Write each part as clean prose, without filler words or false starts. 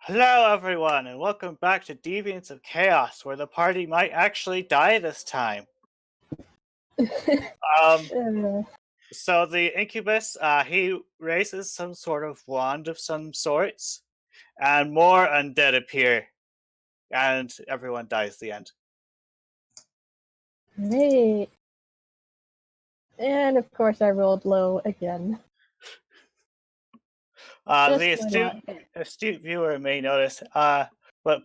Hello, everyone, and welcome back to Deviants of Chaos, where the party might actually die this time. Um, so the incubus, he raises some sort of wand of some sorts, and more undead appear, and everyone dies at the end. Great. And of course I rolled low again. The astute viewer may notice, but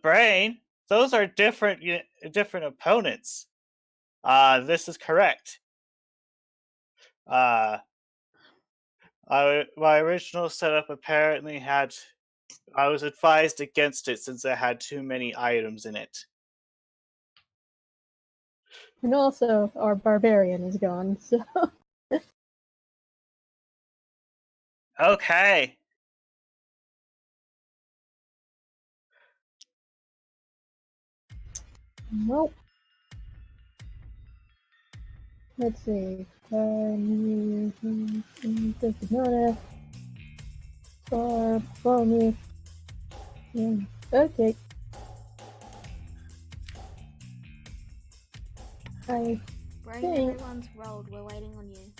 Brain, those are different opponents. This is correct. My original setup apparently had. I was advised against it since it had too many items in it. And also, our barbarian is gone, so... Okay. Nope. Let's see. Bonus. Okay. Brain, everyone's rolled. We're waiting on you.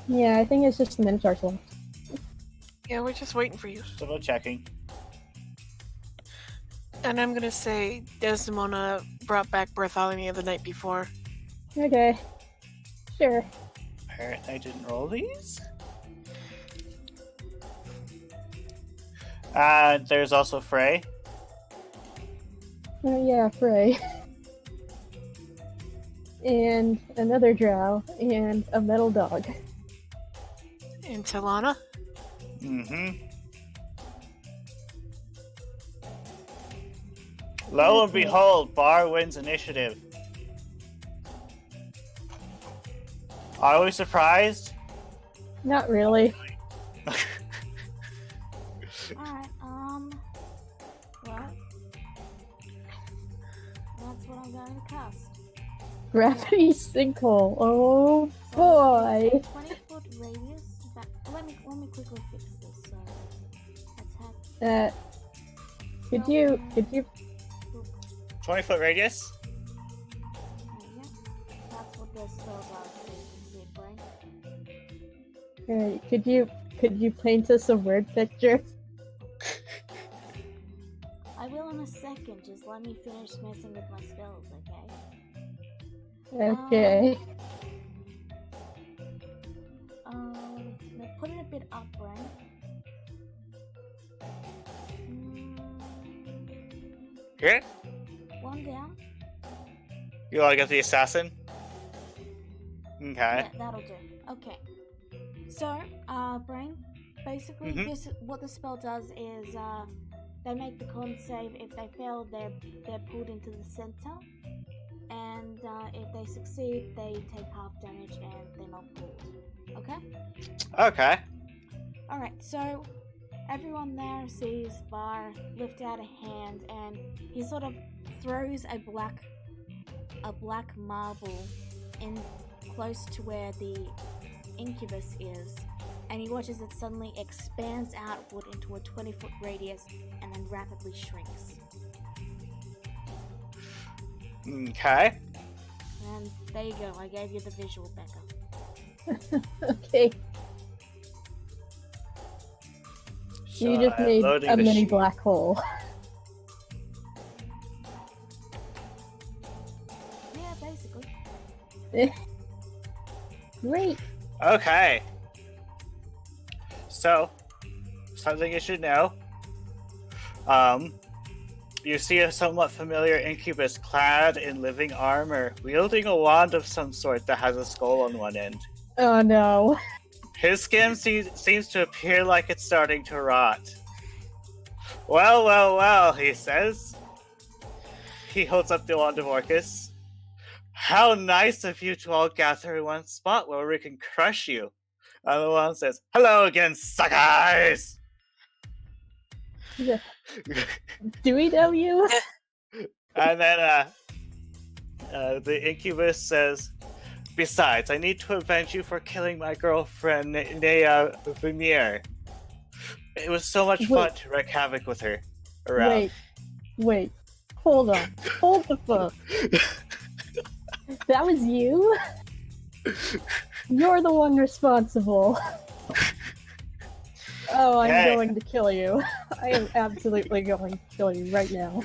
Yeah, I think it's just the Minotaurs left. Yeah, we're just waiting for you. Double checking. And I'm gonna say Desdemona brought back Bartholomew the night before. Okay. Sure. Apparently I didn't roll these. And there's also Frey. Oh yeah, Frey. And another drow, and a metal dog. And Talana? Mm-hmm. Lo and behold, Bar wins initiative. Are we surprised? Not really. Alright, well, that's what I'm going to cast. Gravity sinkhole. Oh boy. 20-foot radius. Let me quickly fix this. So, attack. Could you? 20-foot radius? Yeah, that's what the spell does. Brain. Could you paint us a word picture? I will in a second. Just let me finish messing with my spells, okay? Okay. Now put it a bit up, Brain. Here? One down. You want to get the assassin? Okay. Yeah, that'll do. Okay. So, Brain, basically, this what the spell does is they make the con save. If they fail, they're pulled into the center, and if they succeed, they take half damage and they're not pulled. Okay. Okay. All right. So everyone there sees Bar lift out a hand, and he sort of throws a black marble in close to where the incubus is, and he watches it suddenly expands outward into a 20-foot radius and then rapidly shrinks. Okay. And there you go, I gave you the visual, Becca. Okay. So you just made a mini black hole. Yeah, basically. Great. Okay. So, something you should know. You see a somewhat familiar incubus clad in living armor, wielding a wand of some sort that has a skull on one end. Oh no. His skin seems to appear like it's starting to rot. Well, he says. He holds up the wand of Orcus. How nice of you to all gather in one spot where we can crush you. And the wand says, hello again, suckers! Yeah. Do we know you? And then the incubus says, besides, I need to avenge you for killing my girlfriend, Nea Vermeer. It was so much fun to wreak havoc with her. around. Wait. Hold on. Hold the phone. That was you? You're the one responsible. Oh, I'm Hey. going to kill you. I am absolutely going to kill you right now.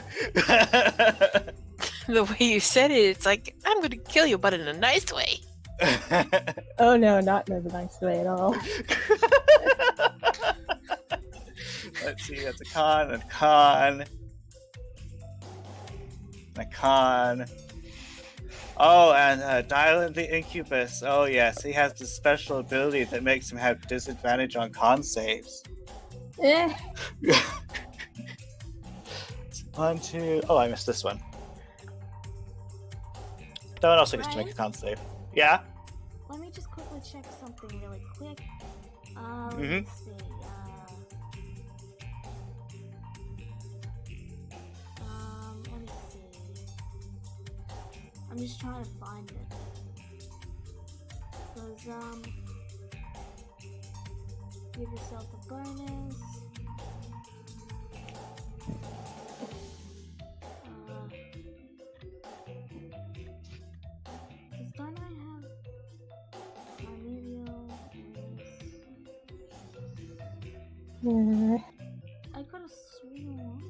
The way you said it, it's like, I'm gonna kill you, but in a nice way. Oh no, not in a nice way at all. Let's see, that's a con, a con. A con. Oh, and Dylan the Incubus. Oh yes, he has this special ability that makes him have disadvantage on con saves. Eh. 1, 2. Oh, I missed this one. That one also gets to make a Ryan? con save. Yeah? Let me just quickly check something really quick. Mhm. Let's see. Let me see. I'm just trying to find it. Because, give yourself a bonus. Don't I have Carnivio? I could have sworn.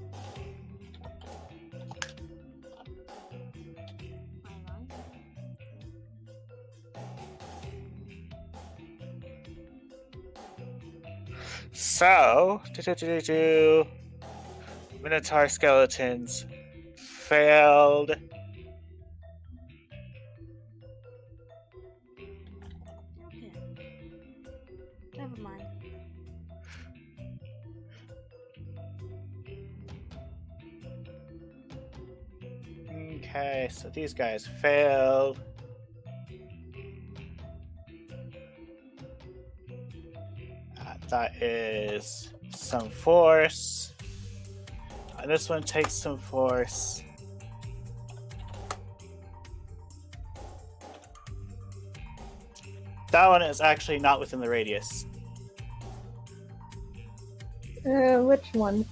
So, Minotaur skeletons failed. Okay. Never mind. Okay, so these guys failed. That is some force. And this one takes some force. That one is actually not within the radius. Which one?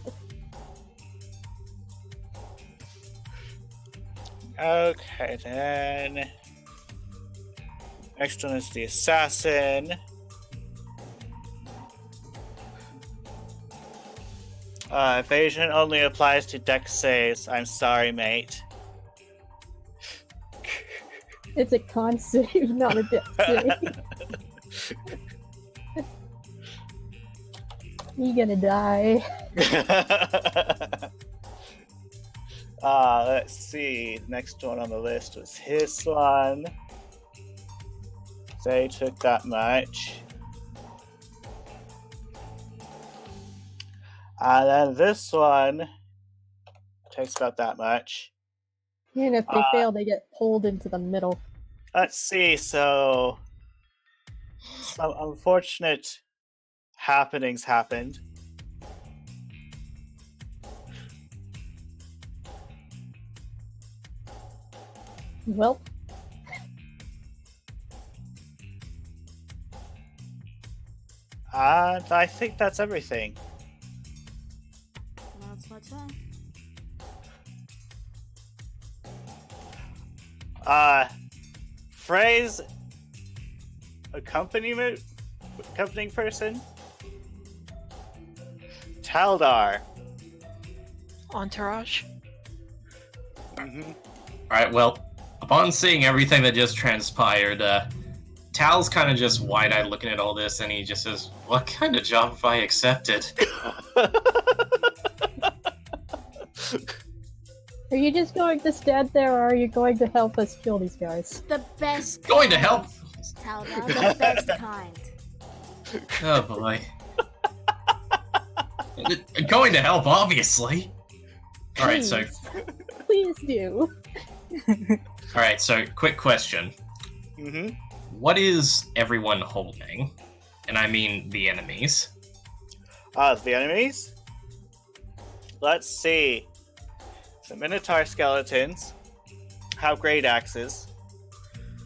Okay, then. Next one is the assassin. Evasion only applies to dex saves. I'm sorry, mate. It's a con save, not a death save. You're gonna die. Let's see. Next one on the list was his one. They took that much. And then this one takes about that much. And if they fail, they get pulled into the middle. Let's see. So, some unfortunate happenings happened. Well, And I think that's everything. Now it's my turn. Phrase accompanying person? Taldar. Entourage. Mm-hmm. Alright, well, upon seeing everything that just transpired, Tal's kind of just wide-eyed looking at all this, and he just says, "What kind of job have I accepted?" are you just going to stand there, or are you going to help us kill these guys? The best Going to kind, help! Taldar, the best kind. Oh boy. Going to help, obviously. Alright, so Please do. alright, so quick question. Mm-hmm. What is everyone holding? And I mean the enemies. The enemies? Let's see. The Minotaur skeletons have great axes.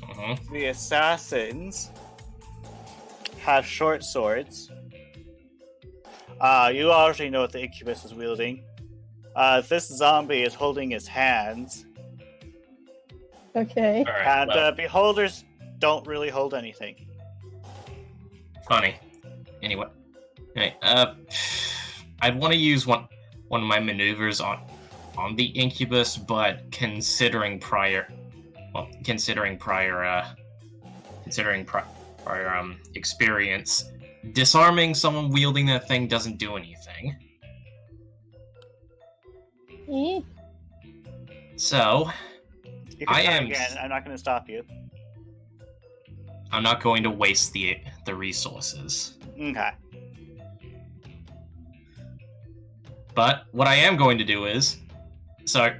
Mm-hmm. The assassins have short swords. You already know what the incubus is wielding. This zombie is holding his hands, Okay. All right. and Well, beholders don't really hold anything. funny. Anyway, I'd want to use one of my maneuvers on the incubus, but considering prior experience, disarming someone wielding that thing doesn't do anything. Eh? So You can I try am- again. I'm not going to stop you. I'm not going to waste the resources. Okay. But what I am going to do is, so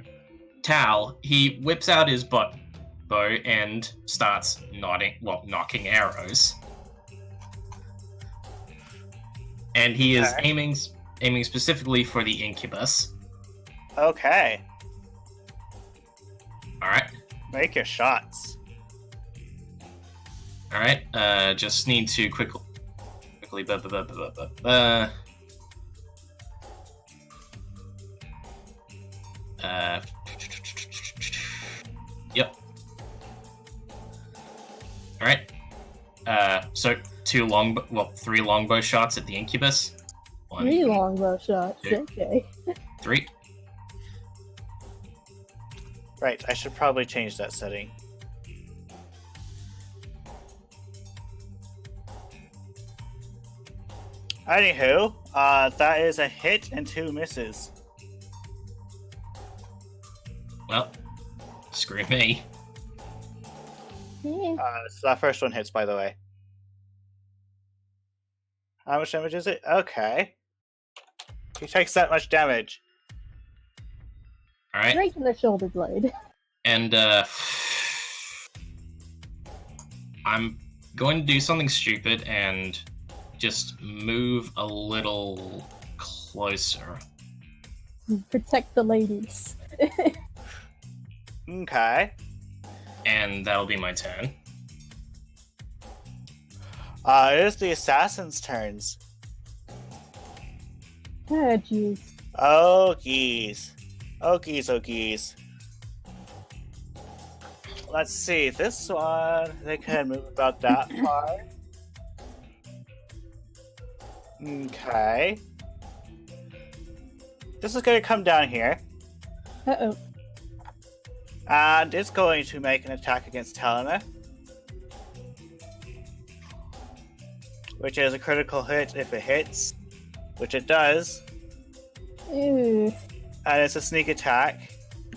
Tal, he whips out his bow and starts knocking arrows. And he is Okay. aiming specifically for the incubus. Okay. All right. Make your shots. All right. Just need to quickly. Yep. All right. So three longbow shots at the incubus. 3 longbow shots. two. Okay. 3. Right, I should probably change that setting. Anywho, that is a hit and 2 misses. Well, screw me. Eh. So that first one hits, by the way. How much damage is it? Okay. He takes that much damage. All right. Right in the shoulder blade. And I'm going to do something stupid and just move a little closer. Protect the ladies. Okay. And that'll be my turn. It is the assassin's turns. Ah, jeez. Oh, geez. Oh, geez, oh, geez. Let's see, this one, they can move about that far. Okay. This is going to come down here, Uh-oh. and it's going to make an attack against Talena. Which is a critical hit if it hits, which it does. Ew. And it's a sneak attack.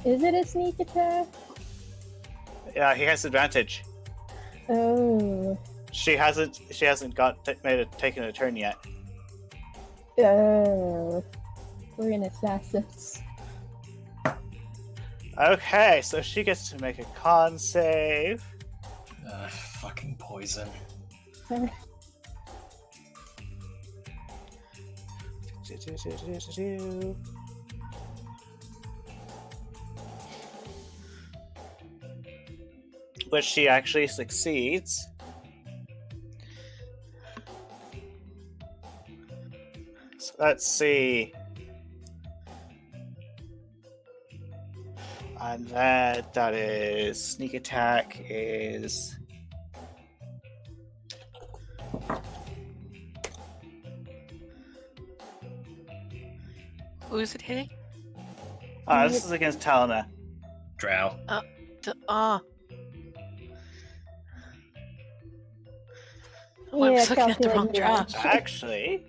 Is it a sneak attack? Yeah, he has advantage. Oh. She hasn't taken a turn yet. Oh. We're in assassins. Okay, so she gets to make a con save. Fucking poison. Which she actually succeeds. So let's see. And that is sneak attack is Who is it hitting? this is against Talena. Drow. I was looking at the calculating wrong drop. damage. Actually,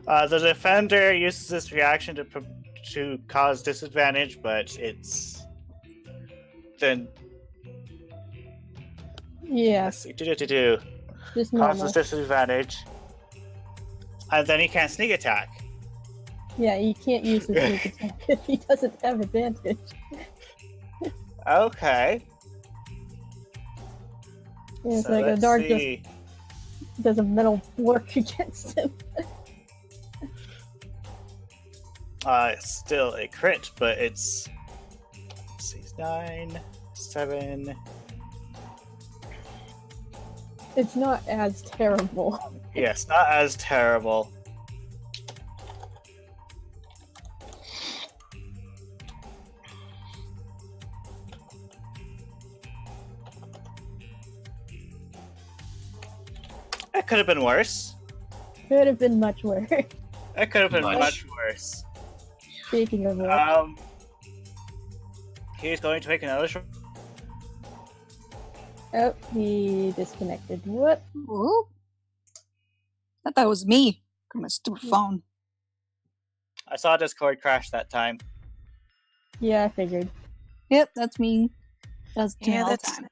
the defender uses this reaction to cause disadvantage, but it's then Yeah, let's see, just causes normal. disadvantage, and then he can't sneak attack. Yeah, you can't use the sneak attack if he doesn't have advantage. Okay, Yeah, it's so like a let's dart see. just does a metal work against him. It's still a crit, but it's let's see, 9, 7. It's not as terrible. Yes, not as terrible. It could have been worse. Could have been much worse. It could have been Much. much worse. Speaking of which, He's going to make another shot. oh, he disconnected. What? Whoop. I thought it was me. Got my stupid phone. I saw Discord crash that time. Yeah, I figured. Yep, that's me. That's me Yeah, all the that's time.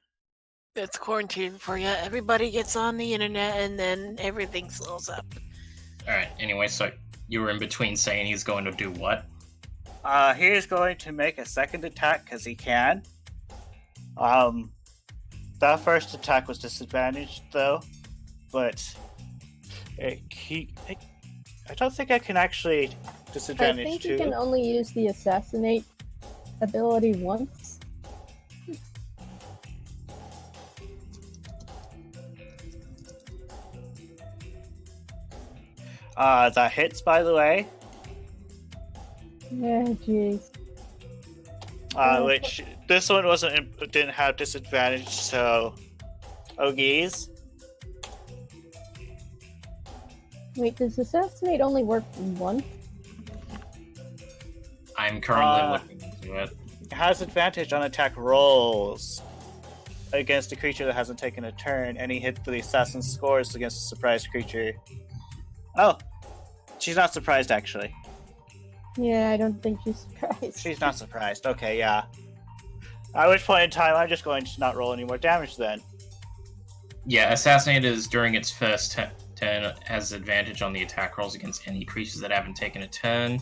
that's quarantine for you. Everybody gets on the internet and then everything slows up. Alright, anyway, so you were in between saying he's going to do what? He is going to make a second attack because he can. That first attack was disadvantaged though, but I don't think I can actually I disadvantage think two. you can only use the assassinate ability once. That hits, by the way. Yeah, jeez. Which this one didn't have disadvantage, so Ogies. Wait, does assassinate only work once? I'm currently looking into it. Has advantage on attack rolls against a creature that hasn't taken a turn. Any hit the assassin scores against a surprised creature. Oh, she's not surprised actually. Yeah, I don't think she's surprised. She's not surprised. Okay, yeah. At which point in time, I'm just going to not roll any more damage then. Yeah, Assassinate is during its first turn, has advantage on the attack rolls against any creatures that haven't taken a turn.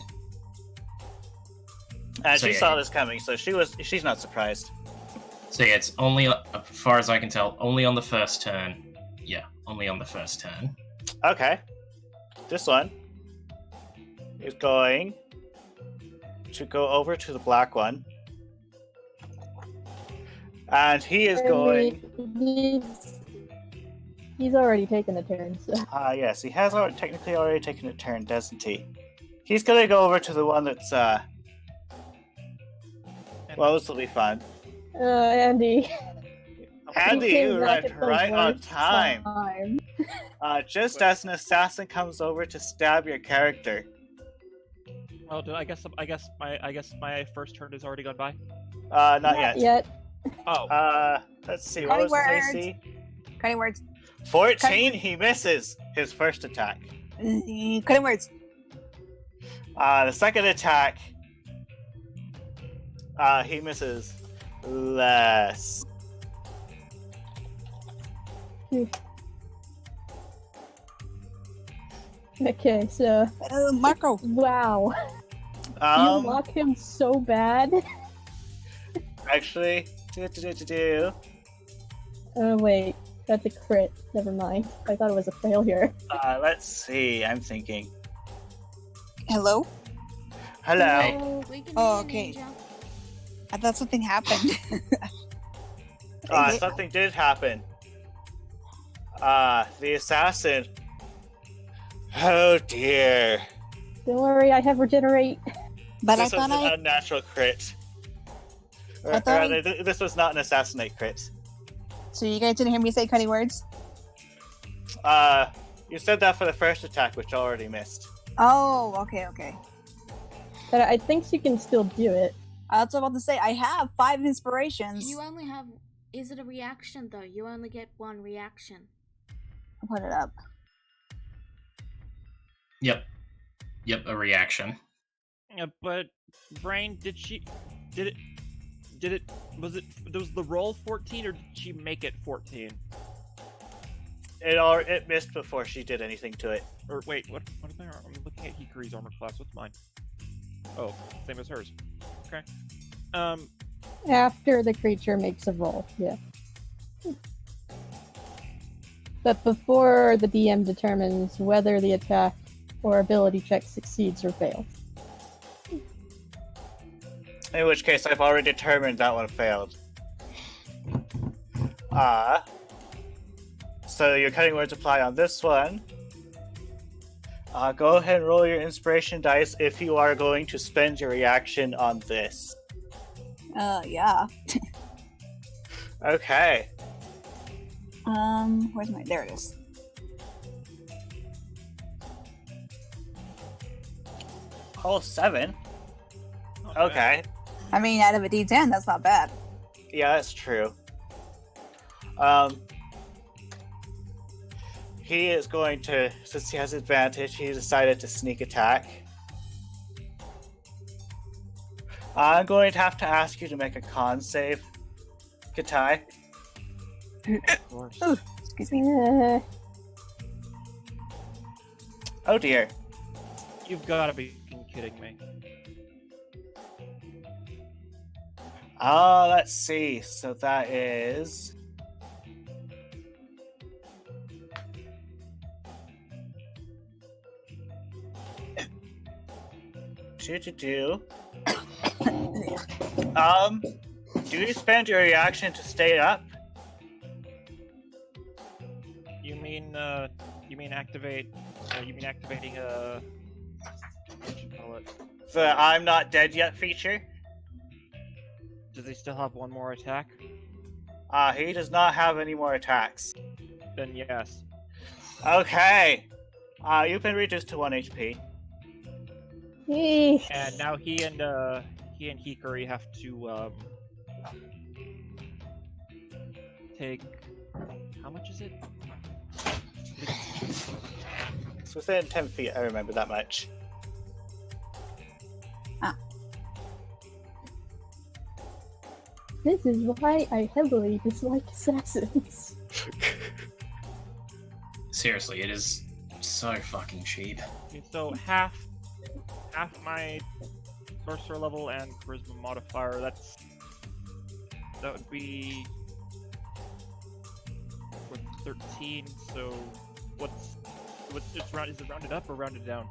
And So she yeah, saw you- this coming, so she's not surprised. So yeah, it's only, as far as I can tell, only on the first turn. Yeah, only on the first turn. Okay. This one is going to go over to the black one. And he is going... He's already taken a turn, so... yes, he has technically already taken a turn, doesn't he? He's gonna go over to the one that's, well, this will be fun. Andy. Andy, came you back arrived at the right on worst time. Just as an assassin comes over to stab your character. Oh, I guess my first turn has already gone by. Not yet. Oh, Let's see, what was his AC? Cutting words. 14, he misses his first attack. Cutting words. The second attack, he misses less. Okay, so... Marco. Wow. You lock him so bad. Actually, Oh, wait. That's a crit. Never mind. I thought it was a failure. let's see, I'm thinking. Hello? Hello. We can Oh, hear you, okay. Ninja. I thought something happened. Something did happen. The assassin. Oh dear. Don't worry, I have regenerate. But This I was thought an unnatural crit. I thought This was not an assassinate crit. So you guys didn't hear me say cutting words? You said that for the first attack, which already missed. Oh, okay. But I think she can still do it. That's what I was about to say. I have 5 inspirations. You only have. Is it a reaction though? You only get one reaction. I'll put it up. Yep, a reaction. yeah, but Brain, was the roll 14 or did she make it 14? It missed before she did anything to it. Or wait, what am I? I'm looking at Hikari's armor class. What's mine? Oh, same as hers. Okay. After the creature makes a roll, yeah. But before the DM determines whether the attack or ability check succeeds or fails. In which case, I've already determined that one failed. So your cutting words apply on this one. Go ahead and roll your inspiration dice if you are going to spend your reaction on this. Yeah. Okay. Where's my? There it is. Oh, 7. Not bad. Okay. I mean, out of a D10, that's not bad. Yeah, that's true. He is going to, since he has advantage, he decided to sneak attack. I'm going to have to ask you to make a con save, Katai. Of course. Ooh, excuse me. Oh dear. You've got to be kidding me. Let's see. So that is... Do you spend your reaction to stay up? You mean activate? You mean activating what you call it? The I'm not dead yet feature? Does he still have one more attack? He does not have any more attacks. Then yes. Okay. You've been reduced to 1 HP. And now he and Hikari have to take. How much is it? It's within 10 feet, I remember that much. This is why I heavily dislike assassins. Seriously, it is so fucking cheap. Okay, so half my sorcerer level and charisma modifier. That would be 13. So what's it's round? Is it rounded up or rounded down?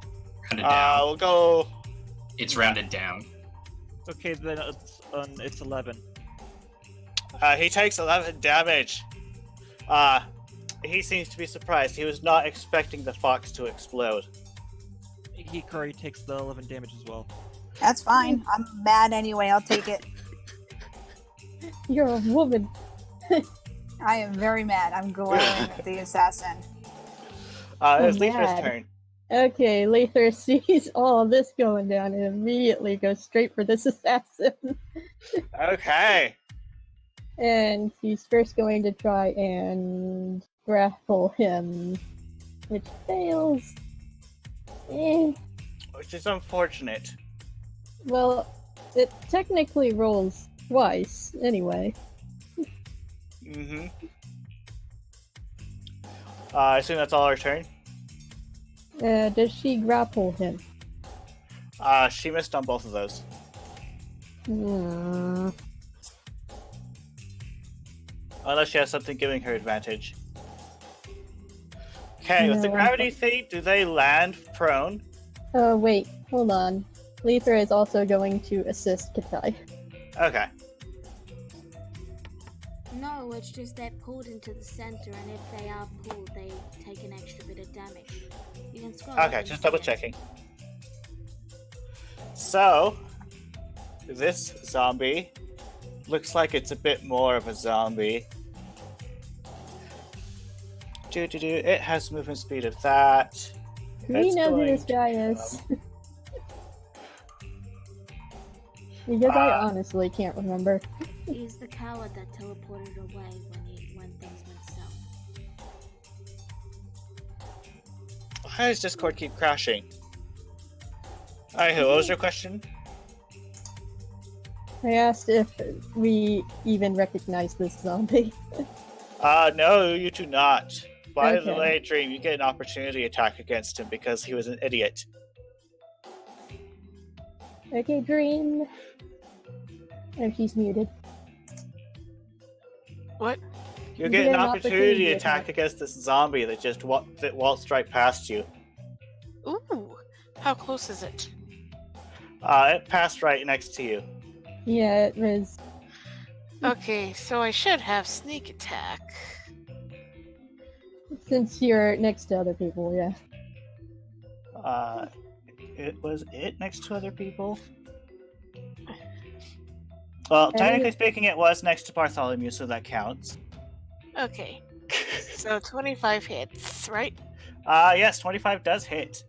Rounded down. We'll go... It's rounded down. Okay, then it's 11. He takes 11 damage. He seems to be surprised. He was not expecting the fox to explode. Hikari takes the 11 damage as well. That's fine. I'm mad anyway. I'll take it. You're a woman. I am very mad. I'm glaring at the assassin. It's I'm Letha's mad. turn. Okay, Lather sees all of this going down and immediately goes straight for this assassin. Okay. And he's first going to try and grapple him, which fails. Which is unfortunate. Well, it technically rolls twice, anyway. Mm-hmm. I assume that's all our turn. Does she grapple him? She missed on both of those. Unless she has something giving her advantage. Okay, with the No, gravity feat, do they land prone? Oh, wait, hold on. Lether is also going to assist Katai. Okay. No, it's just they're pulled into the center, and if they are pulled, they take an extra bit of damage. You can scroll up Okay, and just see double it. checking. So, this zombie looks like it's a bit more of a zombie. It has movement speed of that. Do we It's know who going this guy to, is? Because I honestly can't remember. He's the coward that teleported away when things went south. Why does Discord keep crashing? Alright, what was your question? I asked if we even recognize this zombie. No, you do not. By the Okay. way, Dream, you get an opportunity attack against him because he was an idiot. Okay, Dream. Oh, she's muted. What? You get an opportunity attack against this zombie that just waltzed right past you. Ooh, how close is it? It passed right next to you. Yeah, it was. Okay, so I should have sneak attack. Since you're next to other people, yeah. It was it next to other people? Well, technically speaking, it was next to Bartholomew, so that counts. Okay. So 25 hits, right? Yes, 25 does hit.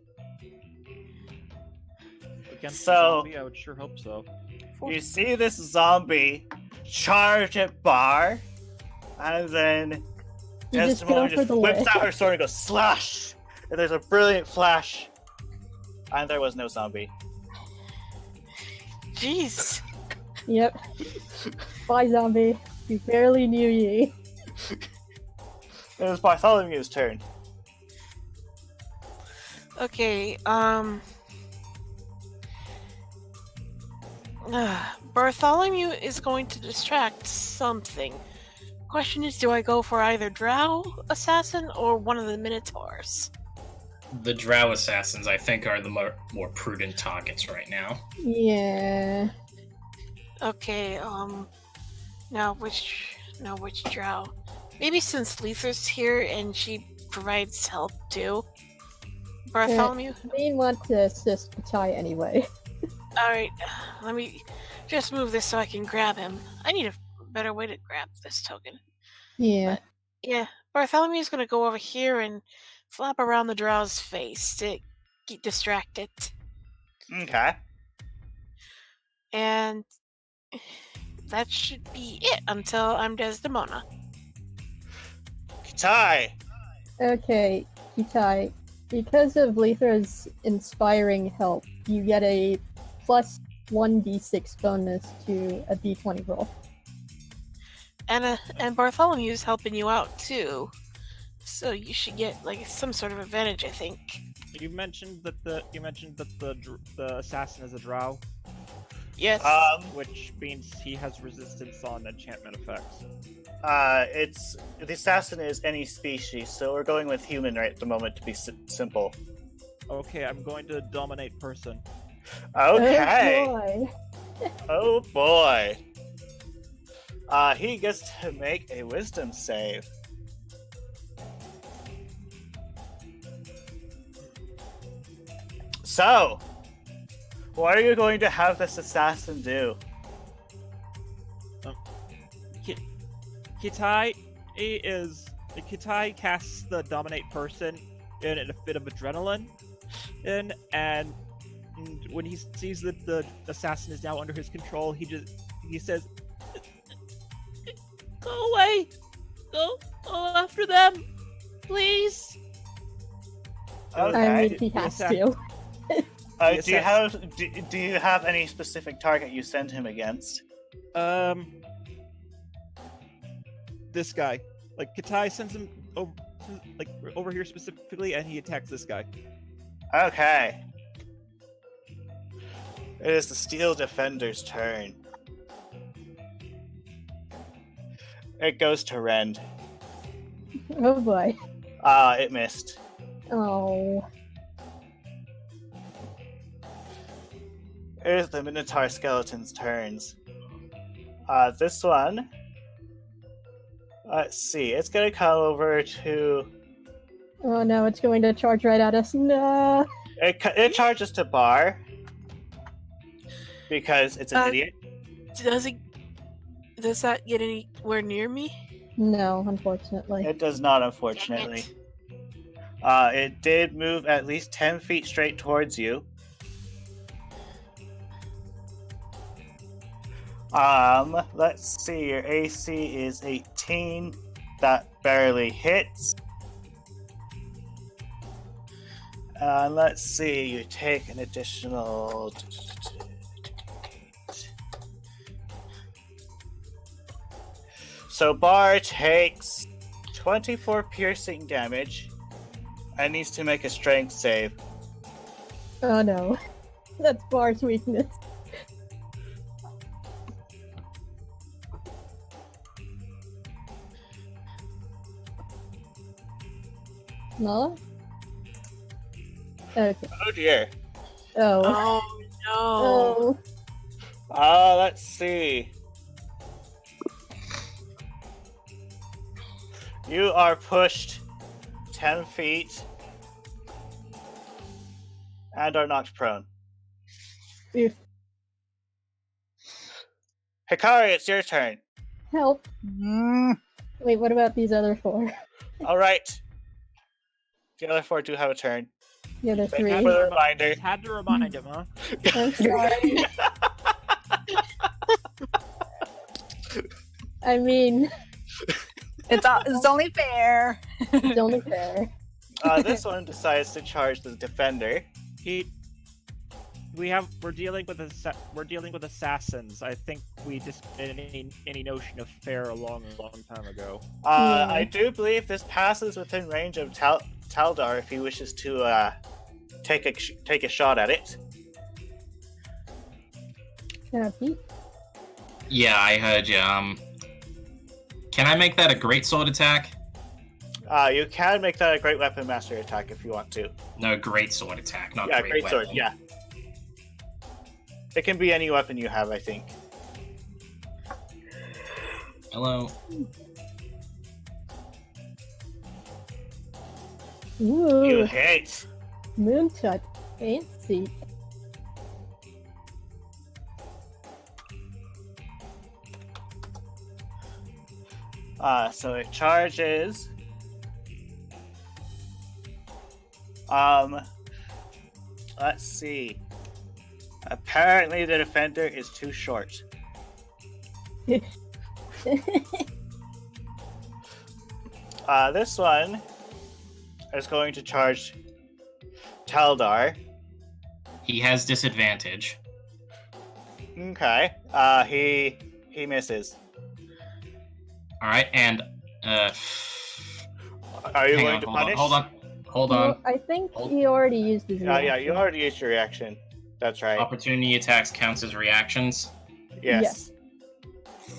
Against So- the zombie, I would sure hope so. You see this zombie charge at Bar, and then You just go Desdemona for just the whips leg. out her sword and goes slash! And there's a brilliant flash, and there was no zombie. Jeez. Yep. Bye, zombie. You barely knew ye. It was Bartholomew's turn. Okay, Bartholomew is going to distract something. Question is, do I go for either Drow Assassin or one of the Minotaurs? The Drow assassins, I think, are the more prudent targets right now. Yeah. Okay, now which Drow? Maybe since Letha's here and she provides help too. Bartholomew? Dean wants to assist Patai anyway. Alright, let me just move this so I can grab him. I need a better way to grab this token. Yeah. Yeah, Bartholomew's gonna go over here and flap around the Drow's face to get distracted. Okay. And that should be it until I'm Desdemona. Kitai! Okay, Kitai. Because of Letha's inspiring help, you get a plus 1d6 bonus to a d20 roll. And Bartholomew's helping you out too. So you should get like some sort of advantage, I think. You mentioned that the assassin is a drow, Yes. which means he has resistance on enchantment effects. It's the assassin is any species, so we're going with human right at the moment to be simple. Okay, I'm going to dominate person. Okay. Oh boy. Oh boy. He gets to make a wisdom save. So, what are you going to have this assassin do? Kitai casts the dominate person in a fit of adrenaline, and when he sees that the assassin is now under his control, he says, "Go away, go after them, please." Okay. I mean, he has to. Do you have any specific target you send him against? This guy. Like, Kitai sends him over here specifically, and he attacks this guy. Okay. It is the Steel Defender's turn. It goes to Rend. Oh boy. It missed. Oh. It is the Minotaur Skeleton's turns. This one... Let's see, it's gonna come over to... Oh no, it's going to charge right at us. No. It charges to Bar. Because it's an idiot. Does that get anywhere near me? No, unfortunately. It does not, unfortunately. It did move at least 10 feet straight towards you. Let's see, your AC is 18. That barely hits. Let's see, you take an additional... So Bar takes 24 piercing damage and needs to make a strength save. Oh no. That's Bar's weakness. No? Okay. Oh dear. Oh. Oh no. Oh. Let's see. You are pushed 10 feet and are knocked prone. Oof. Hikari, it's your turn. Help. Mm, Wait, what about these other 4? All right. The other 4 do have a turn. The other Thank you 3? for the reminder. Just had to remind him, huh? I'm sorry. I mean, it's only fair. it's only fair. This one decides to charge the defender. We're dealing with assassins. I think we dismissed any notion of fair a long time ago. Yeah. I do believe this passes within range of Taldar if he wishes to take a shot at it. Can I peek? Yeah, I heard you. Can I make that a great sword attack? You can make that a great weapon master attack if you want to. No, great sword attack, not Yeah, great great weapon. sword. Yeah. It can be any weapon you have, I think. Hello. Ooh, You hit. moonshot. Fancy. So it charges. Let's see. Apparently the defender is too short. This one is going to charge Taldar. He has disadvantage. Okay. He misses. Alright, and Are you hang going on, to hold punish? on. Hold Well, on. I think Hold- he already used his Yeah, reaction. you already used your reaction. That's right. Opportunity attacks counts as reactions. Yes.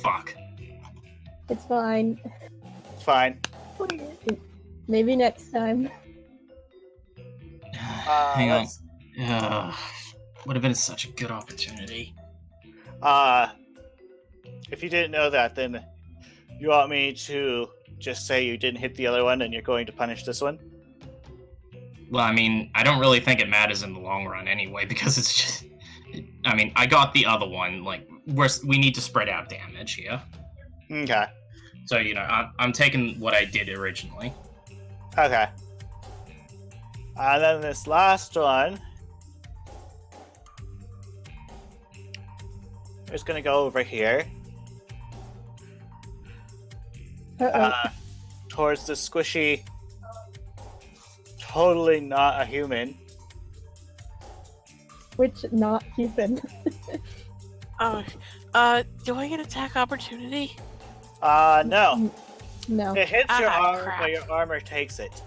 Fuck. It's fine. It's fine. Maybe next time. Hang on. let's- Would have been such a good opportunity. If you didn't know that, then you want me to just say you didn't hit the other one and you're going to punish this one? Well, I mean, I don't really think it matters in the long run anyway, because it's just... I mean, I got the other one, like, we need to spread out damage here. Okay. So, you know, I'm taking what I did originally. Okay. And then this last one is going to go over here. Uh-oh. Towards the squishy, totally not a human. Which not human. Oh, do I get attack opportunity? No. No. It hits your Ah, armor, crap. but your armor takes it.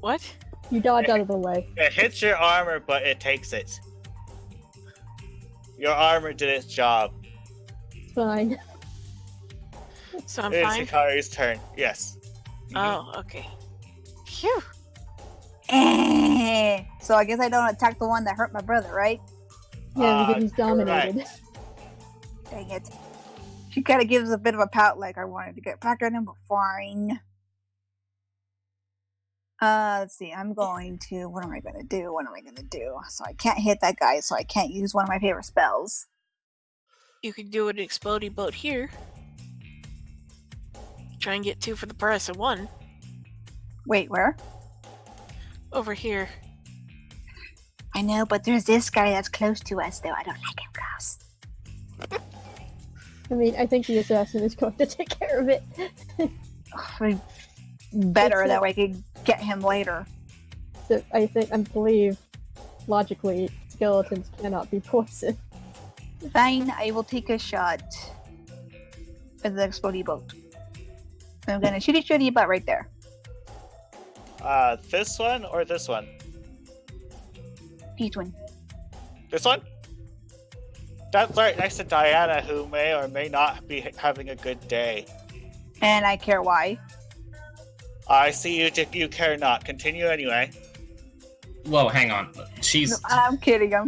What? You dodge out of the way. It hits your armor, but it takes it. Your armor did its job. It's fine. So I'm It's fine? Hikari's turn. Yes. Oh, okay. Phew. So I guess I don't attack the one that hurt my brother, right? Yeah, because he's dominated. correct. Dang it. She kind of gives a bit of a pout, like I wanted to get back at him, but fine. Let's see. I'm going to. What am I going to do? What am I going to do? So I can't hit that guy, so I can't use one of my favorite spells. You could do an exploding boat here. Try and get 2 for the price of 1. Wait, where? Over here. I know, but there's this guy that's close to us, though. I don't like him close. I mean, I think the assassin is going to take care of it. Better, It's that way I could get him later. So I believe, logically, skeletons cannot be poisoned. Fine, I will take a shot at the exploding boat. I'm gonna shoot you butt right there. This one or this one? Each one. This one? That's right next to Diana, who may or may not be having a good day. And I care why. I see you care not. Continue anyway. Whoa, hang on. She's... No, I'm kidding. I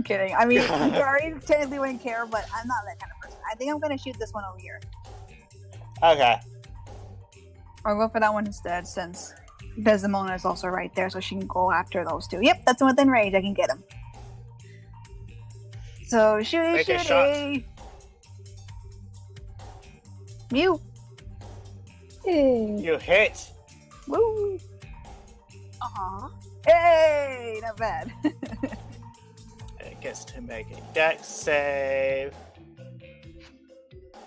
mean, Hikari technically wouldn't care, but I'm not that kind of person. I think I'm gonna shoot this one over here. Okay. Or go for that one instead, since Desdemona is also right there, so she can go after those two. Yep, that's within range. I can get him. So shooty, Make a shot. shooty. Mew. Hey. You hit. Woo. Aw. Hey, not bad. It gets to make a dex save.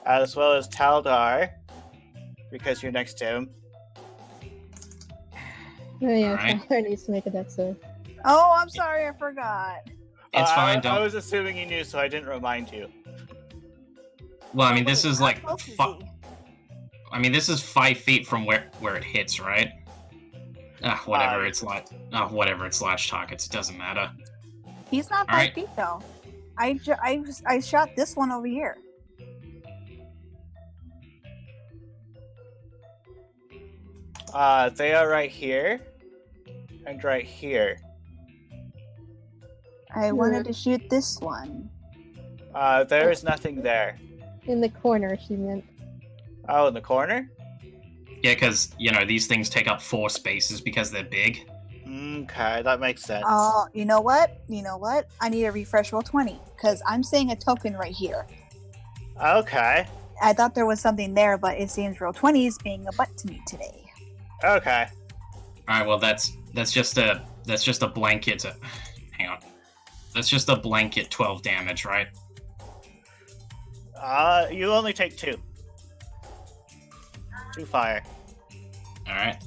As well as Taldar, because you're next to him. Oh yeah, Alright. Tyler needs to make a dex save. Oh, I'm sorry, I forgot. It's fine. I Don't. was assuming you knew, so I didn't remind you. Well, I mean, this is like. How close is Fu- he? I mean, this is 5 feet from where it hits, right? Whatever. It's like. Whatever. It's slash targets. It doesn't matter. He's not 5 Alright. feet though. I shot this one over here. They are right here. And right here. I wanted to shoot this one. There is nothing there. In the corner, she meant. Oh, in the corner? Yeah, because these things take up 4 spaces because they're big. Okay, that makes sense. Oh, you know what? I need a refresh roll 20 because I'm seeing a token right here. Okay. I thought there was something there, but it seems roll 20 is being a butt to me today. Okay. All right. Well, that's just a blanket. Hang on. That's just a blanket 12 damage, right? You only take 2. 2 fire. All right.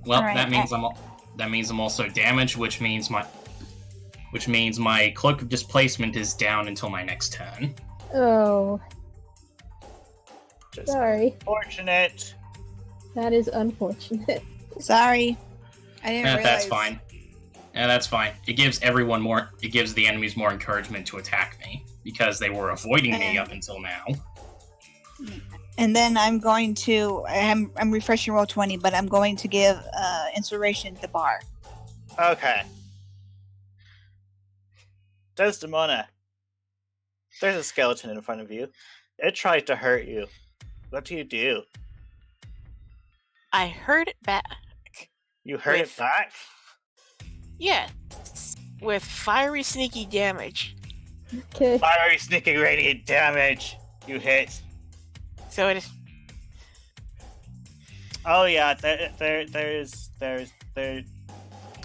Well, All right, that means I'm also damaged, which means my cloak of displacement is down until my next turn. Oh, Just sorry. fortunate. That is unfortunate. Sorry, I didn't realize. That's fine. Yeah, that's fine. It gives the enemies more encouragement to attack me because they were avoiding me up until now. And then I'm going to. I'm refreshing roll 20, but I'm going to give inspiration to Bar. Okay. Desdemona. There's a skeleton in front of you. It tried to hurt you. What do you do? I heard it back. You hurt it back? Yeah. With fiery, sneaky damage. Okay. Fiery, sneaky, radiant damage. You hit. So it is. Oh yeah, there's.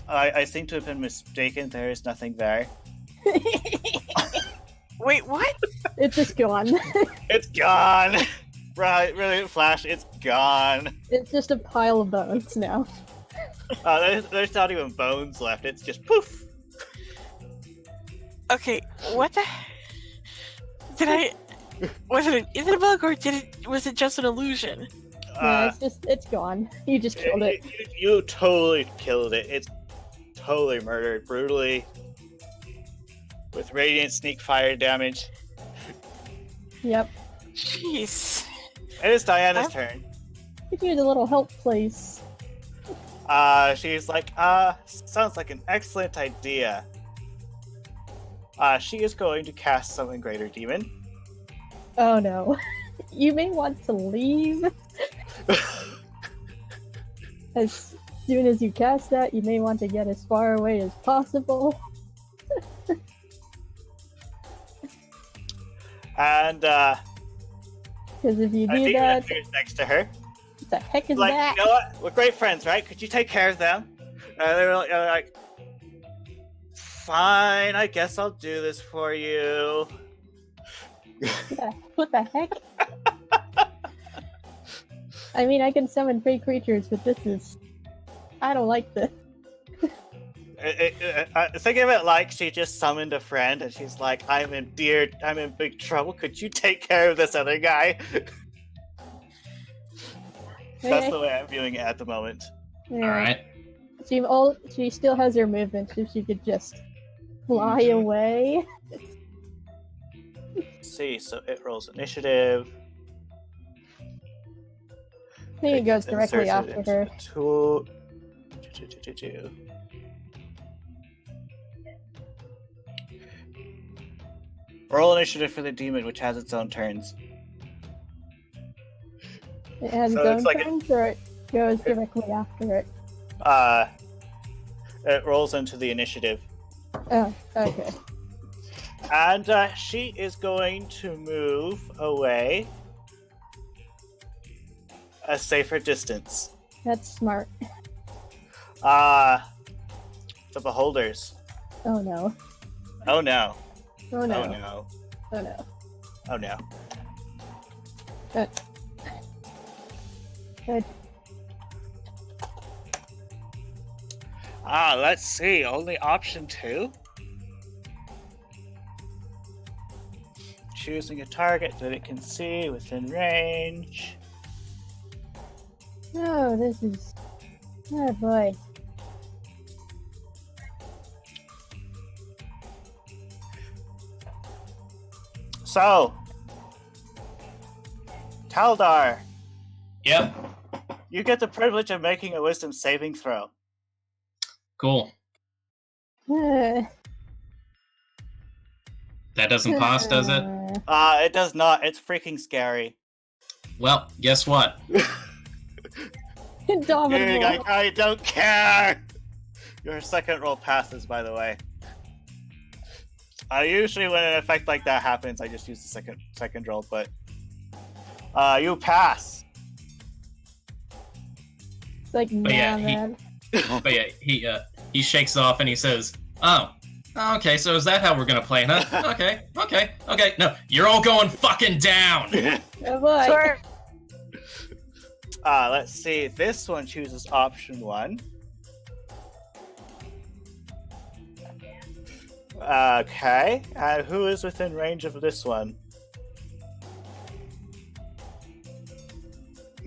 I seem to have been mistaken. There is nothing there. Wait, what? It's just gone. It's gone. Right, brilliant flash. It's gone. It's just a pile of bones now. There's not even bones left. It's just poof. Okay, what the? Did I? Was it a bug or was it just an illusion? Yeah, it's gone. You just killed it. You totally killed it. It's totally murdered brutally with radiant sneak fire damage. Yep. Jeez. It is Diana's turn. Could use a little help, please. She's like, sounds like an excellent idea. She is going to cast Summon Greater Demon. Oh no. You may want to leave. As soon as you cast that, you may want to get as far away as possible. And, Because if you a do demon that, appears next to her. what the heck is Like, that? you know what? We're great friends, right? Could you take care of them? They're like, fine, I guess I'll do this for you. What the heck? I mean, I can summon fake creatures, but this is... I don't like this. Think of it like she just summoned a friend and she's like, I'm in big trouble. Could you take care of this other guy? That's the way I'm viewing it at the moment. Yeah. All right. She still has her movement, so she could just fly away. Let's see, so it rolls initiative. I think it goes directly Inserts it after into her. the tool. Roll initiative for the demon, which has its own turns. It has So its own it's like turns, or it goes directly after it? It rolls into the initiative. Oh, okay. And she is going to move away a safer distance. That's smart. The beholders. Oh no. Oh no. Oh no. Oh no. Oh no. Oh no. Good. Let's see. Only option 2. Choosing a target that it can see within range. Oh, this is. Oh boy. So, Taldar, Yep. you get the privilege of making a wisdom saving throw. Cool. That doesn't pass, does it? It does not. It's freaking scary. Well, guess what? Indomitable. I don't care. Your second roll passes, by the way. Usually when an effect like that happens, I just use the second roll, but you pass. It's like, But yeah, nah, man. But yeah, he shakes it off and he says, "Oh, okay, so is that how we're gonna play, huh? Okay. No, you're all going fucking down." Oh boy. Sure. Let's see. This one chooses option 1. Okay. Who is within range of this one?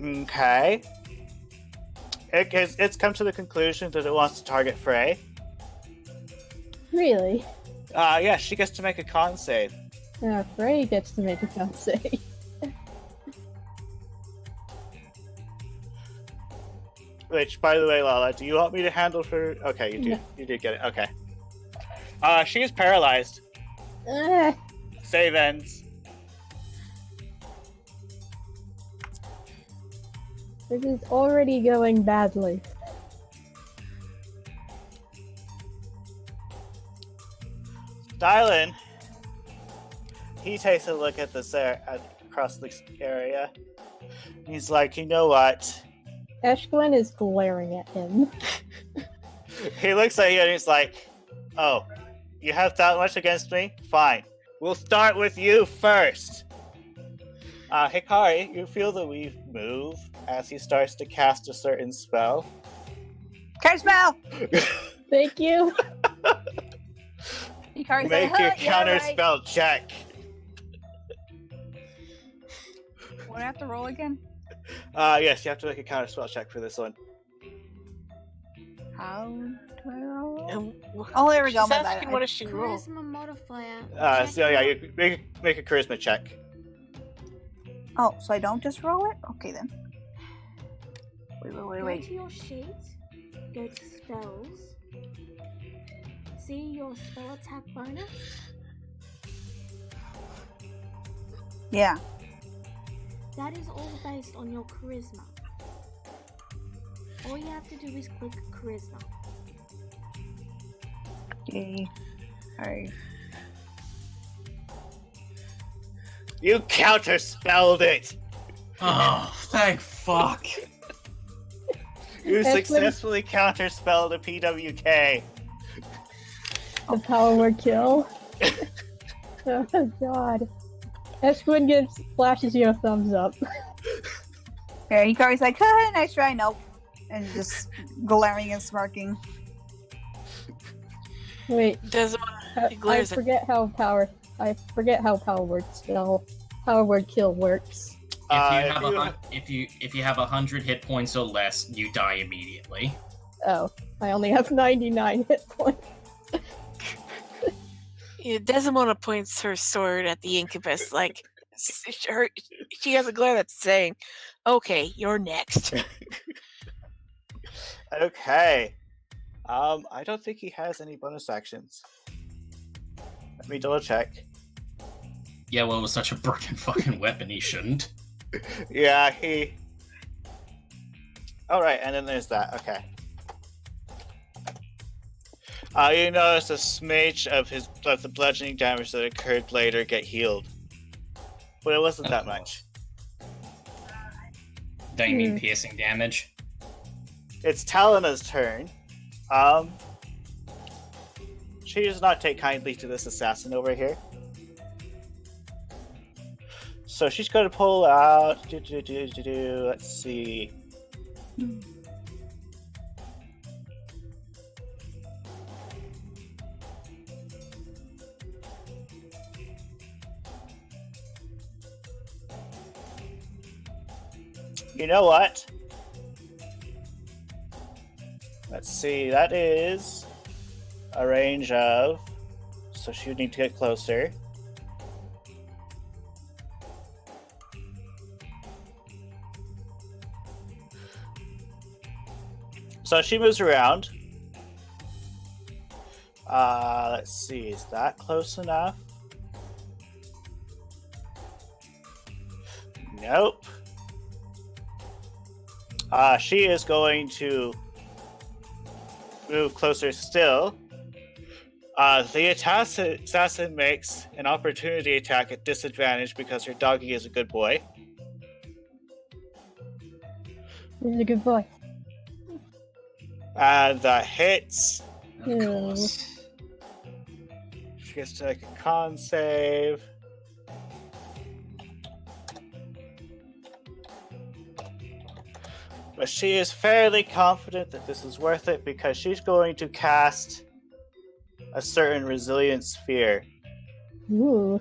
Okay. It's come to the conclusion that it wants to target Frey. Really? Yeah, she gets to make a con save. Frey gets to make a con save. Which, by the way, Lala, do you want me to handle for... Okay, you do. No. You did get it. Okay. She is paralyzed. Ah, Save ends. this is already going badly. Dylan, he takes a look at this across the area. He's like, you know what? Eshglin is glaring at him. He looks at you and he's like, oh, you have that much against me? Fine. We'll start with you first. Hikari, you feel the weave move as he starts to cast a certain spell. Counter spell! Thank you. Hikari's Make like, your "Huh, yeah, counter right." spell check. What do I have to roll again? Yes, you have to make a counter spell check for this one. How do I roll? And Oh, there we go. she's My asking bad. what does she roll? Charisma modifier. So yeah, you make a charisma check. Oh, so I don't just roll it? Okay then. Go Wait. to your sheet. Go to spells. See your spell attack bonus. Yeah. That is all based on your charisma. All you have to do is click charisma. Okay. Alright. You counter-spelled it! Oh, thank fuck. You That's successfully counter-spelled a PWK. The power word kill. Oh god. Eshglin flashes you a thumbs up. Yeah, Hikari's like, haha, nice try, nope. And just glaring and smirking. Wait, Desmond, he I glares at forget how power word kill works. If you have 100 hit points or less, you die immediately. Oh, I only have 99 hit points. Yeah, Desmond points her sword at the incubus, like she has a glare that's saying, "Okay, you're next." Okay. I don't think he has any bonus actions. Let me double check. Yeah, well, it was such a broken fucking weapon, he shouldn't. Yeah, he Alright, and then there's that. Okay. You notice a smidge of the bludgeoning damage that occurred later get healed. But it wasn't that much. Don't you mean piercing damage? It's Talina's turn. She does not take kindly to this assassin over here. So she's going to pull out... Let's see. You know what? Let's see, that is a range of... So she would need to get closer. So she moves around. Let's see, is that close enough? Nope. She is going to move closer still. The assassin makes an opportunity attack at disadvantage because her doggy is a good boy. He's a good boy. And that hits. Of course. She gets to make a con save. But she is fairly confident that this is worth it because she's going to cast a certain resilient sphere Ooh.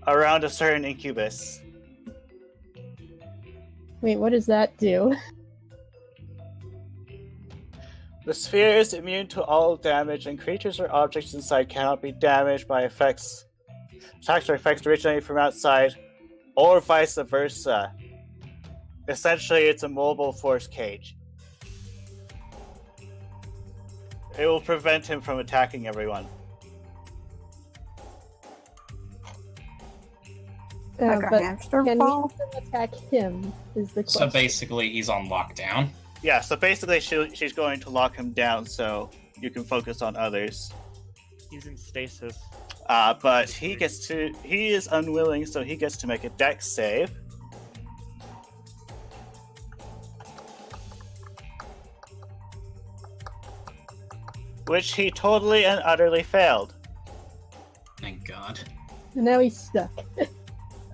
around a certain incubus. Wait, what does that do? The sphere is immune to all damage, and creatures or objects inside cannot be damaged by attacks or effects originating from outside, or vice versa. Essentially, it's a mobile force cage. It will prevent him from attacking everyone. Like a But hamster can ball? we still attack him? Is the So question. basically, he's on lockdown. Yeah, so basically she's going to lock him down so you can focus on others. He's in stasis. But he is unwilling, so he gets to make a dex save. Which he totally and utterly failed. Thank God. And now he's stuck.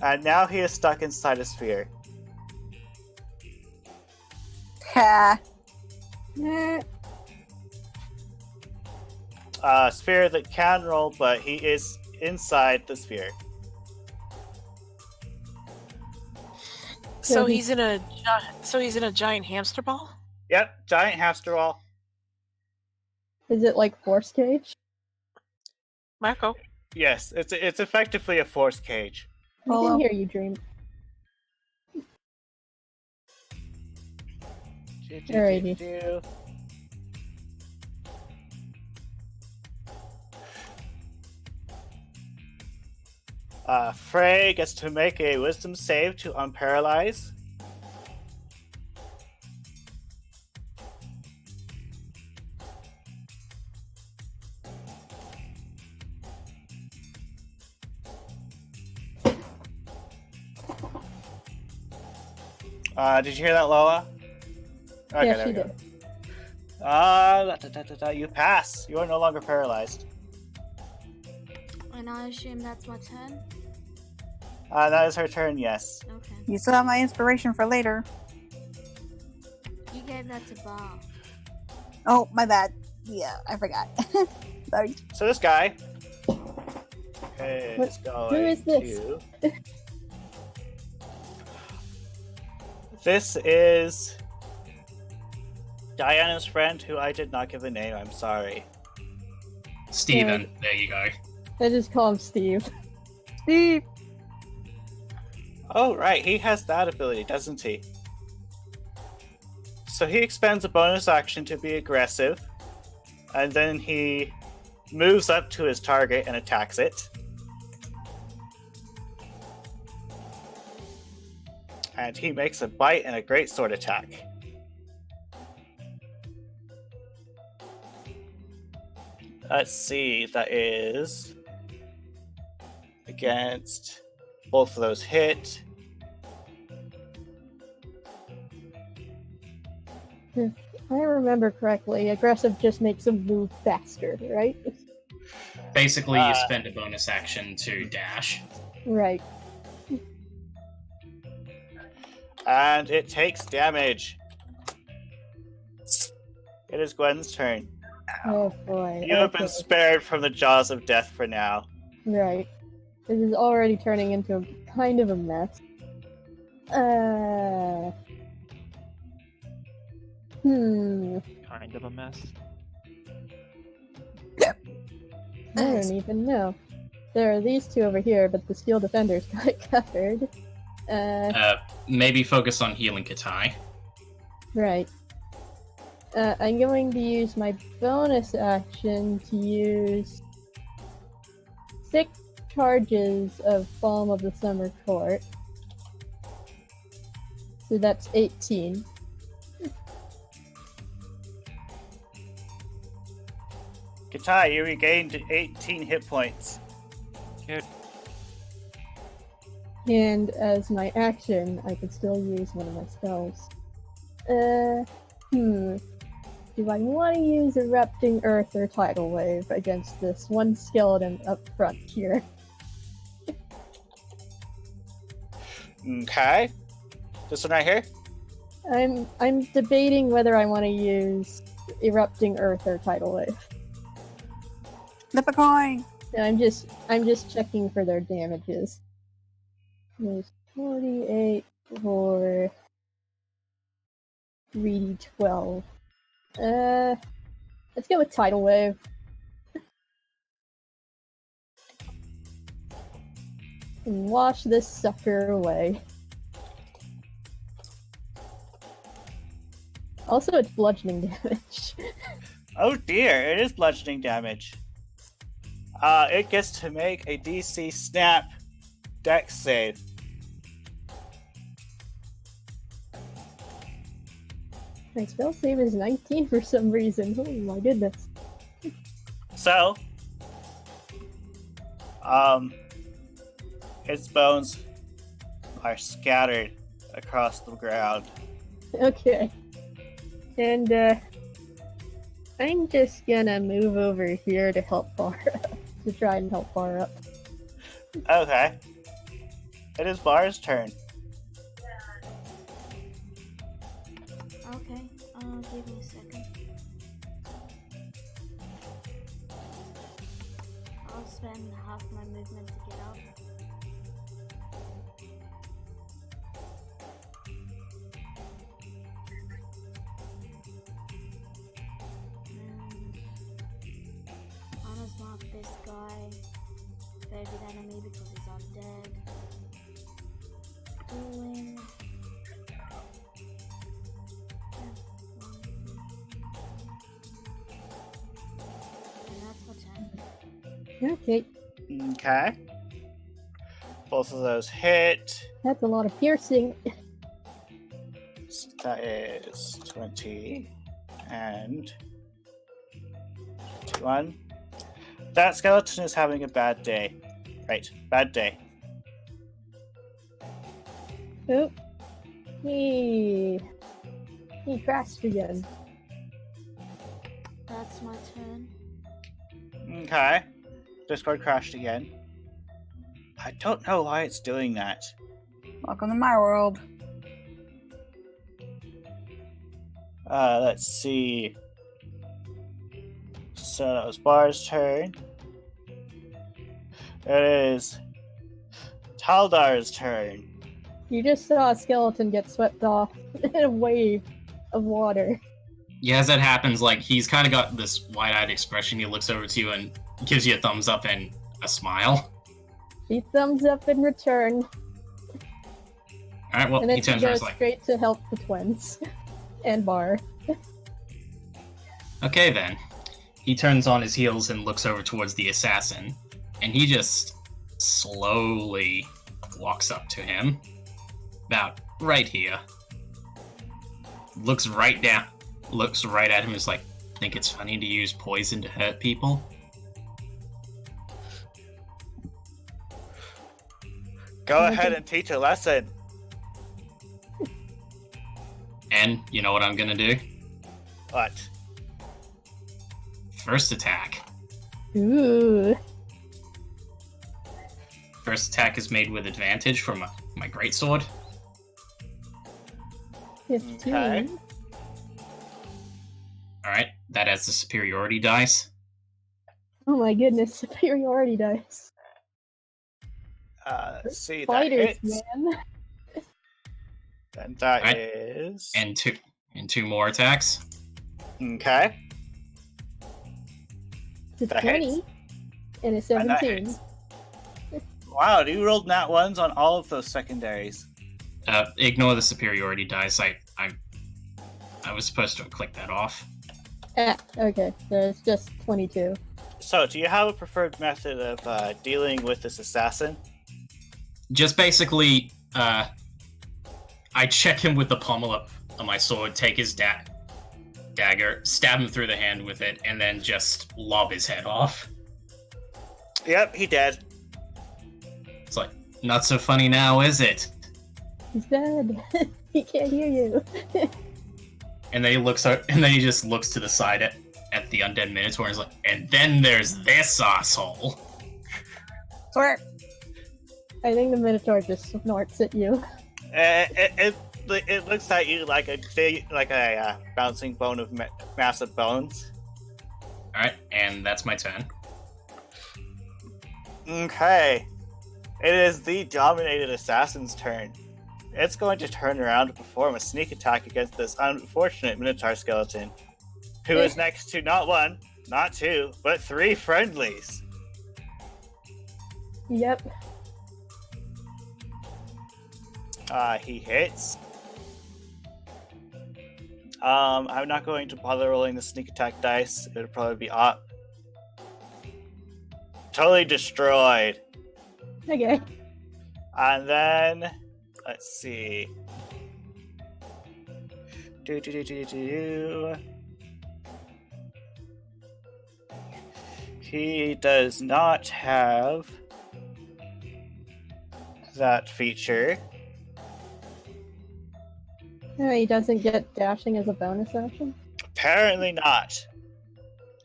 And now he is stuck inside a sphere. Ha. Nah. A sphere that can roll, but he is inside the sphere. So Yeah, he's in a giant hamster ball. Yep, giant hamster ball. Is it like force cage? Marco. Yes, it's effectively a force cage. I Oh, can well. hear you, Dream. Alrighty. Frey gets to make a wisdom save to unparalyze. Did you hear that, Lola? Okay, Yeah, there she we go. did. You pass. You are no longer paralyzed. And I assume that's my turn? That is her turn, yes. Okay. You still have my inspiration for later. You gave that to Bar. Oh, my bad. Yeah, I forgot. Sorry. So this guy is What- going who is this? to... This is Diana's friend, who I did not give a name. I'm sorry. Steven, there you go. I just call him Steve. Steve. Oh, right. He has that ability, doesn't he? So he expends a bonus action to be aggressive, and then he moves up to his target and attacks it. And he makes a bite and a great sword attack. Let's see, that is against both of those hit. If I remember correctly, aggressive just makes them move faster, right? Basically, you spend a bonus action to dash. Right. And it takes damage. It is Gwen's turn. Oh boy. You have been Okay. spared from the jaws of death for now. Right. This is already turning into kind of a mess. Kind of a mess. I don't even know. There are these two over here, but the steel defenders got it covered. Maybe focus on healing Katai. Right. I'm going to use my bonus action to use 6 charges of Balm of the Summer Court. So that's 18. Katai, you regained 18 hit points. Good. And as my action, I could still use one of my spells. Do I want to use Erupting Earth or Tidal Wave against this one skeleton up front here? Okay. This one right here? I'm debating whether I want to use Erupting Earth or Tidal Wave. Flip a coin. And I'm just checking for their damages. There's 48 for 3d12. Let's go with Tidal Wave. And wash this sucker away. Also, it's bludgeoning damage. Oh dear, it is bludgeoning damage. It gets to make a DC Snap Dex save. My spell save is 19 for some reason. Oh my goodness. So, its bones are scattered across the ground. Okay. And, I'm just gonna move over here to help Bar up. To try and help Bar up. Okay. It is Bar's turn. Okay, give me a second. I'll spend half my movement to get up. Honors mark this guy favorite enemy because he's undead. Dueling. And that's my turn. Okay. Okay. Both of those hit. That's a lot of piercing. So that is 20 and 21. That skeleton is having a bad day. Right, bad day. Oh. He crashed again. That's my turn. Okay. Discord crashed again. I don't know why it's doing that. Welcome to my world. Let's see. So that was Bar's turn. It is Taldar's turn. You just saw a skeleton get swept off in a wave of water. Yeah, as that happens, like, he's kind of got this wide-eyed expression. He looks over to you and gives you a thumbs up and a smile. She thumbs up in return, Alright, well, and then he she turns around and goes is like, straight to help the twins. And Bar. okay then. He turns on his heels and looks over towards the assassin, and he just slowly walks up to him. About right here. Looks right at him, is like, think it's funny to use poison to hurt people? Go ahead and teach a lesson. And you know what I'm gonna do? What? First attack. Ooh. First attack is made with advantage from my greatsword. 15. Okay. Alright, that has the superiority dice. Oh my goodness, superiority dice. Let's see, that Fighters, hits. man. And that Right. is... And two more attacks. Okay. It's That 20 hits. and a And that 17. hits. Wow, you rolled nat ones on all of those secondaries. Ignore the superiority dice. I was supposed to have clicked that off. Okay, so it's just 22. So, do you have a preferred method of dealing with this assassin? Just basically, I check him with the pommel of my sword, take his dagger, stab him through the hand with it, and then just lob his head off. Yep, he dead. It's like, not so funny now, is it? He's dead. He can't hear you. And then he looks out, and then he just looks to the side at the undead minotaur and is like, and then there's this asshole. Swear. I think the Minotaur just snorts at you. It looks at you like a big, bouncing bone of massive bones. Alright, and that's my turn. Okay. It is the dominated assassin's turn. It's going to turn around to perform a sneak attack against this unfortunate Minotaur skeleton, who is next to not one, not two, but three friendlies. Yep. He hits. I'm not going to bother rolling the sneak attack dice. It'll probably be up. Totally destroyed. Okay. And then, let's see. He does not have that feature. No, he doesn't get dashing as a bonus action. Apparently not.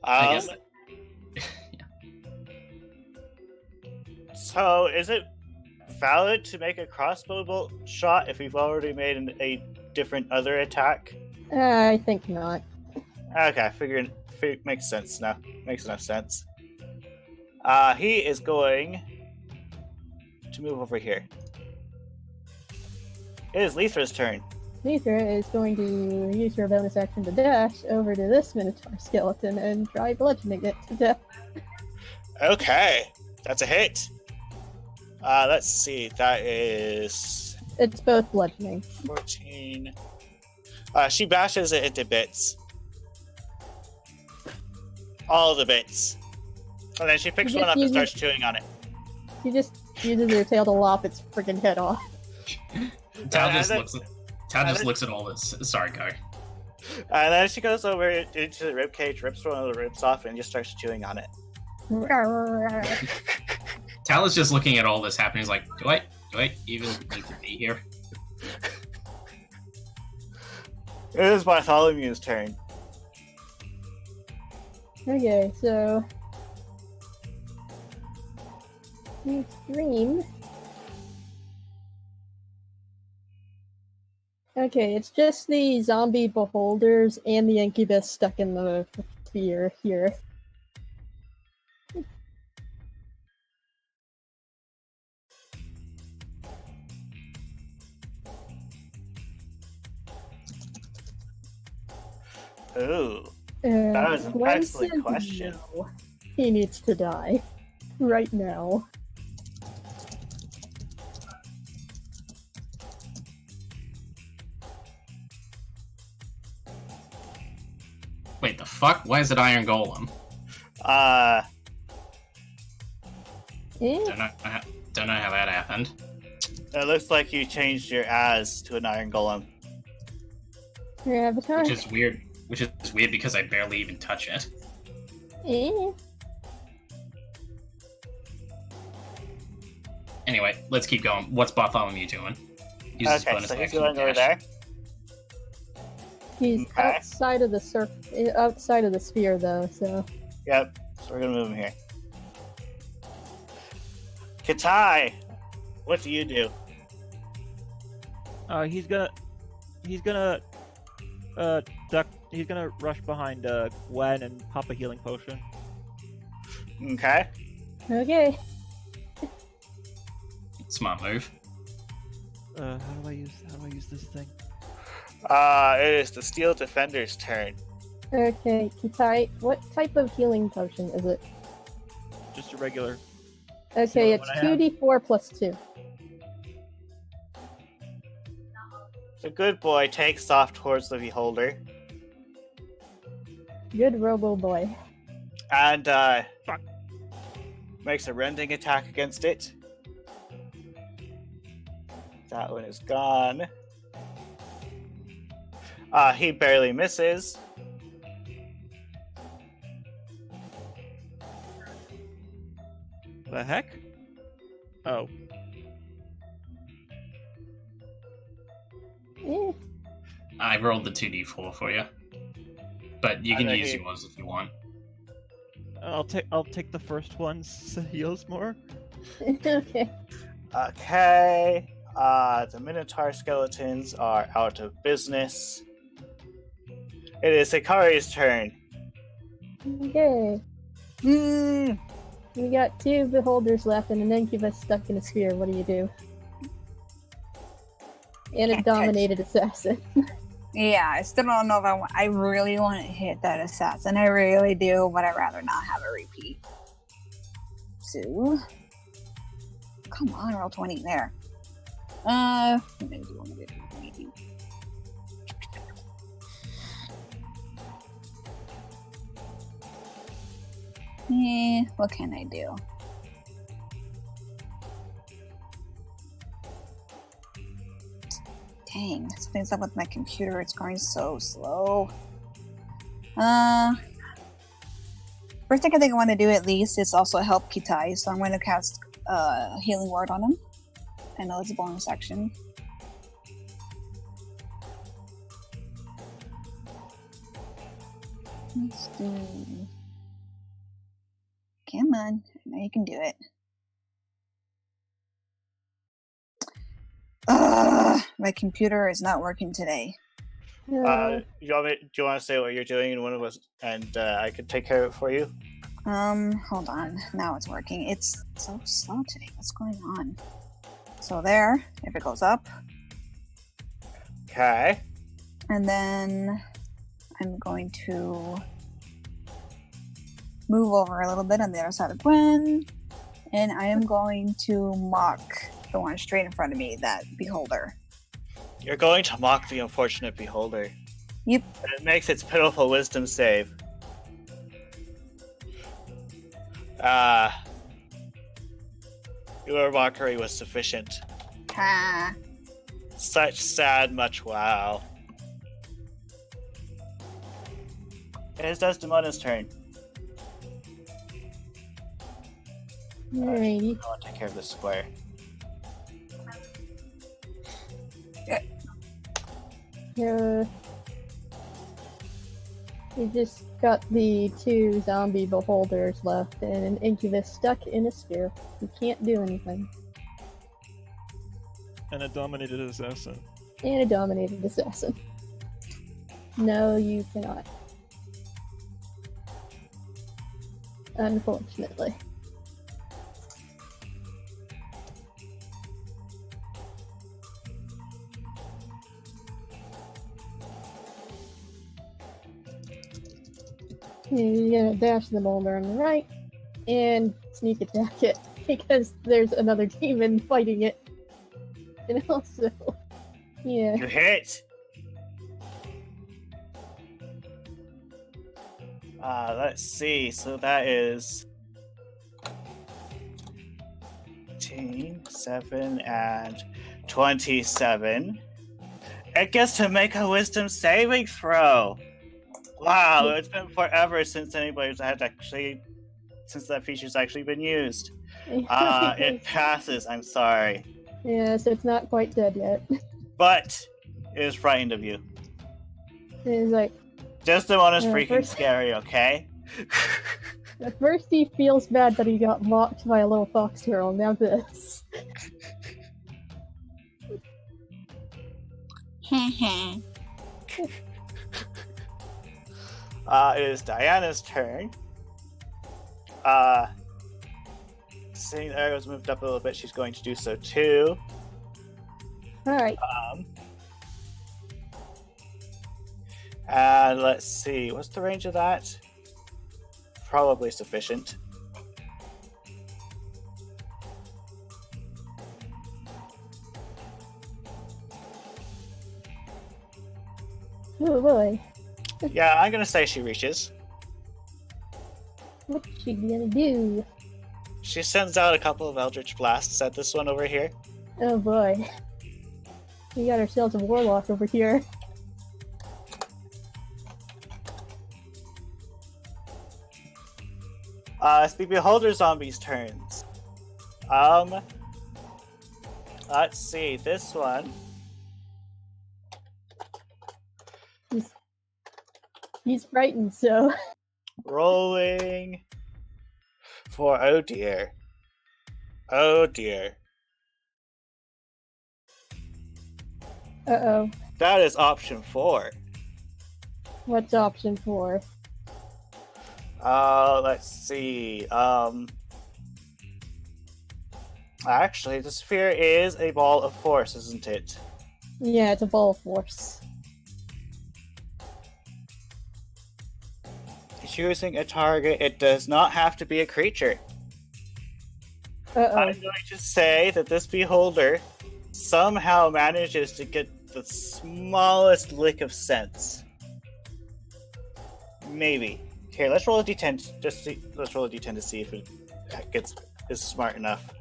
I guess. So, is it valid to make a crossbow bolt shot if we've already made a different other attack? I think not. Okay, makes sense now. Makes enough sense. He is going to move over here. It is Letha's turn. Letha is going to use her bonus action to dash over to this Minotaur skeleton and try bludgeoning it to death. Okay, that's a hit. Let's see, that is It's both bludgeoning. 14. She bashes it into bits. All the bits. And then she picks one up and starts chewing on it. She just uses her tail to lop its freaking head off. Tal just looks at all this. Sorry, go. And then she goes over into the ribcage, rips one of the ribs off, and just starts chewing on it. Tal is just looking at all this happening. He's like, do I even need to be here? It is Bartholomew's turn. Okay, so Scream. Okay, it's just the zombie beholders and the incubus stuck in the sphere here. Ooh, that is an Gwen excellent says question. no. He needs to die. Right now. Wait, the fuck? Why is it Iron Golem? Don't know how that happened. It looks like you changed your as to an iron golem. Your avatar. Which is weird because I barely even touch it. Anyway, let's keep going. What's Bartholomew doing? Uses Okay, bonus so he's action going to over dash. there. He's Okay. outside of the outside of the sphere, though. So Yep. So we're gonna move him here. Katai, what do you do? He's gonna duck. He's gonna rush behind Gwen and pop a healing potion. Okay. okay. Smart move. How do I use this thing? It is the Steel Defender's turn. Okay, Kitai, what type of healing potion is it? Just a regular. Okay, what it's I have. 2d4 plus 2. The good boy takes off towards the beholder Good robo boy. and Fuck. makes a rending attack against it. That one is gone. He barely misses. The heck? Oh, Eh, I rolled the 2d4 for you. But you can And then use he- yours if you want. I'll take the first one. So heals more. okay. Okay. The Minotaur skeletons are out of business. It is Hikari's turn. Okay. Hmm. We got 2 beholders left and an incubus stuck in a sphere. What do you do? And a Can't touch. dominated assassin. Yeah, I still don't know if I really want to hit that assassin. I really do, but I'd rather not have a repeat. So, come on, roll 20 there. Maybe one of it, maybe. What can I do? Dang, something's up with my computer. It's going so slow. First thing I think I want to do at least is also help Kitai, so I'm going to cast Healing Word on him. I know it's a bonus action. Let's see. Come on, I know you can do it. My computer is not working today. Do you want to say what you're doing, and one of us, and I can take care of it for you? Hold on. Now it's working. It's so slow today. What's going on? So there, if it goes up, Okay. and then I'm going to move over a little bit on the other side of Gwen, and I am going to mock the one straight in front of me, that beholder. You're going to mock the unfortunate beholder. Yep. And it makes its pitiful wisdom save. Your mockery was sufficient. Ha! Such sad much wow. It is Desdemona's turn. Alrighty. I want to take care of this square. We just got the 2 zombie beholders left and an incubus stuck in a sphere. We can't do anything. And a dominated assassin. And a dominated assassin. No, you cannot. Unfortunately. You're gonna dash the boulder on the right and sneak attack it because there's another demon fighting it. And also, yeah. You hit! Let's see. So that is 18, 7, and 27. It gets to make a wisdom saving throw. Wow, it's been forever since anybody's had actually, since that feature's actually been used. It passes, I'm sorry. Yeah, so it's not quite dead yet. But it is frightened of you. It's like, Desdemona's freaking first- scary, okay? at first he feels bad that he got mocked by a little fox girl, now this. It is Diana's turn. Seeing the arrows moved up a little bit, she's going to do so too. Alright, And let's see, what's the range of that? Probably sufficient. oh boy. Yeah, I'm gonna say she reaches. What's she gonna do? She sends out a couple of Eldritch Blasts at this one over here. Oh boy. We got ourselves a warlock over here. It's the Beholder Zombie's turns. Let's see, this one. He's frightened, so... Rolling for, oh dear. Oh dear. Uh-oh. That is option 4. What's option 4? Let's see. Actually, the sphere is a ball of force, isn't it? Yeah, it's a ball of force. Choosing a target, it does not have to be a creature. Uh-oh. I'm going to say that this beholder somehow manages to get the smallest lick of sense. Maybe. Here, let's roll a d10. Let's roll a d10 to see if it is smart enough.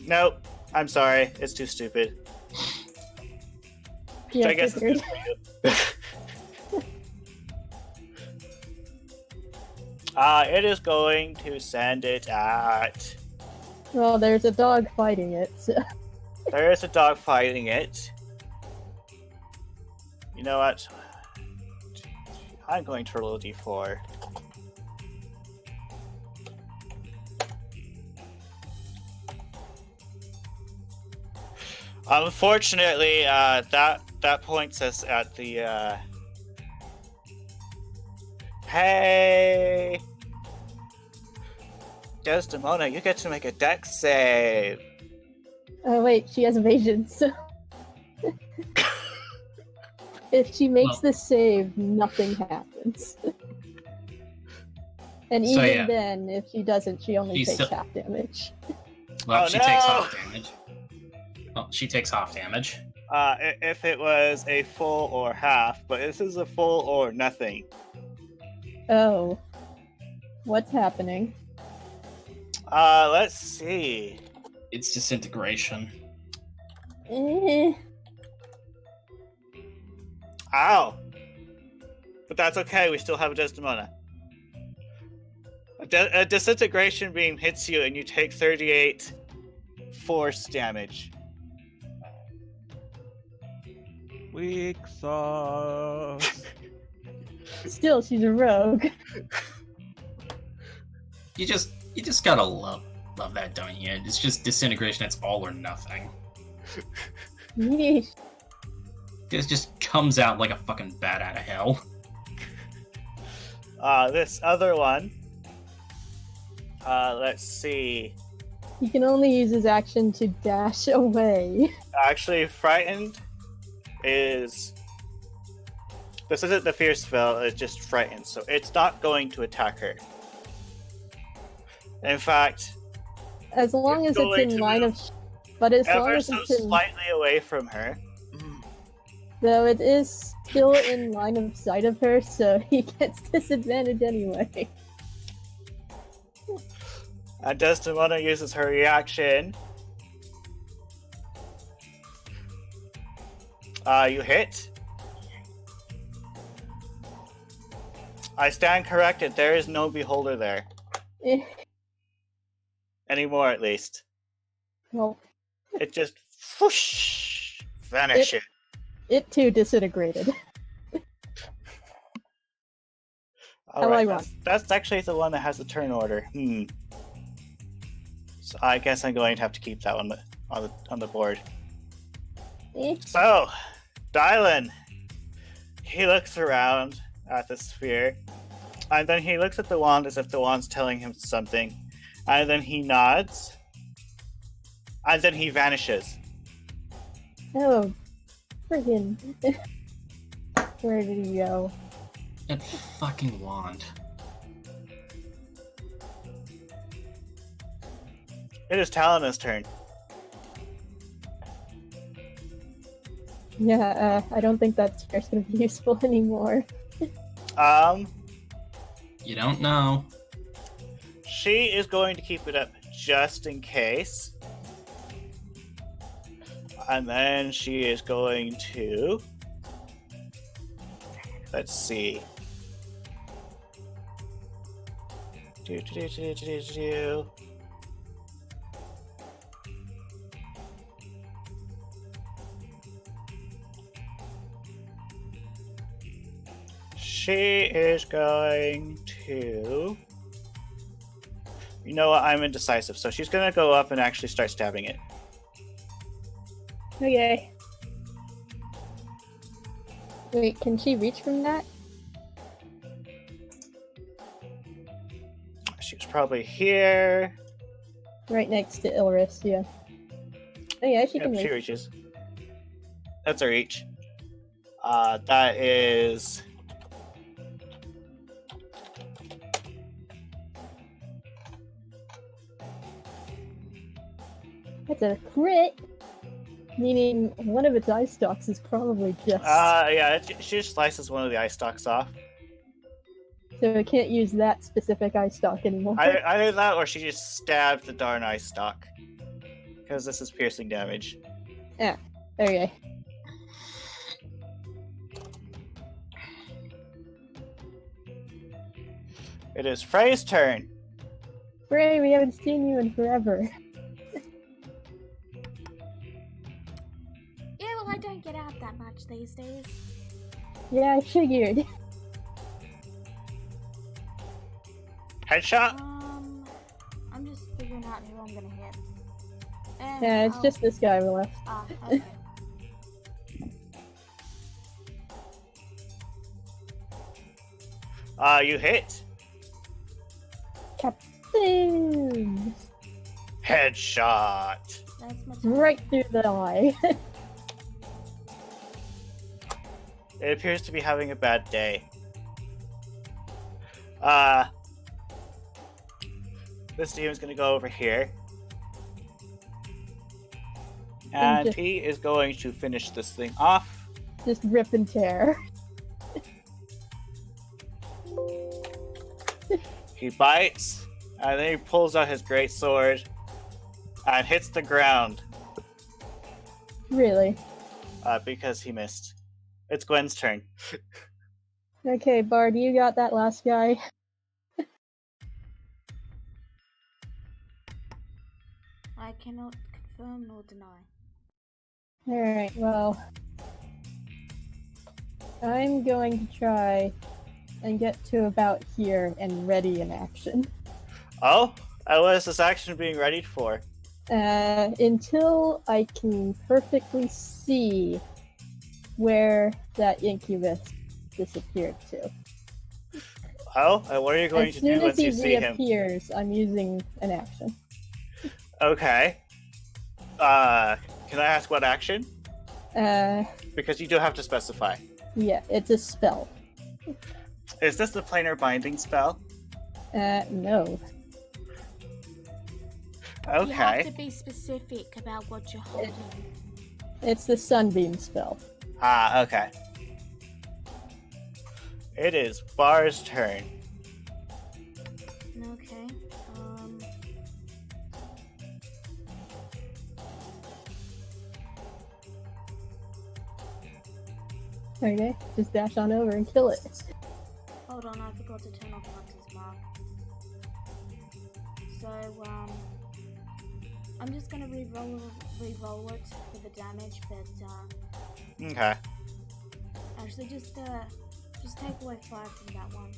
Nope. I'm sorry. It's too stupid. Yeah, I guess it's figured. good for you. It is going to send it at... Well, there's a dog fighting it, so... There is a dog fighting it. You know what? I'm going to roll a d4. Unfortunately, that points us at the, Hey! Desdemona, you get to make a dex save. Oh wait, she has evasion, so... If she makes the save, nothing happens. And So, even yeah. then, if she doesn't, she only She's takes still- half damage. Well, Oh, she no! takes half damage. Oh, she takes half damage. If it was a full or half, but this is a full or nothing. Oh. What's happening? Let's see. It's disintegration. Eh. Ow! But that's okay, we still have a Desdemona. A disintegration beam hits you and you take 38 force damage. Weak sauce. Still, she's a rogue. You just gotta love that, don't you? It's just disintegration. It's all or nothing. Yeesh. This just comes out like a fucking bat out of hell. This other one. Let's see. He can only use his action to dash away. Actually, frightened is... This isn't the fear spell, it's just frightened, so it's not going to attack her. In fact, As long as It's it's going in to line move of... But as long ever as so it's in... slightly away from her. Though it is still in line of sight of her, so he gets disadvantage anyway. And Desdemona uses her reaction. You hit. I stand corrected, there is no beholder there. Eh, Anymore, at least. Well, It just whoosh, vanishes. it too disintegrated. All how right, ironic. that's actually the one that has the turn order. So I guess I'm going to have to keep that one on the board. Eh, So, Dylan, he looks around at the sphere, and then he looks at the wand as if the wand's telling him something, and then he nods, and then he vanishes. oh, friggin'. Where did he go? That fucking wand. It is Talon's turn. Yeah, I don't think that spear's gonna be useful anymore. You don't know. She is going to keep it up just in case. And then she is going to... Let's see. Do. She is going to... You know what? I'm indecisive. So she's going to go up and actually start stabbing it. Okay. Wait, can she reach from that? She was probably here. Right next to Ilris, yeah. Oh yeah, she can Yep, she reach. reaches. That's her reach. That is... That's a crit! Meaning one of its eye stalks is probably just... yeah, she just slices one of the eye stalks off. so it can't use that specific eye stalk anymore. Either that or she just stabbed the darn eye stalk. Because this is piercing damage. Okay. It is Frey's turn. Frey, we haven't seen you in forever. Yeah, well, I don't get out that much these days. Yeah, I figured. Headshot? I'm just figuring out who I'm gonna hit. And Yeah, it's I'll- just this guy left. Ah, okay. You hit. Boom! Headshot. That's much Right through the eye. It appears to be having a bad day. This demon's gonna go over here. And just- he is going to finish this thing off. Just rip and tear. He bites, and then he pulls out his great sword and hits the ground Really. because he missed. It's Gwen's turn. Okay, Bard, you got that last guy. I cannot confirm nor deny. Alright, well... I'm going to try and get to about here and ready in action. Oh, what is this action being readied for? Until I can perfectly see where that incubus disappeared to. Oh, and what are you going As to soon do as once he you see him? reappears, I'm using an action. Okay. Can I ask what action? Uh, Because you do have to specify. yeah, it's a spell. Is this the planar binding spell? No. You have to Okay. be specific about what you're holding. It's the sunbeam spell. Okay. It is Bar's turn. Okay. Okay, just dash on over and kill it. Hold on, I forgot to turn off Hunter's Mark. So, I'm just gonna re-roll it for the damage, but Okay. actually just take away 5 from that one.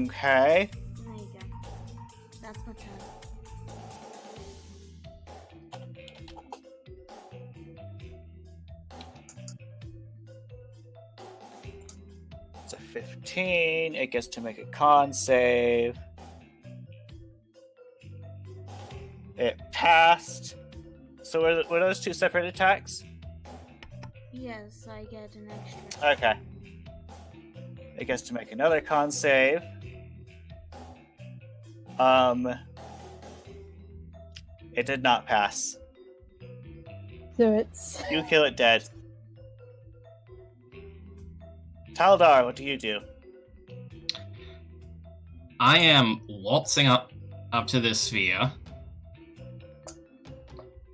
Okay. There you go. That's my turn. It's a 15. It gets to make a con save. It passed. So were those 2 separate attacks? Yes, I get an extra. Okay. It gets to make another con save. It did not pass. So it's You kill it dead. Taldar, what do you do? I am waltzing up to this sphere,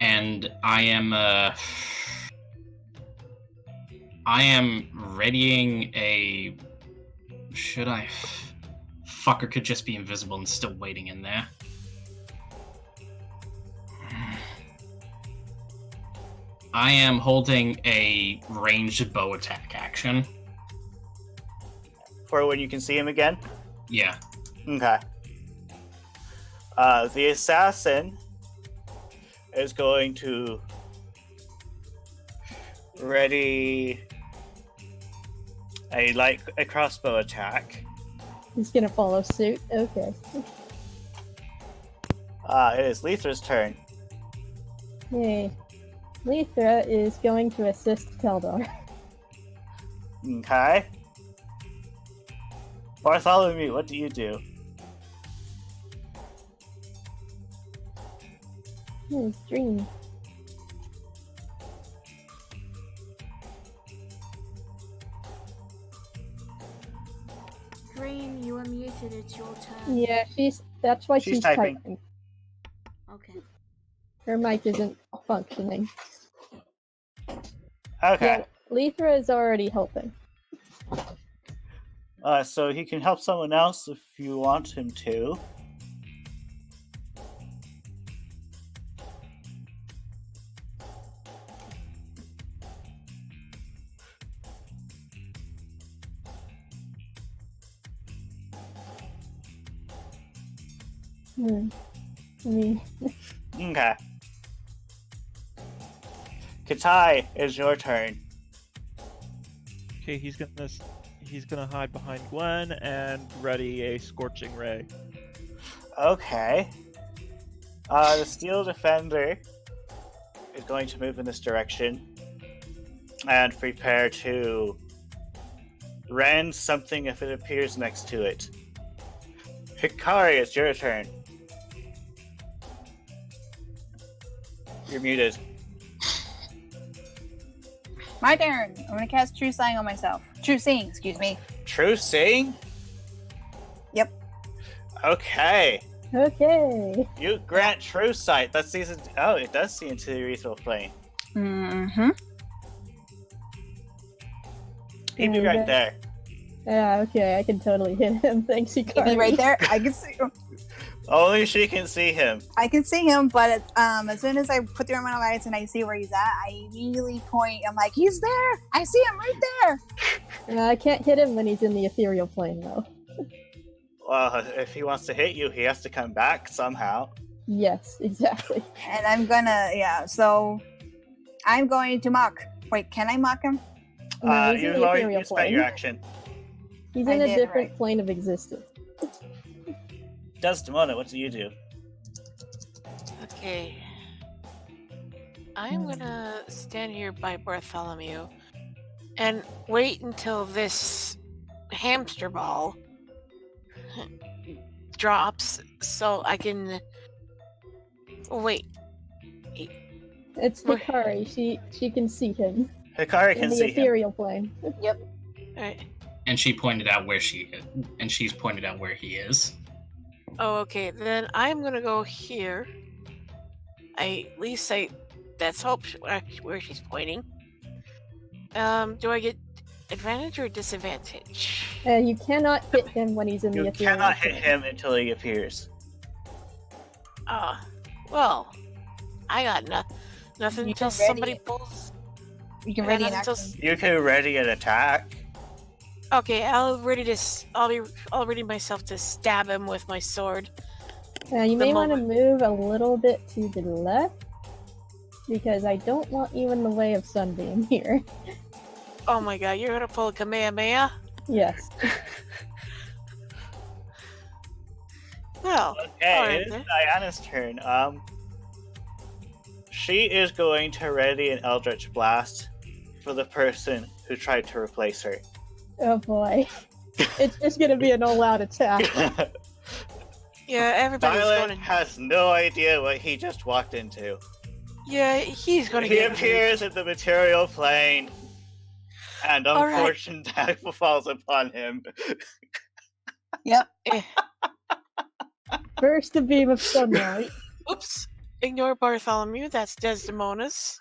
and I am readying a. Should I? Fucker could just be invisible and still waiting in there. I am holding a ranged bow attack action. For when you can see him again? Yeah. Okay. The assassin is going to ready a crossbow attack. he's gonna follow suit. Okay. It is Letha's turn. Yay. Letha is going to assist Teldar. Okay. Bartholomew, what do you do? His dream. Dream, you are muted. It's your turn. Yeah, that's why She's she's typing. typing. Okay. Her mic isn't functioning. Okay. Yeah, Letha is already helping. So he can help someone else if you want him to. Me. Okay. Katai, is your turn. Okay, he's gonna hide behind Gwen and ready a scorching ray. Okay. The Steel Defender is going to move in this direction and prepare to rend something if it appears next to it. Hikari, it's your turn. You're muted. My turn. I'm gonna cast True Seeing on myself. True Seeing, excuse me. True Seeing? Yep. Okay. Okay. You grant True Sight. That sees it. Oh, it does see into the ethereal plane. Mm-hmm. He'd be right there. Yeah, okay, I can totally hit him. Thanks, He'd Hikari. be right there. I can see him. Only she can see him. I can see him, but as soon as I put the amount of lights and I see where he's at, I immediately point. I'm like, he's there! I see him right there! I can't hit him when he's in the ethereal plane, though. Well, if he wants to hit you, he has to come back somehow. Yes, exactly. And I'm gonna, so I'm going to mock. Wait, can I mock him? No, he's in You the already ethereal spent plane. your action. He's I in a did, different right. plane of existence. Desdemona, what do you do? Okay. I'm gonna stand here by Bartholomew and wait until this hamster ball drops so I can wait. It's Hikari. She can see him Hikari in can the see him. ethereal plane. Alright. And she pointed out where she is, and she's pointed out where he is. Oh, okay. Then I'm gonna go here. That's hope where she's pointing. Do I get advantage or disadvantage? You cannot hit him when he's in the You ethereal cannot hit plane. him until he appears. Well, I got nothing You until can ready somebody it. pulls. You can I ready got an nothing action. until You can ready an attack. Okay, I'll ready myself to stab him with my sword. You may want to moment. move a little bit to the left, because I don't want you in the way of Sunbeam here. Oh my god, you're gonna pull a Kamehameha? Yes. Well, Okay, alright it is then. Diana's turn. She is going to ready an Eldritch Blast for the person who tried to replace her. Oh boy. It's just gonna be an all-out attack. Yeah, everybody's Violet going to. has no idea what he just walked into. Yeah, he's gonna He get. appears at the material plane, and Alright. unfortunate attack falls upon him. Yep. Eh, First a beam of sunlight. oops. Ignore Bartholomew. That's Desdemona's.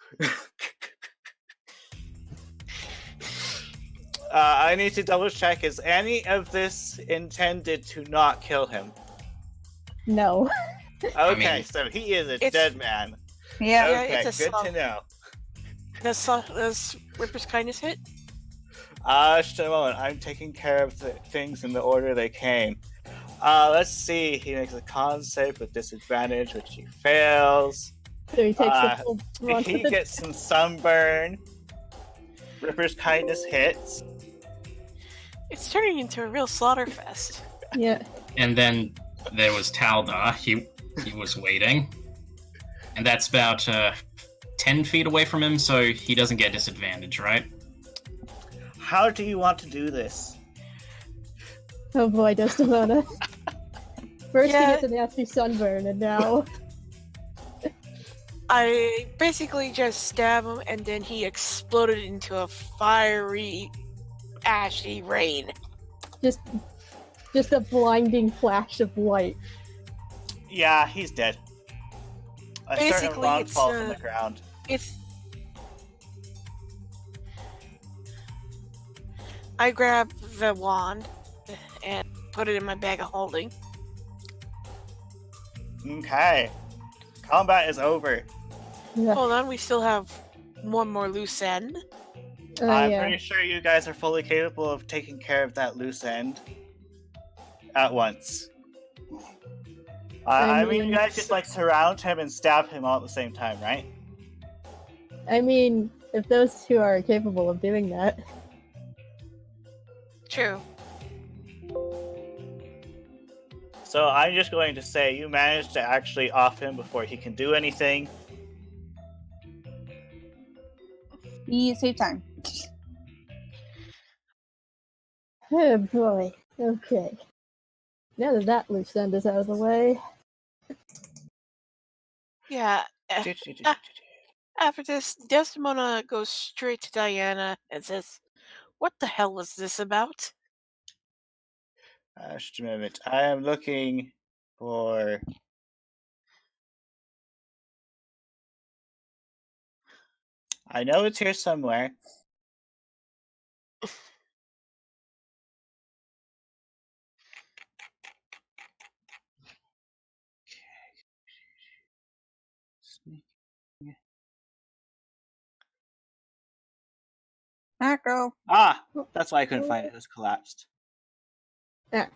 I need to double check, is any of this intended to not kill him? No. Okay, mean, so he is a it's- dead man. Yeah. Yeah, Okay, it's a good soft- to know. Does Ripper's kindness hit? Just a moment. I'm taking care of the things in the order they came. Let's see. He makes a con save with disadvantage, which he fails. So he takes the full brunt He of the gets some sunburn. Ripper's kindness hits. It's turning into a real slaughterfest. Yeah. And then there was Talda. He was waiting. And that's about 10 feet away from him, so he doesn't get disadvantage, right? How do you want to do this? Oh boy, Desdemona. First Yeah. he gets a nasty sunburn, and now I basically just stab him, and then he exploded into a fiery, ashy rain. just a blinding flash of light. Yeah, he's dead. A certain Basically, log it's, falls on the ground. I grab the wand and put it in my bag of holding. Okay. Combat is over. Yeah. Hold on, we still have one more loose end. I'm Yeah. pretty sure you guys are fully capable of taking care of that loose end at once. I mean, you guys just like surround him and stab him all at the same time, right? I mean, if those two are capable of doing that. True. So I'm just going to say you managed to actually off him before he can do anything. You save time. Oh boy. Okay. Now that loose end is out of the way. Yeah. After this, Desdemona goes straight to Diana and says, "What the hell was this about?" Just a moment. I am looking for. I know it's here somewhere. Macro. Ah, that's why I couldn't find it. It was collapsed. Ah.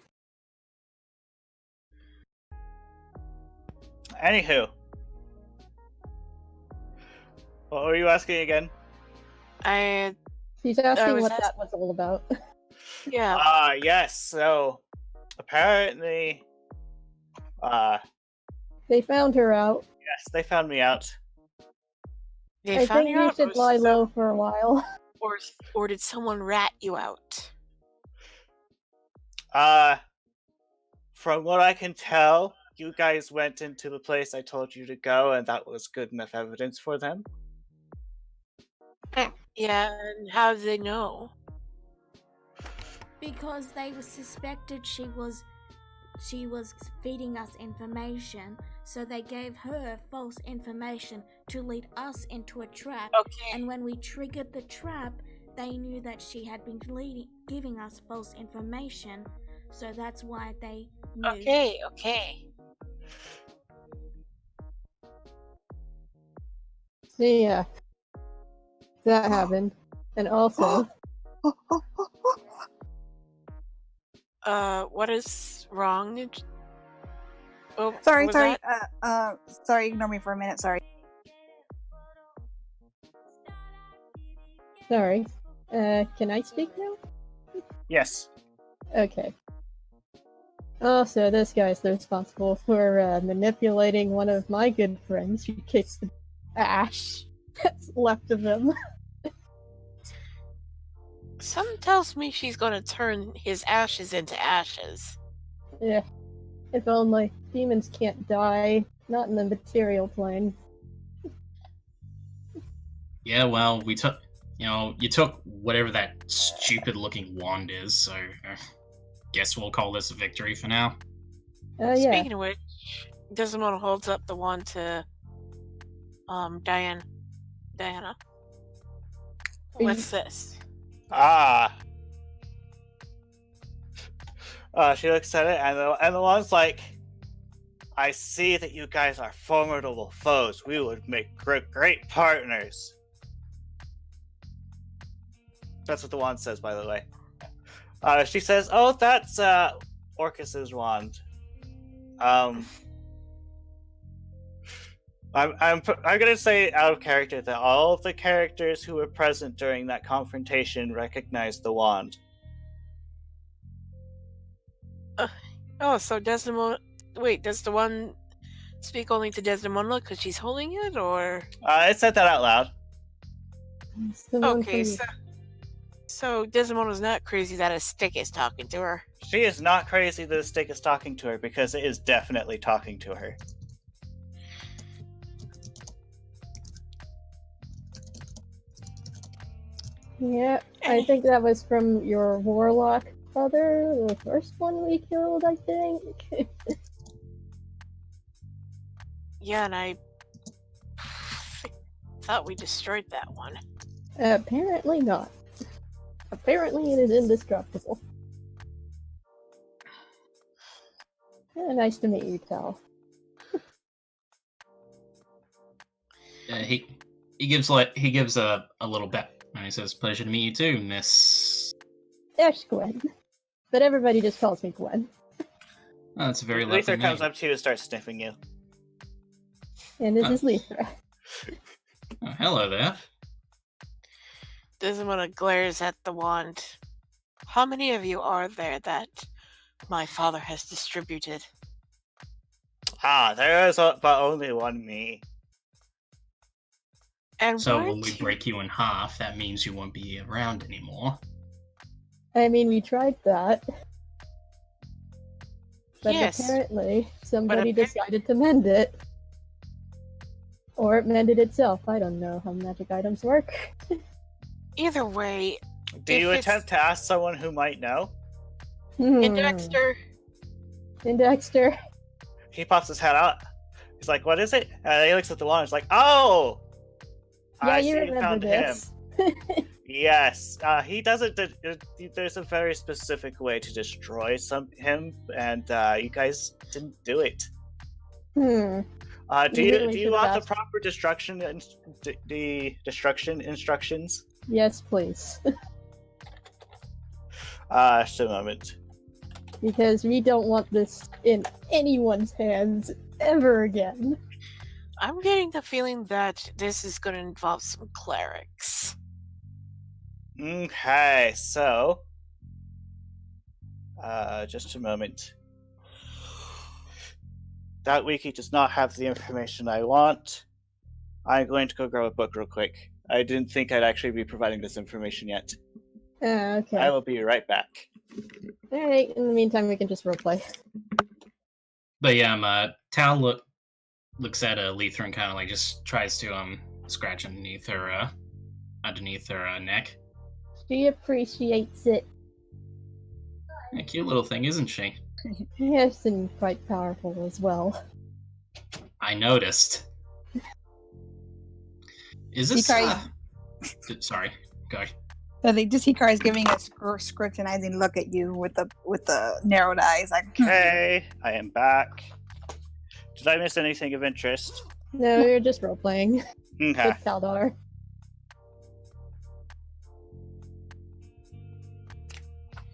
Anywho, what were you asking again? She's asking was what ask- that was all about. Yeah. Yes. So apparently, They found her out. yes, they found me out. They I found think you you out, should lie low for a while. or did someone rat you out? From what I can tell, you guys went into the place I told you to go, and that was good enough evidence for them. Yeah, and how did they know? Because they were suspected she was feeding us information, so they gave her false information to lead us into a trap. Okay. And when we triggered the trap, they knew that she had been giving us false information, so that's why they knew. Okay. Yeah, that happened. And also, What is wrong? Oh, Sorry, was sorry. that- Sorry. Ignore me for a minute. Sorry. sorry. Can I speak now? Yes. Okay. Also, this guy's responsible for manipulating one of my good friends who kicked the ash that's left of him. Something tells me she's gonna turn his ashes into ashes. Yeah. If only. Demons can't die. Not in the material plane. Yeah, well, we took, you took whatever that stupid-looking wand is, so guess we'll call this a victory for now. Yeah. Speaking of which, Desmond holds up the wand to Diana. What's this? Ah. She looks at it, and the one's like, I see that you guys are formidable foes. We would make great partners. That's what the wand says, by the way. She says, "Oh, that's Orcus's wand." I'm gonna say out of character that all of the characters who were present during that confrontation recognized the wand. Oh, so Desdemona. Wait, does the one speak only to Desdemona because she's holding it, or? It said that out loud. It's the one Okay, from- so Desdemona's not crazy that a stick is talking to her. She is not crazy that the stick is talking to her because it is definitely talking to her. Yeah, I think that was from your warlock brother, the first one we killed, I think. Yeah, and I thought we destroyed that one. Apparently not. Apparently it is indestructible. Nice to meet you, Tal. He gives a little bet, and he says, "Pleasure to meet you too, Miss." There's Gwen. But everybody just calls me Gwen. Oh, that's a very lovely Luther name. comes up to you and starts sniffing you. And this is Lithra. Oh, hello there. Desdemona glares at the wand. How many of you are there that my father has distributed? There is but only one me. And So weren't when we you- break you in half, that means you won't be around anymore. I mean, we tried that. But Yes, apparently somebody appar- decided to mend it. Or it mended itself. I don't know how magic items work. either way, Do If you it's- attempt to ask someone who might know? in Dexter, In Dexter. He pops his head out. He's like, "What is it?" And he looks at the wand. He's like, "Oh, Yeah, I you see you remember found this. him." Yes, he doesn't. There's a very specific way to destroy him, and you guys didn't do it. Hmm. Do You you really do you should've want asked. the proper destruction and the destruction instructions? Yes, please. Just a moment. Because we don't want this in anyone's hands ever again. I'm getting the feeling that this is going to involve some clerics. Okay, so just a moment. That wiki does not have the information I want. I'm going to go grab a book real quick. I didn't think I'd actually be providing this information yet. Okay. I will be right back. Alright, in the meantime, we can just roleplay. But yeah, Tal looks at Letha and kind of like just tries to scratch underneath her neck. She appreciates it. A cute little thing, isn't she? Yes, and quite powerful as well. I noticed. Is this? Sorry, go. So they just Hikari's giving a scrutinizing look at you with the narrowed eyes, like, Okay, I am back. Did I miss anything of interest? No, you're just roleplaying. Okay. It's Kaldar.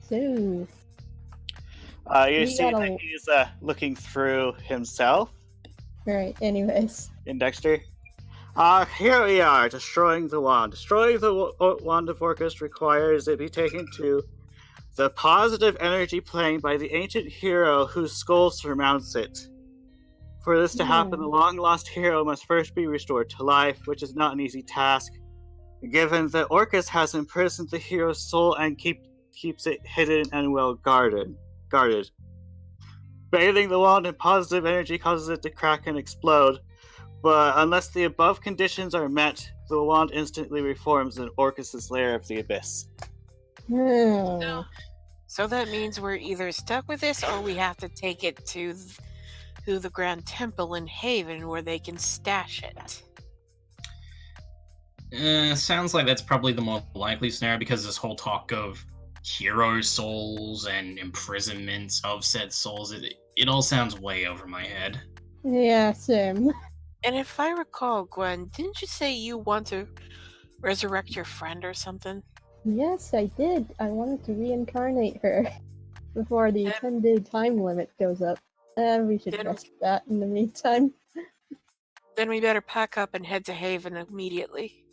So, You We see gotta- that he's looking through himself right, anyways. in Dexter. Here we are, destroying the wand. Destroying the wand of Orcus requires it be taken to the positive energy plane by the ancient hero whose skull surmounts it. For this to happen, the long-lost hero must first be restored to life, which is not an easy task, given that Orcus has imprisoned the hero's soul and keeps it hidden and well guarded. Bathing the wand in positive energy causes it to crack and explode, but unless the above conditions are met, the wand instantly reforms in Orcus' lair of the abyss. So that means we're either stuck with this or we have to take it to the Grand Temple in Haven where they can stash it. Sounds like that's probably the more likely scenario because this whole talk of hero souls and imprisonments of said souls, it all sounds way over my head. Yeah, same. And if I recall, Gwen, didn't you say you want to resurrect your friend or something? Yes, I did. I wanted to reincarnate her before the intended time limit goes up. We should Then- rest that in the meantime. Then we better pack up and head to Haven immediately.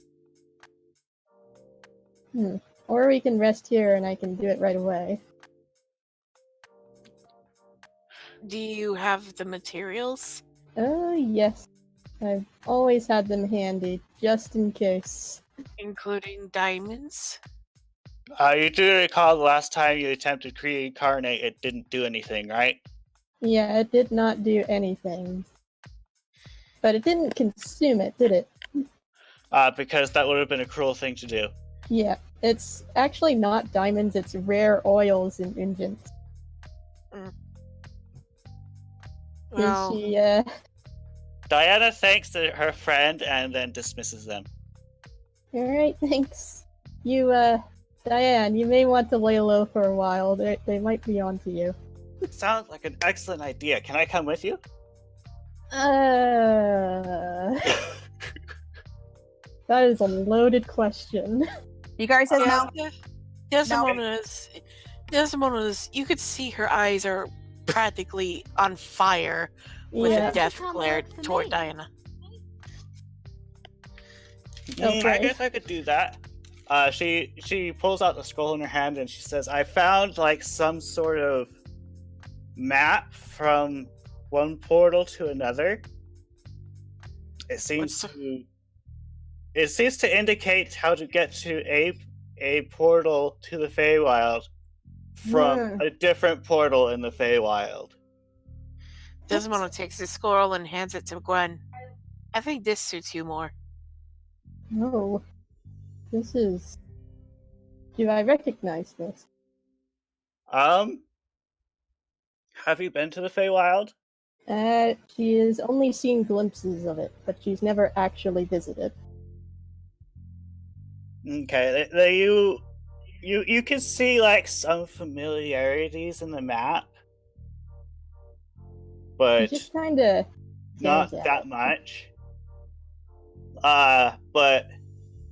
Or we can rest here and I can do it right away. Do you have the materials? Oh, yes. I've always had them handy, just in case. Including diamonds? You do recall the last time you attempted to reincarnate, it didn't do anything, right? Yeah, it did not do anything. But it didn't consume it, did it? Because that would have been a cruel thing to do. Yeah, it's actually not diamonds, it's rare oils and unguents. Well, She, Diana thanks her friend and then dismisses them. Alright, thanks. You, Diane, you may want to lay low for a while. They might be onto you. Sounds like an excellent idea. Can I come with you? That is a loaded question. You guys said no. Desdemona's, you could see her eyes are practically on fire with Yeah. a death Come glare back to toward me. Diana. I Okay. guess I could do that. She pulls out the scroll in her hand and she says, I found like some sort of map from one portal to another. It seems to indicate how to get to a portal to the Feywild from a different portal in the Feywild. Desdemona takes the scroll and hands it to Gwen. I think this suits you more. Oh. This is... Do I recognize this? Have you been to the Feywild? She has only seen glimpses of it, but she's never actually visited. Okay, you can see like some familiarities in the map, but She just kinda... not stands that out. much. But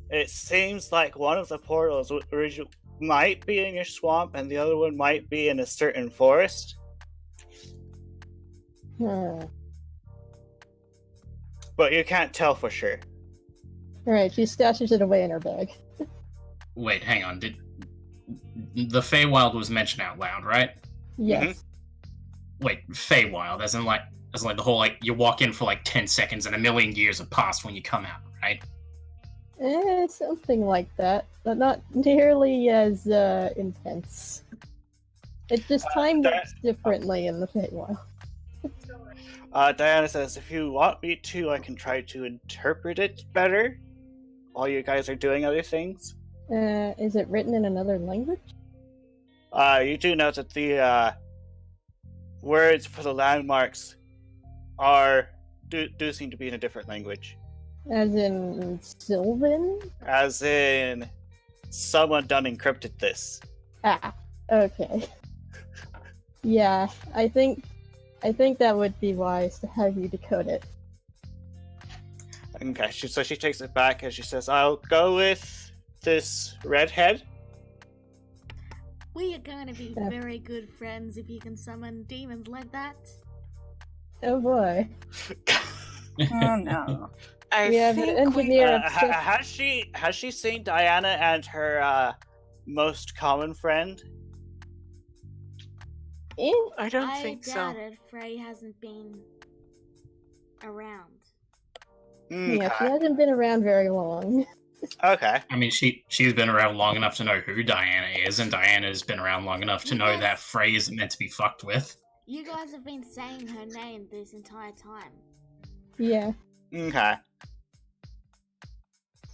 it seems like one of the portals might be in your swamp, and the other one might be in a certain forest. But you can't tell for sure. Alright, she stashes it away in her bag. Wait, hang on. Did the Feywild was mentioned out loud, right? Yes. Wait, Feywild, as in the whole like you walk in for like 10 seconds and a million years have passed when you come out, right? Something like that, but not nearly as intense. It's just time works differently in the Feywild. Diana says, if you want me to, I can try to interpret it better while you guys are doing other things. Is it written in another language? You do know that the words for the landmarks do seem to be in a different language. As in Sylvan? As in, someone done encrypted this. Ah, okay. Yeah, I think that would be wise to have you decode it. Okay, so she takes it back and she says, I'll go with this redhead. We are going to be Yeah. very good friends if you can summon demons like that. Oh boy. Oh no. I We have an think we. engineer Has she seen Diana and her most common friend? I don't I think so. doubt it. Frey hasn't been around. Yeah, she hasn't been around very long. Okay. I mean, she's been around long enough to know who Diana is, and Diana's been around long enough to know Yes. that Frey isn't meant to be fucked with. You guys have been saying her name this entire time. Yeah. Okay.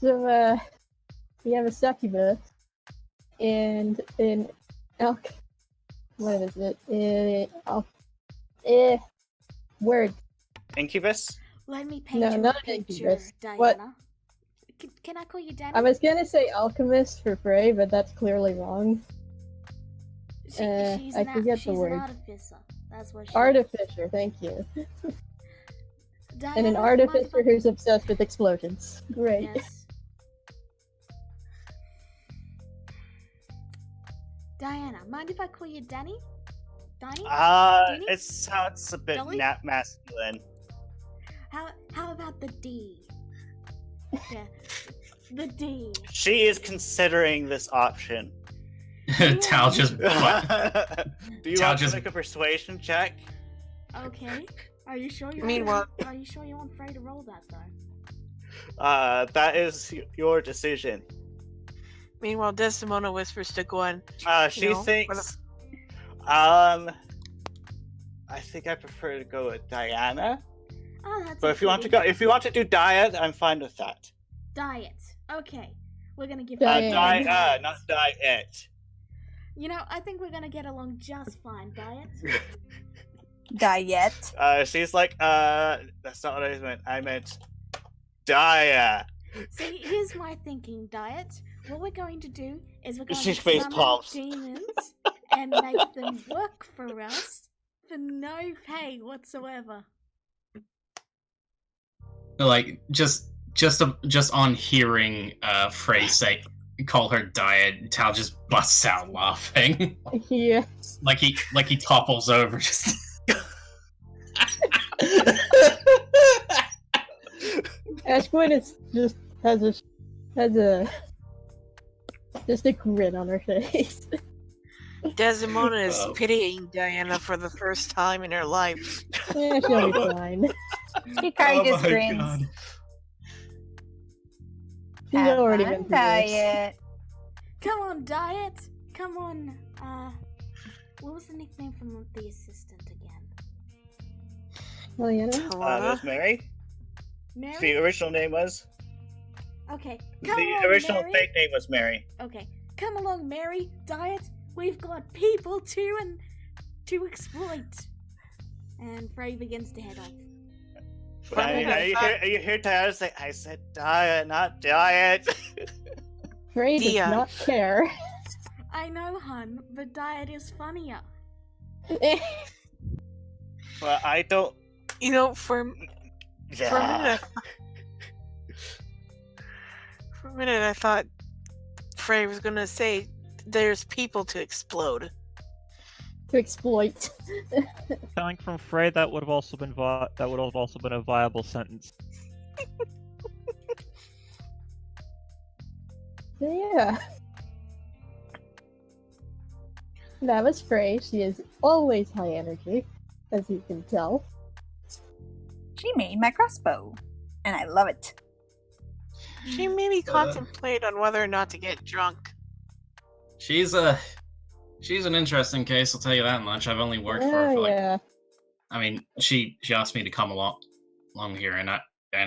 So, we have a succubus and an elk. What is it? Word. Incubus? Let me paint No, you not a picture, incubus. Diana. What? Can I call you Danny? I was gonna say alchemist for Frey, but that's clearly wrong. She's I forget the word. an artificer. That's what she Artificer, thank you. is. And an Diana, artificer mind if who's obsessed with explosions. I- Great. Yes. Diana, mind if I call you Danny? Danny? Danny? It sounds a bit Dolly? masculine. How about the D? Yeah. The D. She is considering this option. Tal just Do you Tal want to just- make a persuasion check? Okay. Are you sure you Meanwhile- Are you sure you want Frey to roll that though? That is your decision. Meanwhile, Desdemona whispers to Gwen. She No, thinks, I think I prefer to go with Diana. Oh, that's But a if you want to pity. go, if you want to do diet, I'm fine with that. Diet. Okay. We're gonna give Diet. Diet. Not diet. You know, I think we're gonna get along just fine, Diet. Diet. She's like, that's not what I meant. I meant Dia. See, here's my thinking, Diet. What we're going to do is we're going She to face summon palms. demons and make them work for us for no pay whatsoever. like just on hearing Frey say call her Diet, Tal just busts out laughing. Yeah. like he topples over just Ashquin is has just a grin on her face. Desdemona is Oh. pitying Diana for the first time in her life. Yeah, she'll be fine. Hikari Oh just my grins. God. She's Have already fun, been through this. Diet. Come on, Diet. Come on. What was the nickname from the assistant again? Well, you know. That Tawana? was Mary. Mary? The original name was. Okay. The Come along, original Mary. fake name was Mary. Okay. Come along, Mary. Diet. We've got people to exploit. And Frey begins to head off. You hear Diana say, I said diet, not diet. Frey does Dia. not care. I know, hun, but Diet is funnier. Well, I don't. You know, for a minute, I thought Frey was gonna say there's people to explode. To exploit. Coming from Frey, that would have also been a viable sentence. So, yeah. That was Frey. She is always high energy, as you can tell. She made my crossbow, and I love it. She maybe contemplate on whether or not to get drunk. She's an interesting case, I'll tell you that much. I've only worked for her for like Yeah. I mean, she asked me to come along here, and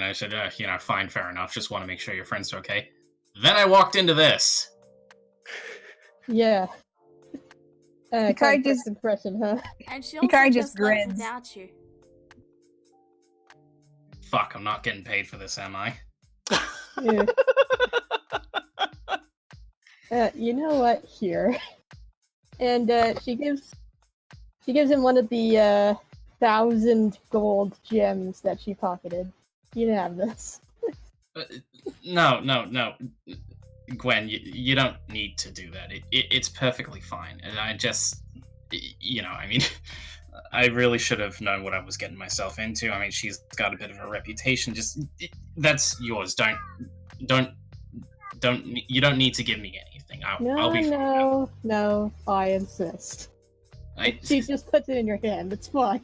I said, fine, fair enough. Just want to make sure your friends are okay. Then I walked into this. Yeah. Hikari Quite just- first impression, huh? And she also Hikari just just left grins. without you. Fuck, I'm not getting paid for this, am I? Yeah. You know what? Here. And she gives him one of the 1,000 gold gems that she pocketed. You can have this. No. Gwen, you don't need to do that. It's perfectly fine. And I just, I mean, I really should have known what I was getting myself into. I mean, she's got a bit of a reputation. That's yours. You don't need to give me anything. I'll be fine. No, I insist. She just puts it in your hand. It's fine.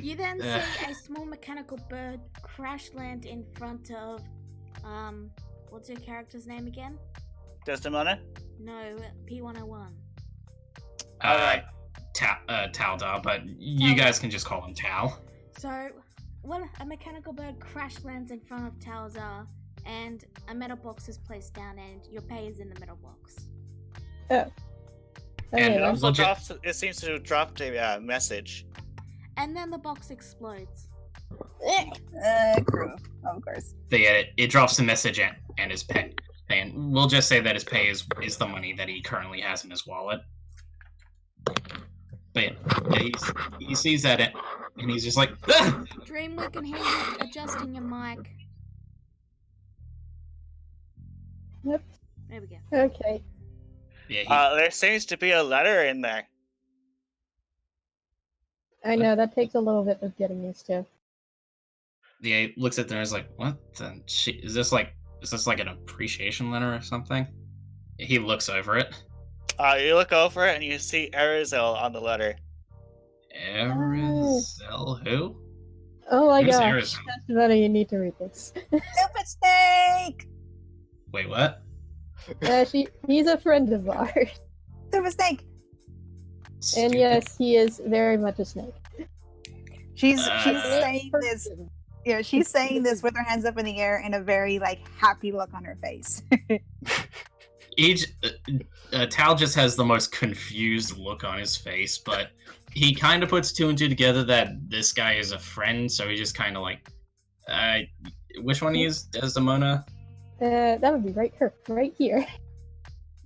You then see a small mechanical bird crash land in front of, what's your character's name again? Desdemona? No, P101. Alright. Taldar, but you guys can just call him Tal. So, a mechanical bird crash lands in front of Talzar, and a metal box is placed down, and your pay is in the metal box. Oh. And Okay, it also Look at- drops. It seems to have dropped a message. And then the box explodes. Crew, of course. It drops a message and his pay. And we'll just say that his pay is the money that he currently has in his wallet. But yeah, he sees that and he's just like, "Ah!" Dream, we can hear you adjusting your mic. Yep. There we go. Okay. Yeah, There seems to be a letter in there. I know, that takes a little bit of getting used to. he looks at them and is like, what the shit? Is this like an appreciation letter or something? He looks over it. You look over it and you see Arizel on the letter. Arizel who? Oh my Who's gosh. Arizel? That's better, you need to read this. Stupid snake! Wait, what? He's a friend of ours. Stupid snake! And Stupid. yes, he is very much a snake. She's Uh, saying this. Yeah, she's saying this with her hands up in the air and a very happy look on her face. Tal just has the most confused look on his face, but he kind of puts two and two together that this guy is a friend, so he just kind of which one is Desdemona? That would be right here.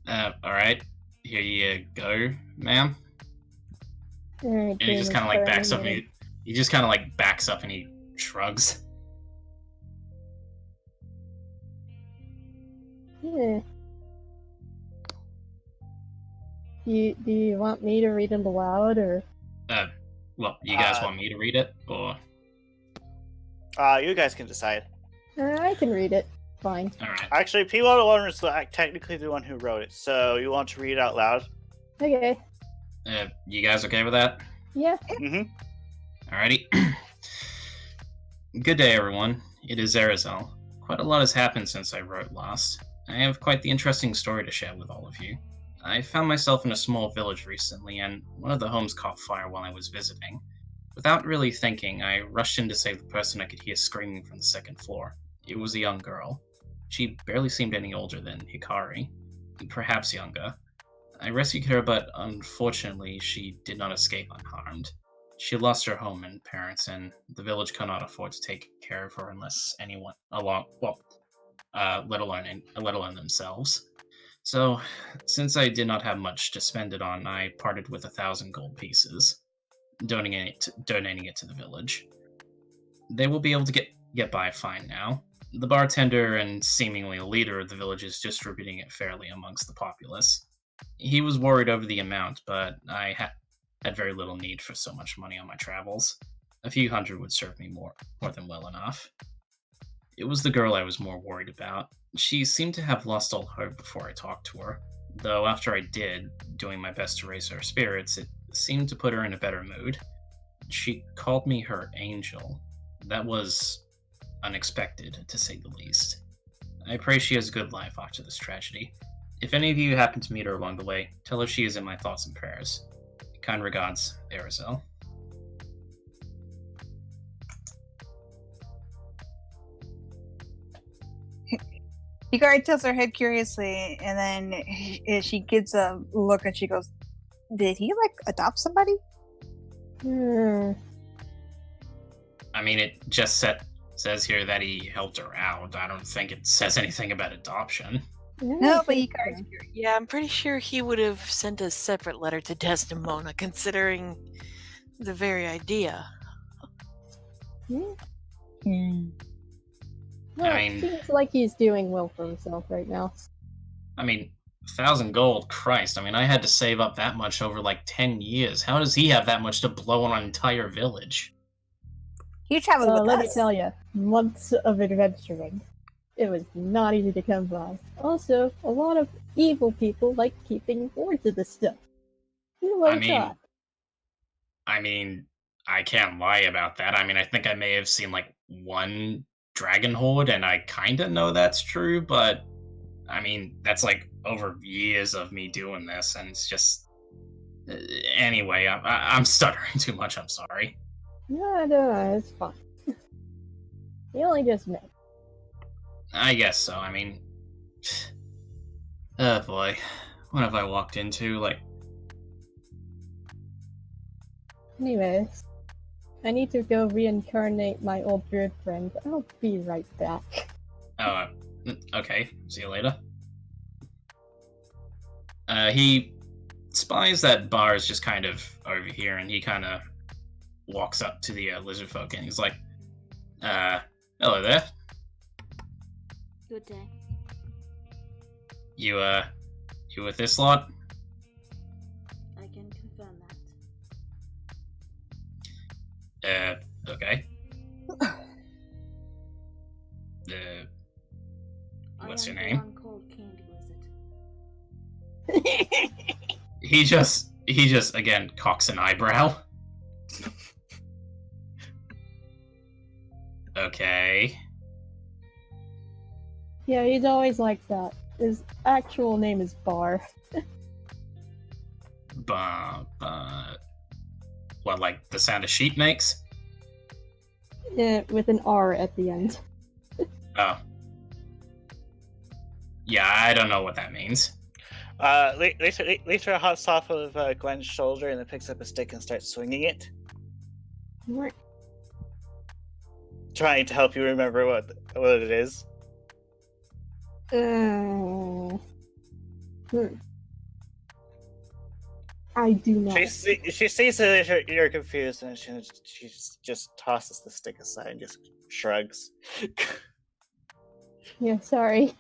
Alright, here you go, ma'am. Alright, And he just kind of backs up and he just kind of backs up and he shrugs. Yeah. Do you want me to read it aloud, or? Well, you guys want me to read it, or? You guys can decide. I can read it. Fine. Alright. Actually, P101 is technically the one who wrote it, so you want to read it out loud? Okay. You guys okay with that? Yeah. Mm-hmm. Alrighty. Good day, everyone. It is Arizel. Quite a lot has happened since I wrote last. I have quite the interesting story to share with all of you. I found myself in a small village recently, and one of the homes caught fire while I was visiting. Without really thinking, I rushed in to save the person I could hear screaming from the second floor. It was a young girl. She barely seemed any older than Hikari, perhaps younger. I rescued her, but unfortunately, she did not escape unharmed. She lost her home and parents, and the village could not afford to take care of her unless anyone let alone themselves. So, since I did not have much to spend it on, I parted with 1,000 gold pieces, donating it to the village. They will be able to get by fine now. The bartender and seemingly leader of the village is distributing it fairly amongst the populace. He was worried over the amount, but I had very little need for so much money on my travels. A few hundred would serve me more than well enough. It was the girl I was more worried about. She seemed to have lost all hope before I talked to her, though after I did, doing my best to raise her spirits, it seemed to put her in a better mood. She called me her angel. That was unexpected, to say the least. I pray she has a good life after this tragedy. If any of you happen to meet her along the way, tell her she is in my thoughts and prayers. Kind regards, Arizel. Hikari tilts her head curiously, and then she gets a look and she goes, "Did he adopt somebody?" I mean, it just says here that he helped her out. I don't think it says anything about adoption. No, but Hikari's curious. Yeah, I'm pretty sure he would have sent a separate letter to Desdemona, considering the very idea. Well, I mean- seems like he's doing well for himself right now. I mean, 1,000 gold, Christ. I mean, I had to save up that much over like 10 years. How does he have that much to blow on an entire village? He traveled with Let us. me tell you, months of adventuring. It was not easy to come by. Also, a lot of evil people like keeping boards of this stuff. Who would have thought? I mean, I can't lie about that. I mean, I think I may have seen like one dragon horde, and I kind of know that's true, but I mean, that's like over years of me doing this, and it's just. Anyway, I'm stuttering too much. I'm sorry. No, it's fine. We only just met. I guess so. I mean, oh boy, what have I walked into? Like, Anyways, I need to go reincarnate my old druid friend. I'll be right back. okay, see you later. He spies that bar is just kind of over here, and he kind of walks up to the lizard folk, and he's like, hello there. Good day. You with this lot? I can confirm that. Okay. What's your I am name? the one called Candy Lizard. He just again cocks an eyebrow. Okay. Yeah, he's always like that. His actual name is Bar. What, like the sound a sheep makes? Yeah, with an R at the end. Oh. Yeah, I don't know what that means. Lisa hops off of Gwen's shoulder and then picks up a stick and starts swinging it, Right. trying to help you remember what it is. I do not. She sees that you're confused, and she just tosses the stick aside and just shrugs. Yeah, sorry.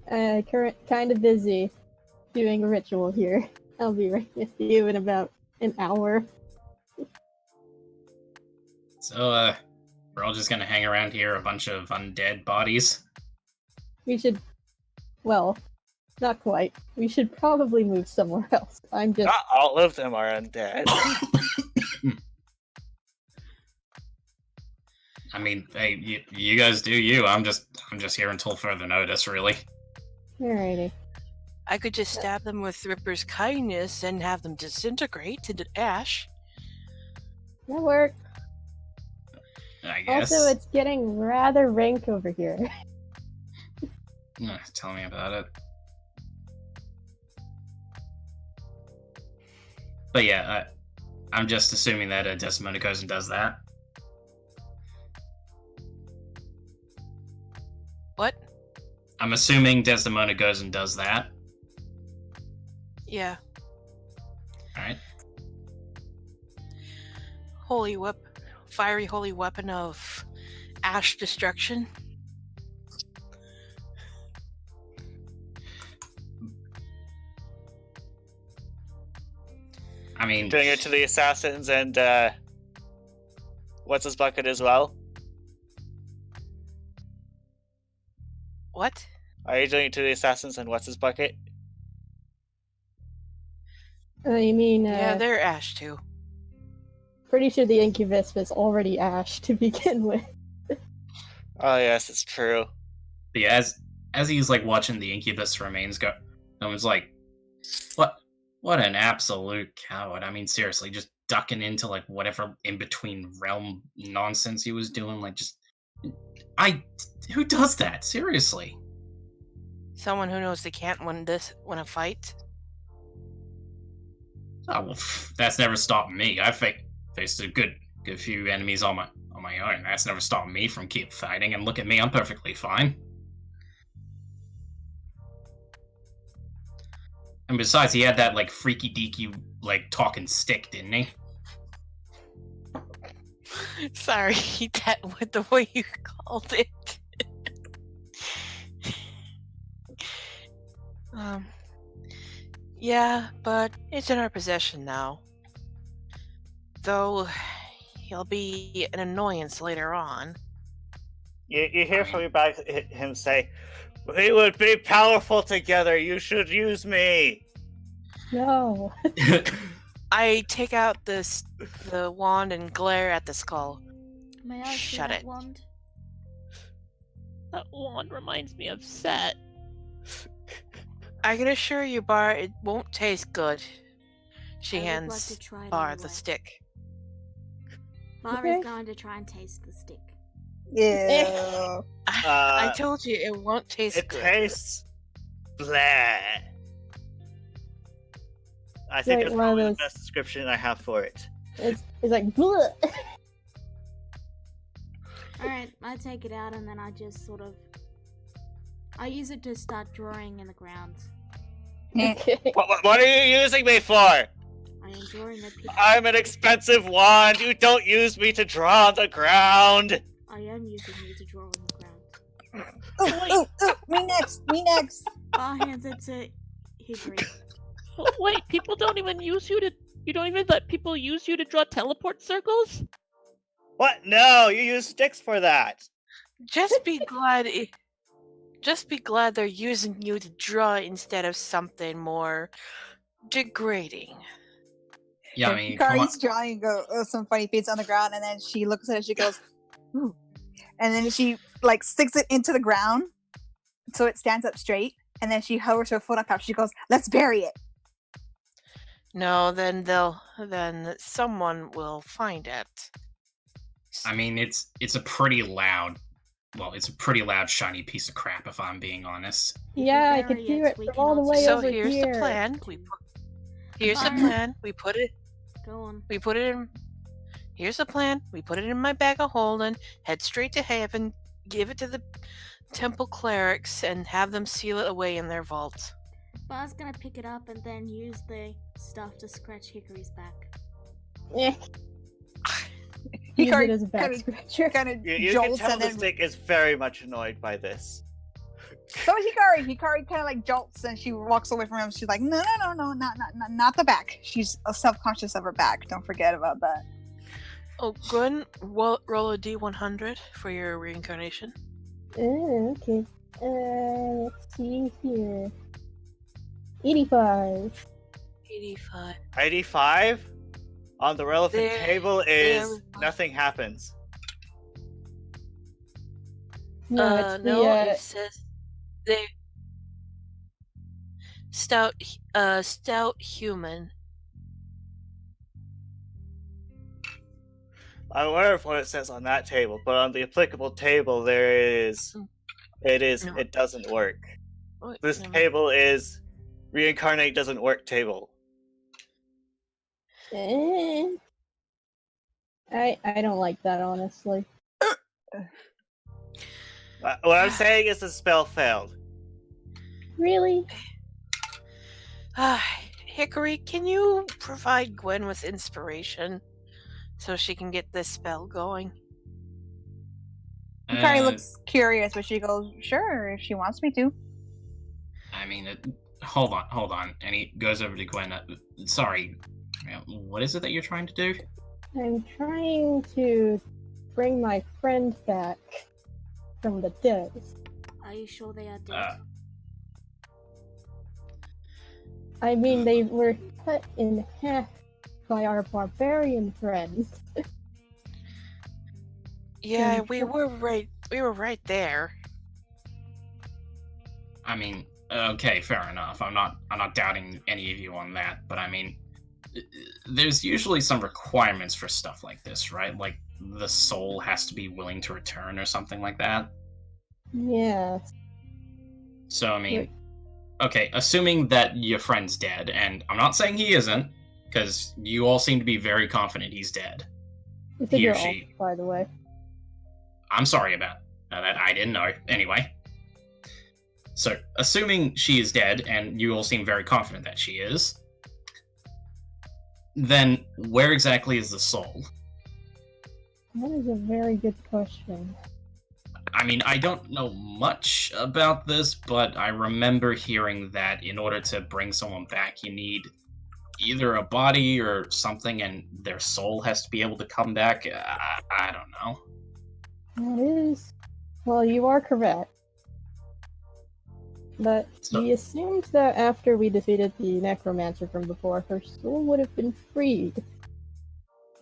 Kind of busy doing a ritual here. I'll be right with you in about an hour. So, we're all just gonna hang around here, a bunch of undead bodies. We should, well, not quite. We should probably move somewhere else. I'm just. Not all of them are undead. I mean, hey, you guys do you. I'm just here until further notice, really. Alrighty. I could just stab them with Ripper's kindness and have them disintegrate into ash. That works. I guess. Also, it's getting rather rank over here. Tell me about it. But yeah, I'm just assuming that Desmond goes and does that. What? I'm assuming Desdemona goes and does that. Yeah. Alright. Fiery holy weapon of ash destruction. I mean, Doing it to the assassins and what's his bucket as well? What? Are you doing it to the assassins and what's his bucket? You mean, Yeah, they're ash too. pretty sure the Incubus was already ash to begin with. Oh yes, it's true. but yeah, as he's like watching the Incubus remains go, I was like, what an absolute coward. I mean, seriously, just ducking into like whatever in between realm nonsense he was doing, like just who does that? Seriously. Someone who knows they can't win a fight. Oh, well, that's never stopped me. I've faced a good few enemies on my own. That's never stopped me from keep fighting. And look at me, I'm perfectly fine. And besides, he had that like freaky deaky like talking stick, didn't he? Sorry, that with the way you called it. Yeah, but it's in our possession now. Though he'll be an annoyance later on. You hear from your back him say, "We would be powerful together. You should use me." No. I take out the wand and glare at the skull. May I see Shut that it. wand? That one reminds me of Set. I can assure you, Bar, it won't taste good. She I would like hands to try it Bar anyway. the stick. Bar Okay. is going to try and taste the stick. Yeah. I told you it won't taste It good. tastes blah. I think Like that's one of probably the those- best description I have for it. It's like, bleh. Alright, I take it out and then I just sort of... I use it to start drawing in the ground. Okay. What are you using me for? I am drawing a picture. I'm an expensive wand. You don't use me to draw on the ground. I am using you to draw on the ground. Me next. Bar hands it to Hickory. Oh, wait, people don't even use you to. You don't even let people use you to draw teleport circles? What? No, you use sticks for that. Just be glad. Just be glad they're using you to draw instead of something more degrading. Yeah, I mean, come on. Hikari's drawing some funny feats on the ground, and then she looks at it. She goes, "Ooh," and then she like sticks it into the ground, so it stands up straight. And then she hovers her foot on top. She goes, "Let's bury it." No, then someone will find it. I mean, it's a pretty loud. Well, it's a pretty loud, shiny piece of crap, if I'm being honest. Yeah, I bury could hear it, it we from all the cannot way see So over here's here. the plan. Here's the Fine. plan. We put it Go on. in. Here's the plan. We put it in my bag of holding. Head straight to heaven. Give it to the temple clerics and have them seal it away in their vault. Bar's gonna pick it up and then use the stuff to scratch Hickory's back. Eh. Use Hikari it as a back kinda- scratcher. Kind of You can jolts tell and the then stick is very much annoyed by this. so is Hikari. Hikari kind of like jolts and she walks away from him. She's like, "No, not the back." She's self-conscious of her back. Don't forget about that. Oh, Gwen, roll a D100 for your reincarnation. Okay. Let's see here. 85. 85. 85 on the relevant There- table there is we go. nothing happens. No, it's the, no, it says they stout human. I wonder what it says on that table, but on the applicable table there is. Mm. No. It doesn't work. Wait, This never mind. table is reincarnate doesn't work table. I don't like that, honestly. What I'm saying is the spell failed. Really? Hickory, can you provide Gwen with inspiration so she can get this spell going? Hikari Uh, looks curious, but she goes, "Sure, if she wants me to." I mean, hold on. And he goes over to Gwen. Sorry, what is it that you're trying to do? I'm trying to bring my friend back from the dead. Are you sure they are dead? Uh, I mean, they were cut in half by our barbarian friends. Yeah, we were right there. I mean, okay, fair enough. I'm not doubting any of you on that, but I mean, there's usually some requirements for stuff like this, right? Like the soul has to be willing to return or something like that. Yeah. So I mean, Right. okay, assuming that your friend's dead, and I'm not saying he isn't, because you all seem to be very confident he's dead. It's a He or girl, she. by the way. I'm sorry about that. I didn't know. Anyway. So, assuming she is dead, and you all seem very confident that she is, then where exactly is the soul? That is a very good question. I mean, I don't know much about this, but I remember hearing that in order to bring someone back, you need either a body or something, and their soul has to be able to come back. I don't know. That is... Well, you are correct. But So- we assumed that after we defeated the necromancer from before, her soul would have been freed.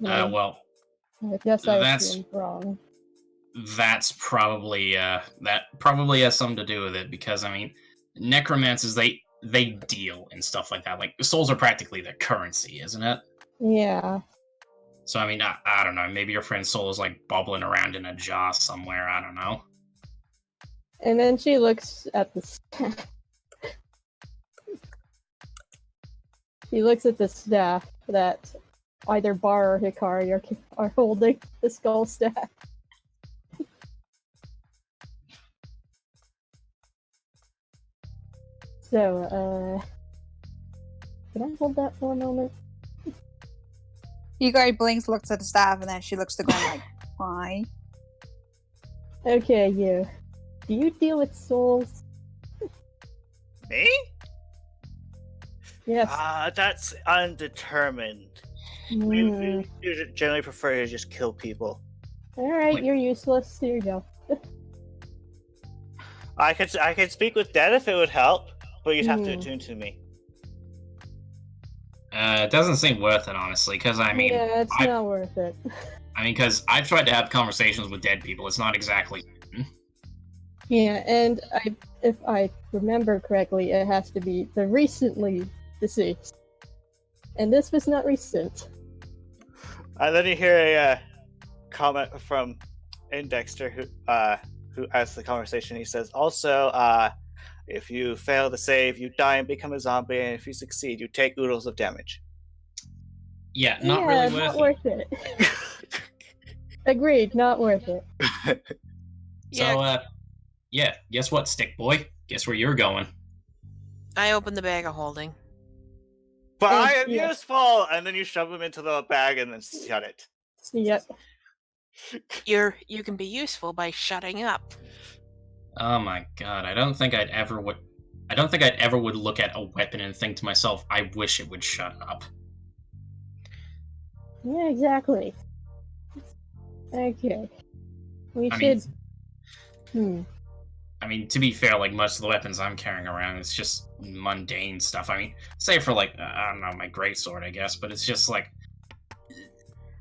Well, I guess I that's- assumed wrong. that's probably that probably has something to do with it, because I mean, necromancers they deal and stuff like that. Like, souls are practically their currency, isn't it? Yeah. So I mean, I don't know. Maybe your friend's soul is like bubbling around in a jar somewhere. I don't know. And then she looks at the staff. She looks at the staff that either Bar or Hikari are holding the skull staff. So, can I hold that for a moment? Hikari blinks, looks at the staff, and then she looks to Gwen like, why? Okay, you. Do you deal with souls? Me? Yes. That's undetermined. We generally prefer to just kill people. Alright, Like- you're useless. Here you go. I could speak with Dead if it would help, but you'd have to Hmm. attune to me. It doesn't seem worth it, honestly, because I mean, yeah, it's I- not worth it. because I've tried to have conversations with dead people. It's not exactly. Yeah, and if I remember correctly, it has to be the recently deceased. And this was not recent. And then you hear a comment from Indexter, who asks the conversation. He says, "Also, if you fail to save, you die and become a zombie, and if you succeed, you take oodles of damage." Yeah, not yeah, really not worth worth it. Agreed, not worth it. it. So, yeah, guess what, Stick Boy? Guess where you're going? I opened the bag of holding. But I Thank am you. useful, and then you shove him into the bag and then shut it. Yep. You can be useful by shutting up. Oh my god, I don't think I'd ever would look at a weapon and think to myself, I wish it would shut up. Yeah, exactly. Okay. We I should. I mean, to be fair, like, most of the weapons I'm carrying around, it's just mundane stuff. I mean, save for, like, I don't know, my greatsword, I guess, but it's just, like...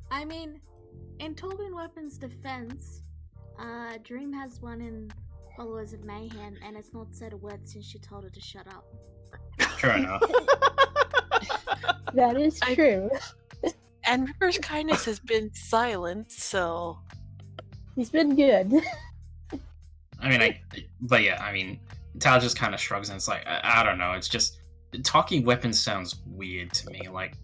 I mean, in Tobin Weapons' defense, Dream has one in Followers of Mayhem, and it's not said a word since she told her to shut up. True enough. That is true. And Ripper's kindness has been silent, so... He's been good. I mean, but yeah, I mean, Tal just kind of shrugs and it's like, I don't know, it's just, talking weapons sounds weird to me. Like,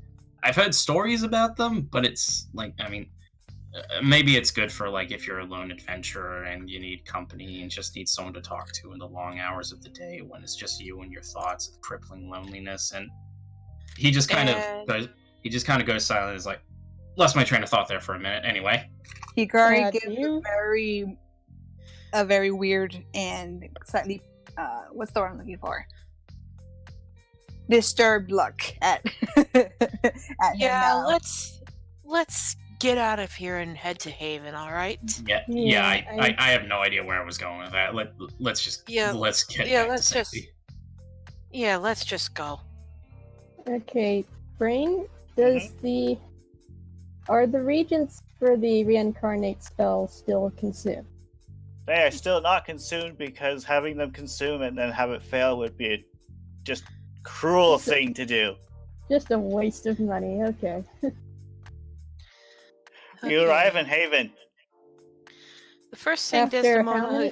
I've heard stories about them, but it's, like, I mean, maybe it's good for, like, if you're a lone adventurer and you need company and just need someone to talk to in the long hours of the day when it's just you and your thoughts of crippling loneliness. And he just kind of goes silent and is like, lost my train of thought there for a minute. Anyway. Hikari do gives you? a very weird and slightly, what's the word I'm looking for? Disturbed look at at Yeah, him now. let's get out of here and head to Haven, alright? Yeah, I have no idea where I was going with that. Let's just let's get back to safety. Let's just go. Okay, Brain, are the regents for the reincarnate spell still consumed? They are still not consumed because having them consume and then have it fail would be a just cruel thing to do. Just a waste of money, okay. You arrive in Haven. The first thing After Desdemona...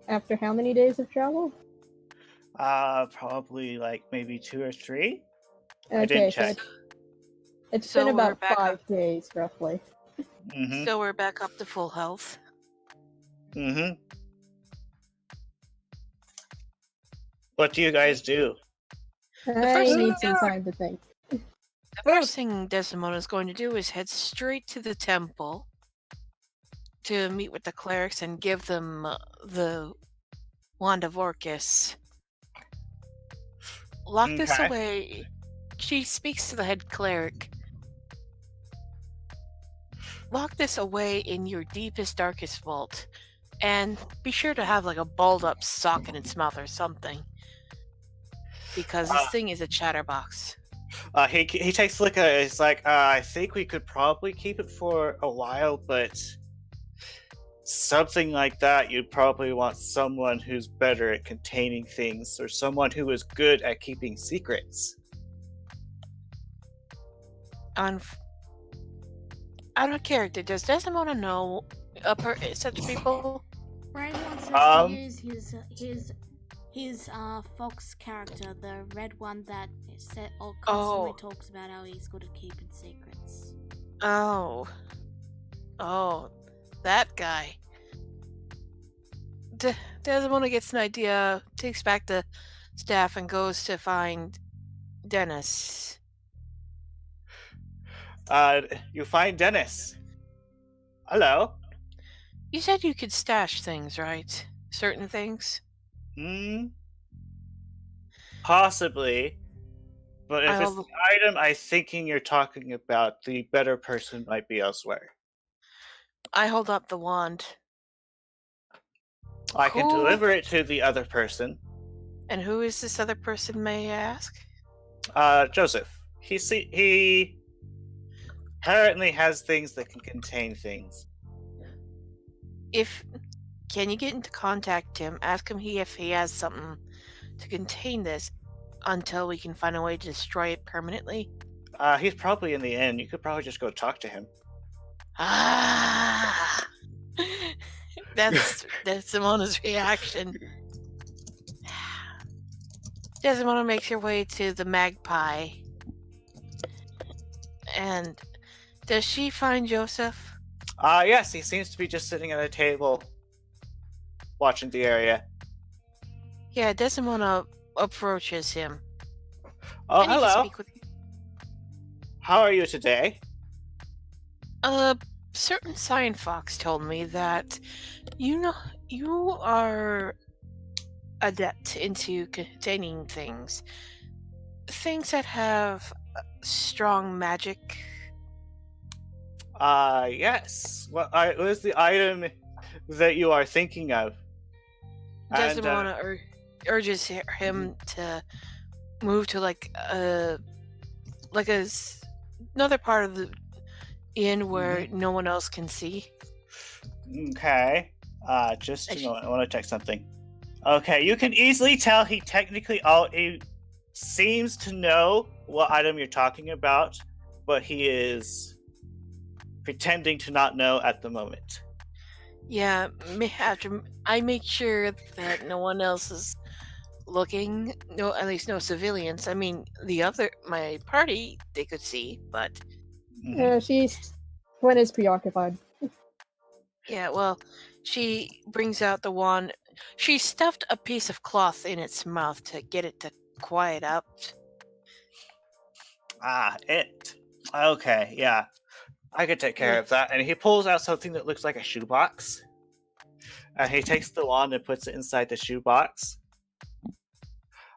After how many days of travel? Probably like maybe 2 or 3. Okay, I didn't so check. it's So been we're about back 5 up. days, roughly. Mm-hmm. So we're back up to full health. Mm-hmm. What do you guys do? I first need thing- some time to think. The first thing Desdemona is going to do is head straight to the temple to meet with the clerics and give them the Wand of Orcus. Lock this Okay. away. She speaks to the head cleric. Lock this away in your deepest, darkest vault. And be sure to have like a balled up sock in its mouth or something. Because this thing is a chatterbox. He takes a look at it. It's like, I think we could probably keep it for a while, but something like that, you'd probably want someone who's better at containing things, or someone who is good at keeping secrets. Out of character, does Desdemona know such people? Ray wants us to use his fox character, the red one that constantly talks about how he's good at keeping secrets. Oh, that guy. Desdemona gets an idea, takes back the staff, and goes to find Dennis. You find Dennis. Hello. You said you could stash things, right? Certain things? Possibly. But if it's I'll- the item I'm thinking you're talking about, the better person might be elsewhere. I hold up the wand. I can Who- deliver it to the other person. And who is this other person, may I ask? Joseph. He apparently has things that can contain things. Can you get into contact him? Ask him if he has something to contain this until we can find a way to destroy it permanently. He's probably in the inn. You could probably just go talk to him. Ah, that's Desdemona's reaction. Desdemona makes her way to the Magpie. And does she find Joseph? Yes, he seems to be just sitting at a table watching the area. Yeah, Desdemona approaches him. Oh, I need to hello. speak with you. How are you today? Certain Cyan Fox told me that you are adept into containing things that have strong magic. Yes. What is the item that you are thinking of? Desdemona urges him to move to another part of the inn where no one else can see. Okay. Just a moment. I want to check something. Okay, you can easily tell he seems to know what item you're talking about, but he is pretending to not know at the moment. Yeah, I make sure that no one else is looking. No, at least no civilians. I mean, my party, they could see, but Gwen is preoccupied. yeah. Well, she brings out the wand. She stuffed a piece of cloth in its mouth to get it to quiet up. It. Okay, yeah. I could take care of that. And he pulls out something that looks like a shoebox. And he takes the wand and puts it inside the shoebox.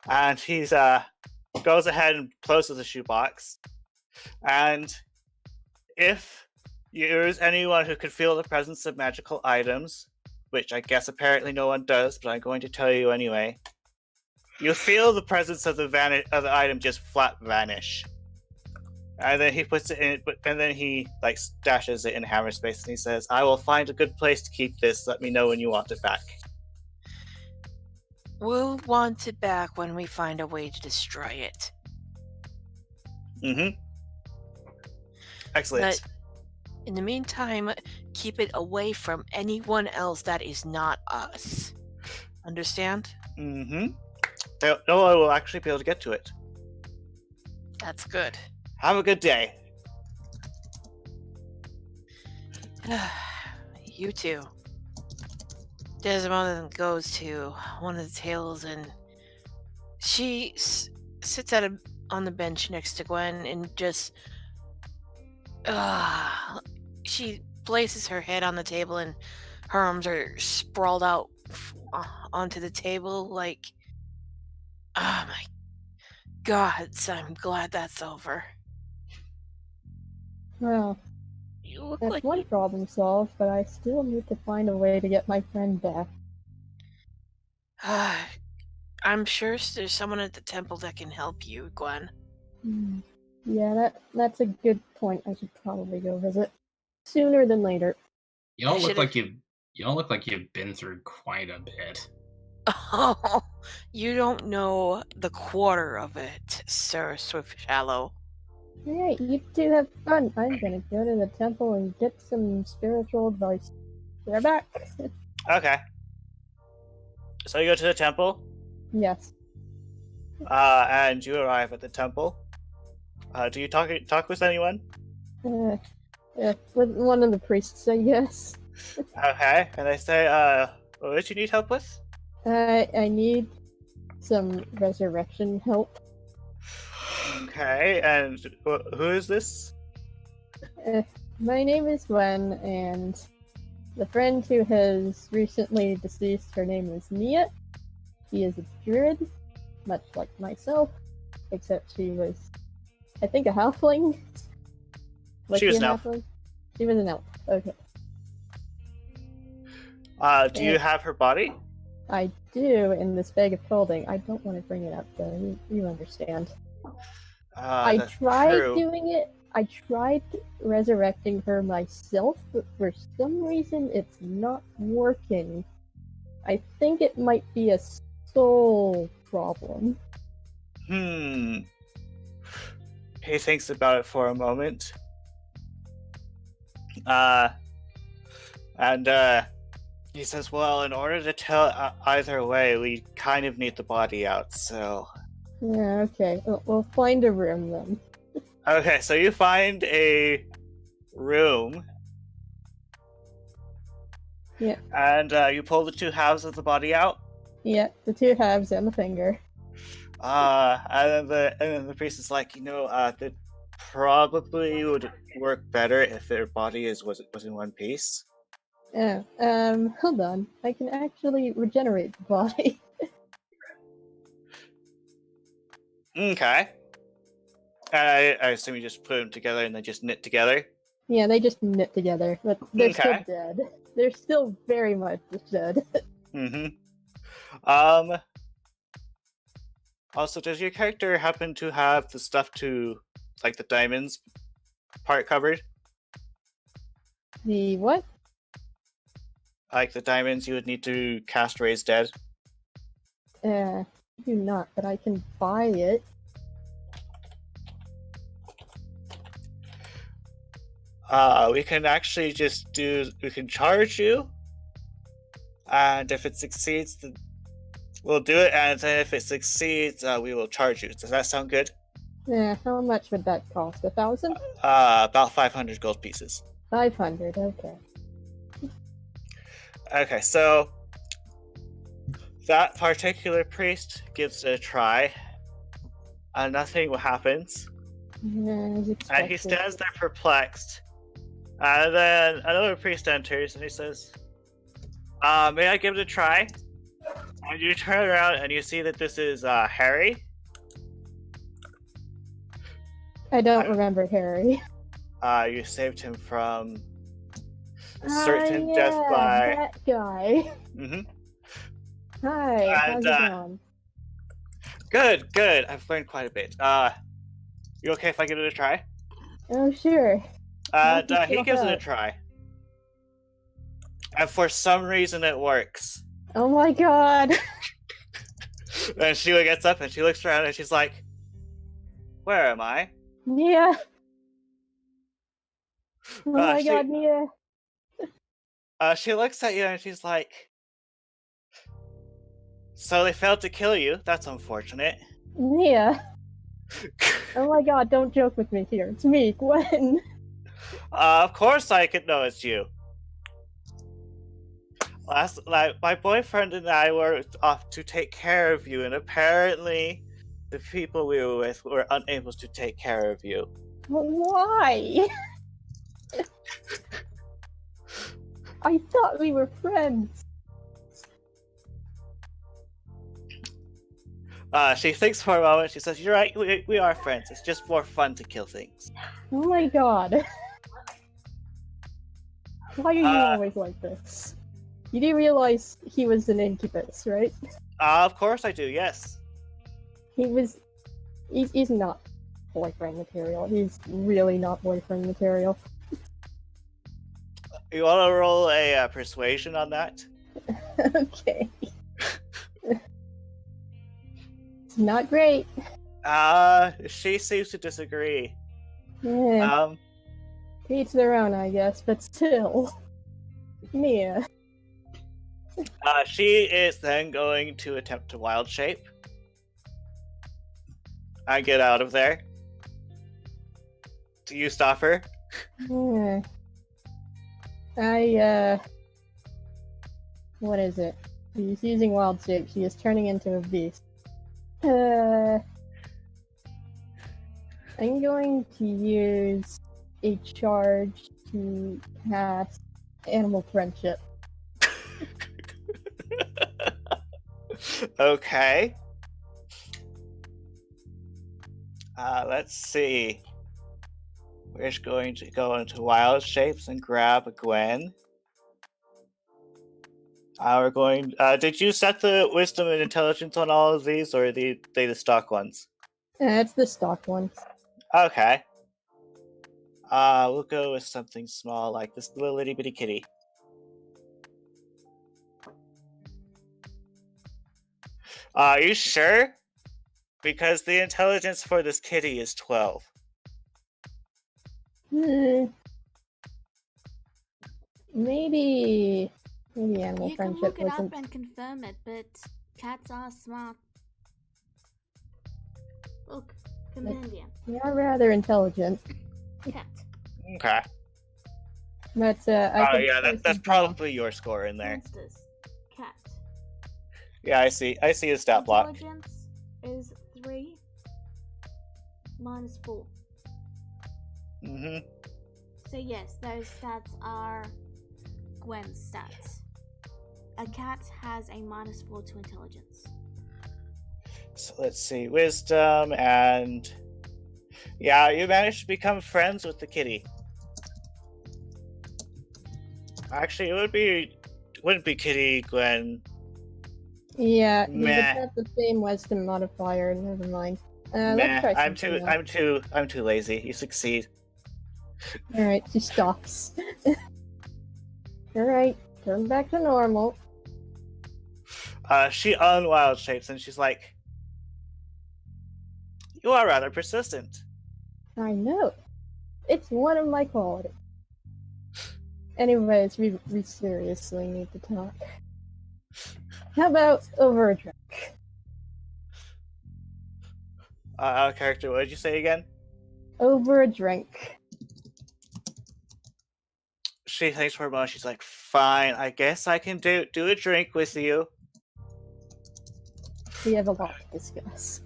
And he's goes ahead and closes the shoebox. And if there's anyone who could feel the presence of magical items, which I guess apparently no one does, but I'm going to tell you anyway, you feel the presence of the item just flat vanish. And then he puts it in, and then he stashes it in hammer space, and he says, "I will find a good place to keep this. Let me know when you want it back." We'll want it back when we find a way to destroy it. Excellent. But in the meantime, keep it away from anyone else that is not us. Understand? No one will actually be able to get to it. That's good. Have a good day. You too. Desdemona then goes to one of the tables and she sits on the bench next to Gwen and just she places her head on the table and her arms are sprawled out onto the table like, oh my god, I'm glad that's over. Well, You look that's like one problem solved, but I still need to find a way to get my friend back. I'm sure there's someone at the temple that can help you, Gwen. Yeah, that's a good point. I should probably go visit sooner than later. You don't I look should've- like you've been through quite a bit. Oh, you don't know the quarter of it, Sir Swift Shallow. Alright, you two have fun. I'm gonna go to the temple and get some spiritual advice. We're back. Okay. So you go to the temple, Yes. and you arrive at the temple. Do you talk with anyone? With one of the priests, I guess. Okay, and they say, what do you need help with? I need some resurrection help. Okay, and who is this? My name is Gwen, and the friend who has recently deceased, her name is Nia. She is a druid, much like myself, except she was, I think, a halfling. She was she a an elf. halfling? She was an elf. Okay. Do you have her body? I do in this bag of clothing. I don't want to bring it up, though. You understand. I That's tried true. doing it. I tried resurrecting her myself, but for some reason it's not working. I think it might be a soul problem. He thinks about it for a moment. And he says, well, in order to tell either way, we kind of need the body out, so... Yeah, okay. We'll find a room then. Okay, so you find a room. Yeah. And you pull the two halves of the body out. Yeah, the two halves and the finger. And then the priest is like, that probably would work better if their body was in one piece. Yeah, hold on. I can actually regenerate the body. Okay. I assume you just put them together and they just knit together. Yeah, they just knit together, but they're still Okay. dead. They're still very much dead. Also, does your character happen to have the stuff to, like, the diamonds part covered? The what? Like the diamonds you would need to cast Raise Dead? I do not, but I can buy it. We can actually we can charge you, and if it succeeds, we'll do it, and then if it succeeds, we will charge you. Does that sound good? Yeah, how much would that cost? 1,000? About 500 gold pieces. 500, okay. Okay, so that particular priest gives it a try, and nothing happens. Yeah, as And he expected. stands there perplexed. And then another priest enters and he says, may I give it a try? And you turn around and you see that this is Harry. I don't remember Harry. You saved him from certain death yeah, by... that guy. Hi, how's And, it going? Good. I've learned quite a bit. You okay if I give it a try? Oh, sure. And Knock he yourself gives it a out. try. And for some reason it works. Oh my god. And she gets up and she looks around and she's like, where am I? Yeah. Oh my she- god, Mia. She looks at you and she's like, so they failed to kill you? That's unfortunate. Mia. Oh my god, don't joke with me here. It's me, Gwen. Of course I could know it's you. My boyfriend and I were off to take care of you, and apparently the people we were with were unable to take care of you. Why? I thought we were friends. She thinks for a moment. She says, "You're right. We are friends. It's just more fun to kill things." Oh my god. Why are you always like this? You do realize he was an incubus, right? Of course I do. Yes. He's not boyfriend material. He's really not boyfriend material. You want to roll a persuasion on that? Okay. It's not great. She seems to disagree. Yeah, each their own, I guess, but still. Mia. She is then going to attempt to wild shape. I get out of there. Do you stop her? Yeah. What is it? She's using wild shape. She is turning into a beast. I'm going to use a charge to cast Animal Friendship. Okay. Let's see. We're just going to go into wild shapes and grab a Gwen. We're going. Did you set the wisdom and intelligence on all of these, or are they the stock ones? It's the stock ones. Okay. We'll go with something small like this little itty bitty kitty. Are you sure? Because the intelligence for this kitty is 12. Maybe Animal You can Friendship look it wasn't. up and confirm it, but cats are smart. Look, compendium. They are rather intelligent, Cat. Okay. but Oh think yeah, there's that's some- probably your score in there. Monsters. Cat. Yeah, I see a stat block. Intelligence is 3 minus 4. Mm-hmm. So yes, those stats are Gwen's stats. A cat has a minus 4 to intelligence. So let's see, wisdom and yeah, you managed to become friends with the kitty. Actually, wouldn't be Kitty, Gwen. Yeah, Meh. but that's the same wisdom modifier. Never mind. Let's try something else. I'm too lazy. You succeed. All right, she stops. All right, turn back to normal. She unwild shapes and she's like, "You are rather persistent." I know. It's one of my qualities. Anyways, we seriously need to talk. How about over a drink? Character, what did you say again? Over a drink. She thinks for a moment. She's like, "Fine, I guess I can do a drink with you." We have a lot to discuss.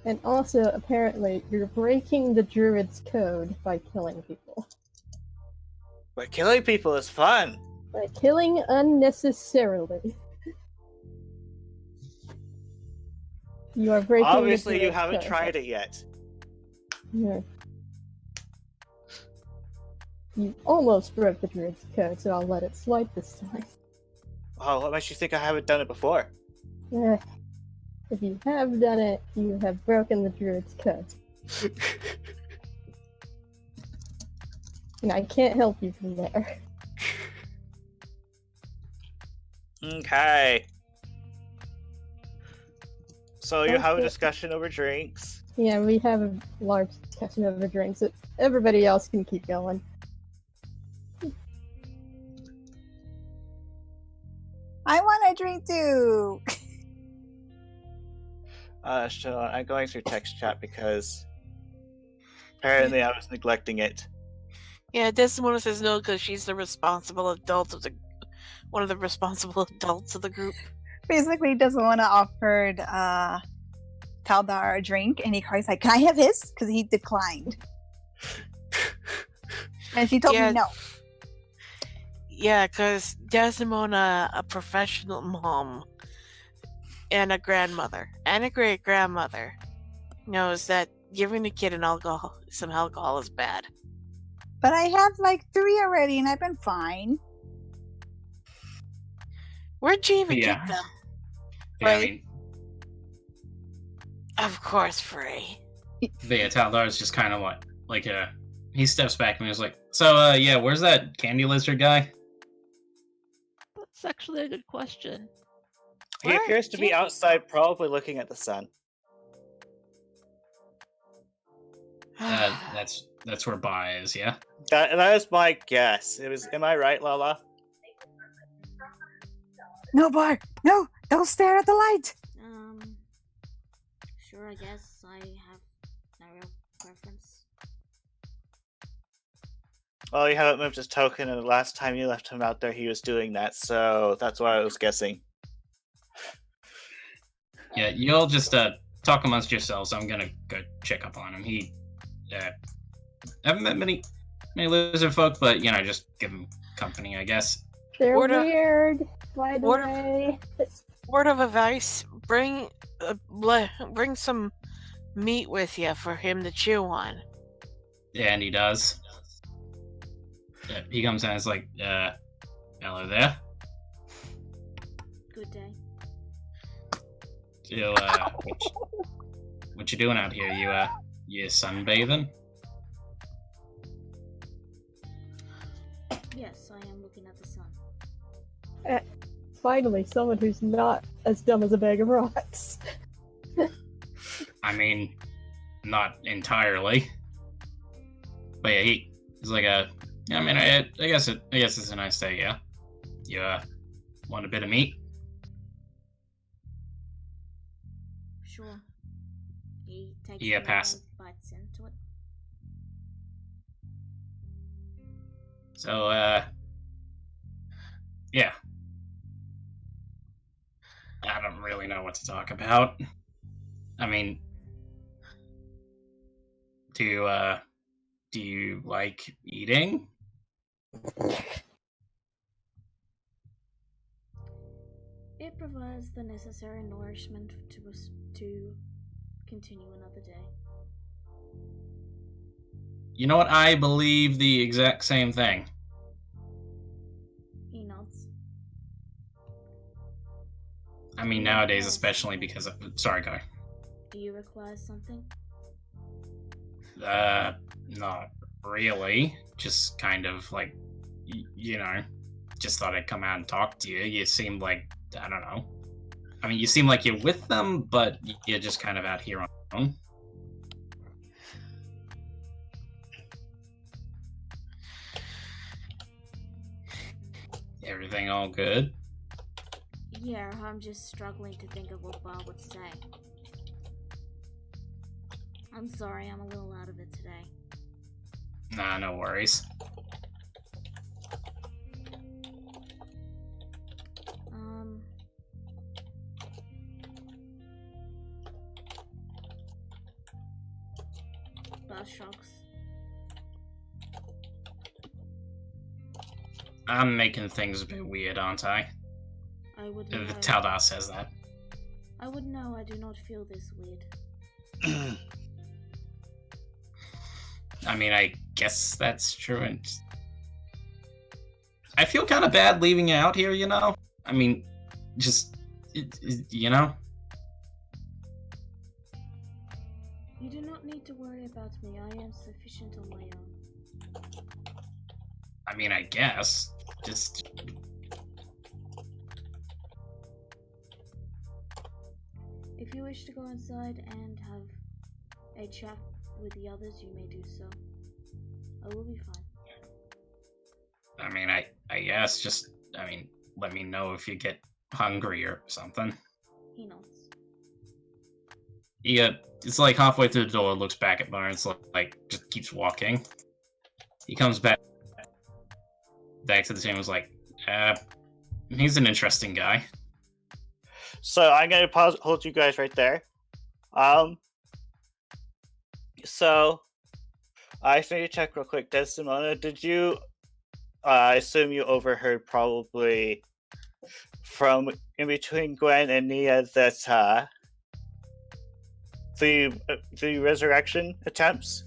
And also, apparently, you're breaking the druid's code by killing people. But killing people is fun. By killing unnecessarily. You are breaking Obviously, the you druid's haven't code. tried it yet. Yeah. You almost broke the druid's code, so I'll let it slide this time. Oh, what makes you think I haven't done it before? Eh, if you have done it, you have broken the druid's code. And I can't help you from there. Okay. So you have a Okay. discussion over drinks. Yeah, we have a large discussion over drinks. Everybody else can keep going. I want a drink too. So I'm going through text chat because apparently I was neglecting it. Yeah, Desdemona says no because she's the responsible adult of one of the responsible adults of the group. Basically, doesn't want to offer Taldar a drink, and he cries like, "Can I have his?" Because he declined. And she told Yeah. me no. Yeah, because Desdemona, a professional mom, and a grandmother, and a great grandmother, knows that giving a kid some alcohol is bad. But I have like 3 already, and I've been fine. Where'd you even Yeah. get them? Yeah, I Right. mean, Of course, Frey. yeah, Taldar's just kind of like he steps back and he's like, so yeah, where's that candy lizard guy? That's actually a good question. He Where appears to be did he outside, probably looking at the sun. That's where Ba is, yeah. That is my guess. Am I right, Lala? No, Bar! No! Don't stare at the light! Sure, I guess I have no real preference. Well, you haven't moved his token, and the last time you left him out there, he was doing that, so that's why I was guessing. Yeah, you'll just talk amongst yourselves. I'm gonna go check up on him. He haven't met many lizard folk, but just give him company, I guess. They're Word of- weird, by the word of- way. Word of advice: bring some meat with you for him to chew on. Yeah, and he does. He comes in and is like, hello there. Good day. You, what you doing out here? You sunbathing? Yes, I am looking at the sun. Finally, someone who's not as dumb as a bag of rocks. I mean, not entirely. But yeah, he's like I guess it's a nice day, yeah. You want a bit of meat? Sure. He takes Yeah, it pass. and bites into it. So yeah. I don't really know what to talk about. I mean, do you like eating? It provides the necessary nourishment to us to continue another day. You know what? I believe the exact same thing. He nods. I mean, nowadays, especially because of... Sorry, go. Do you require something? Not really. Just kind of like, just thought I'd come out and talk to you. You seemed like, I don't know. I mean, you seem like you're with them, but you're just kind of out here on your own. Everything all good? Yeah, I'm just struggling to think of what Bob would say. I'm sorry, I'm a little out of it today. Nah, no worries. Bob shrugs. I'm making things a bit weird, aren't I? I would The know. Taldar says that. I would know. I do not feel this weird. I mean, I guess that's true. And I feel kind of bad leaving you out here, I mean, just, You do not need to worry about me. I am sufficient on my own. I mean, I guess. Just... If you wish to go inside and have a chat with the others, you may do so. I will be fine. I mean, I guess just, let me know if you get hungry or something. He nods. It's like halfway through the door, looks back at Barnes, like, just keeps walking. He comes back to the table, was like, he's an interesting guy. So I'm going to hold you guys right there. I just need to check real quick. Desdemona, did you? I assume you overheard probably from in between Gwen and Nia that the resurrection attempts.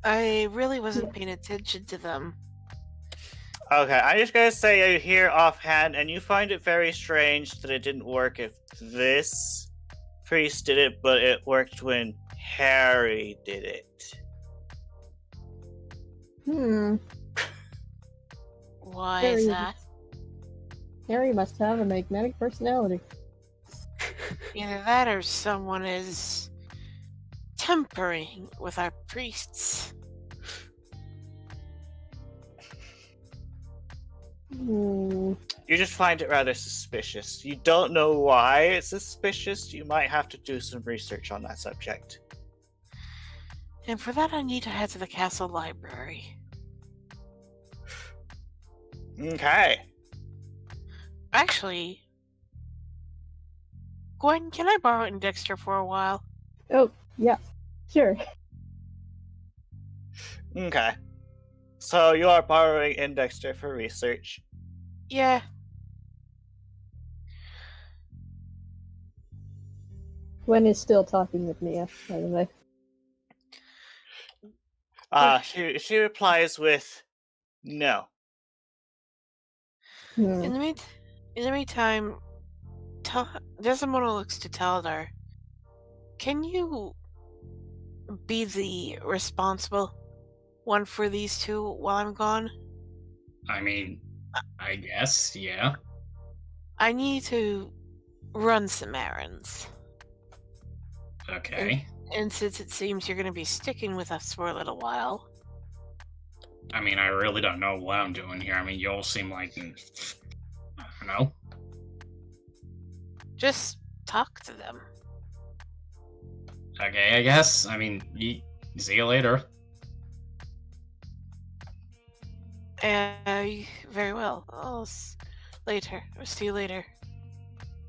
I really wasn't paying attention to them. Okay, I'm just gonna say you hear offhand, and you find it very strange that it didn't work if this priest did it, but it worked when Harry did it. Why Harry is is- that? Harry must have a magnetic personality. Either that or someone is tampering with our priests. Hmm. You just find it rather suspicious. You don't know why it's suspicious. You might have to do some research on that subject. And for that, I need to head to the castle library. Okay. Actually, Gwen, can I borrow Indexter for a while? Oh, yeah. Sure. Okay. So you are borrowing Indexter for research. Yeah. Gwen is still talking with Mia, by the way. She replies with no. Hmm. In the meantime, Desdemona looks to Taldar. Can you be the responsible one for these two while I'm gone? I mean, I guess, yeah. I need to run some errands. Okay. And since it seems you're going to be sticking with us for a little while, I mean, I really don't know what I'm doing here. I mean, you all seem like, I don't know. just talk to them. Okay, I guess. I mean, see you later. Very well. I'll later. I'll see you later.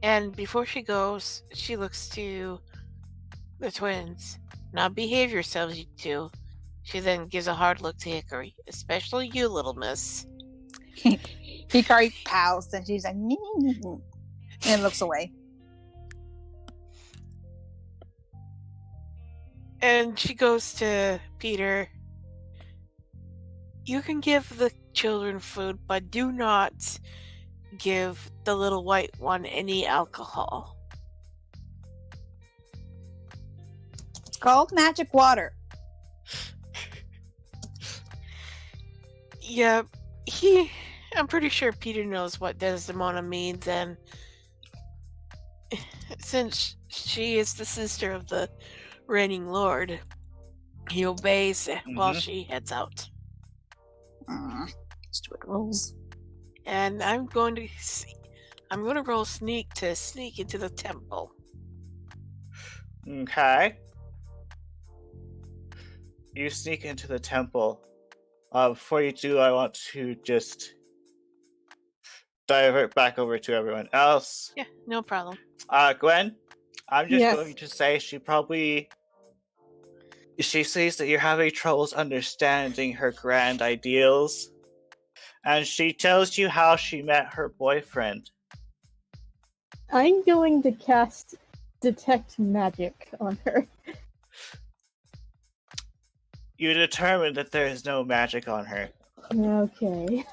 And before she goes, she looks to the twins. Now behave yourselves, you two. She then gives a hard look to Hickory, especially you, little miss. Hikari pouts and she's like, and looks away. And she goes to Peter. You can give the children food, but do not give the little white one any alcohol. It's called magic water. Yeah, I'm pretty sure Peter knows what Desdemona means, and since she is the sister of the reigning lord, he obeys while she heads out. Stupid rules. And I'm going to roll sneak to sneak into the temple. Okay. You sneak into the temple. Before you do, I want to just divert back over to everyone else. Yeah, no problem. Gwen, I'm just Yes. going to say she sees that you're having troubles understanding her grand ideals, and she tells you how she met her boyfriend. I'm going to cast Detect Magic on her. You determine that there is no magic on her. Okay.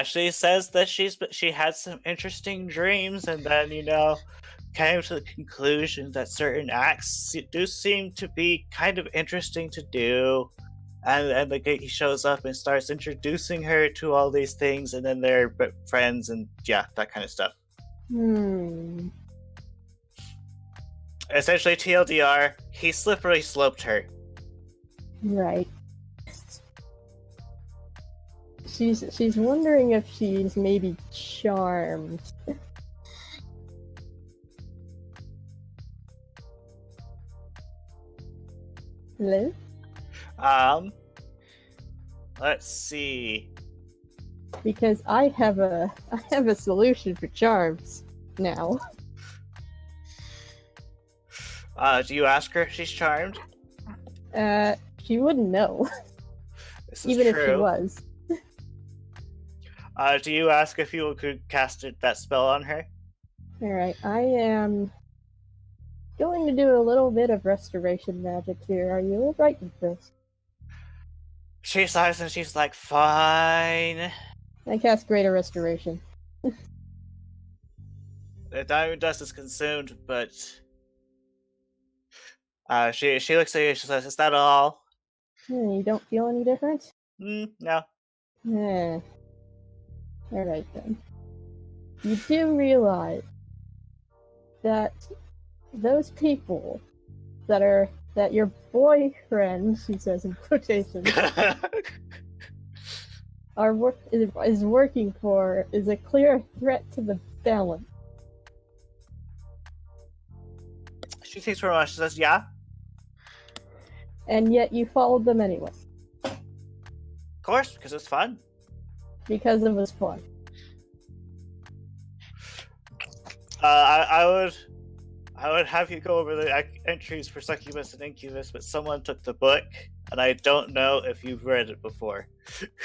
She says that she had some interesting dreams, and then came to the conclusion that certain acts do seem to be kind of interesting to do. And he shows up and starts introducing her to all these things, and then they're friends, and yeah, that kind of stuff. Essentially, TLDR, he slippery sloped her. Right. She's wondering if she's maybe charmed. Hello? Let's see. Because I have a solution for charms now. Do you ask her if she's charmed? She wouldn't know, This is even if she true. was. Do you ask if you could cast that spell on her? Alright, I am going to do a little bit of restoration magic here. Are you alright with this? She sighs and she's like, fine. I cast Greater Restoration. The diamond dust is consumed, but she looks at you. She says, "Is that all?" You don't feel any different? No. Yeah. Alright then. You do realize that those people that your boyfriend, she says in quotations, is working for is a clear threat to the balance. She thinks for a moment. She says, "Yeah, And yet you followed them anyway. of course, because it's fun." Because it was fun. I would have you go over the entries for Succubus and Incubus, but someone took the book, and I don't know if you've read it before.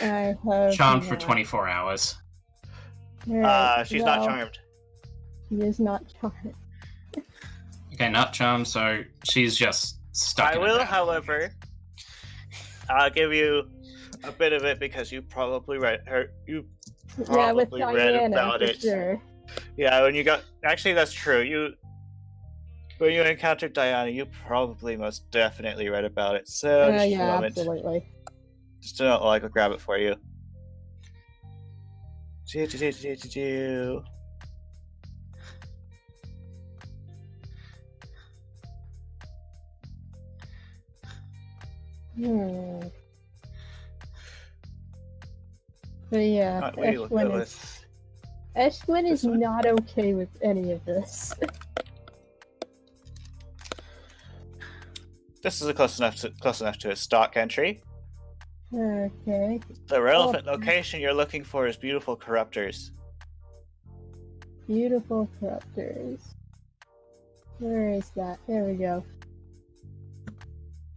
I have Charmed for not. 24 hours. Alright, She's not well, charmed. She is not charmed. Okay, not charmed, so she's just stuck I in a will, bad however, give you a bit of it because you probably read her. You Yeah, with probably read Diana, about for it. sure. Yeah, when you got actually, that's true. When you encountered Diana, you probably most definitely read about it. So just a Yeah, moment. absolutely. Just don't I'll grab it for you. Do. But yeah, What do you look at with? Eshwin is This one? not okay with any of this. This is close enough to a stock entry. Okay. The relevant location you're looking for is beautiful corruptors. Beautiful corruptors. Where is that? There we go.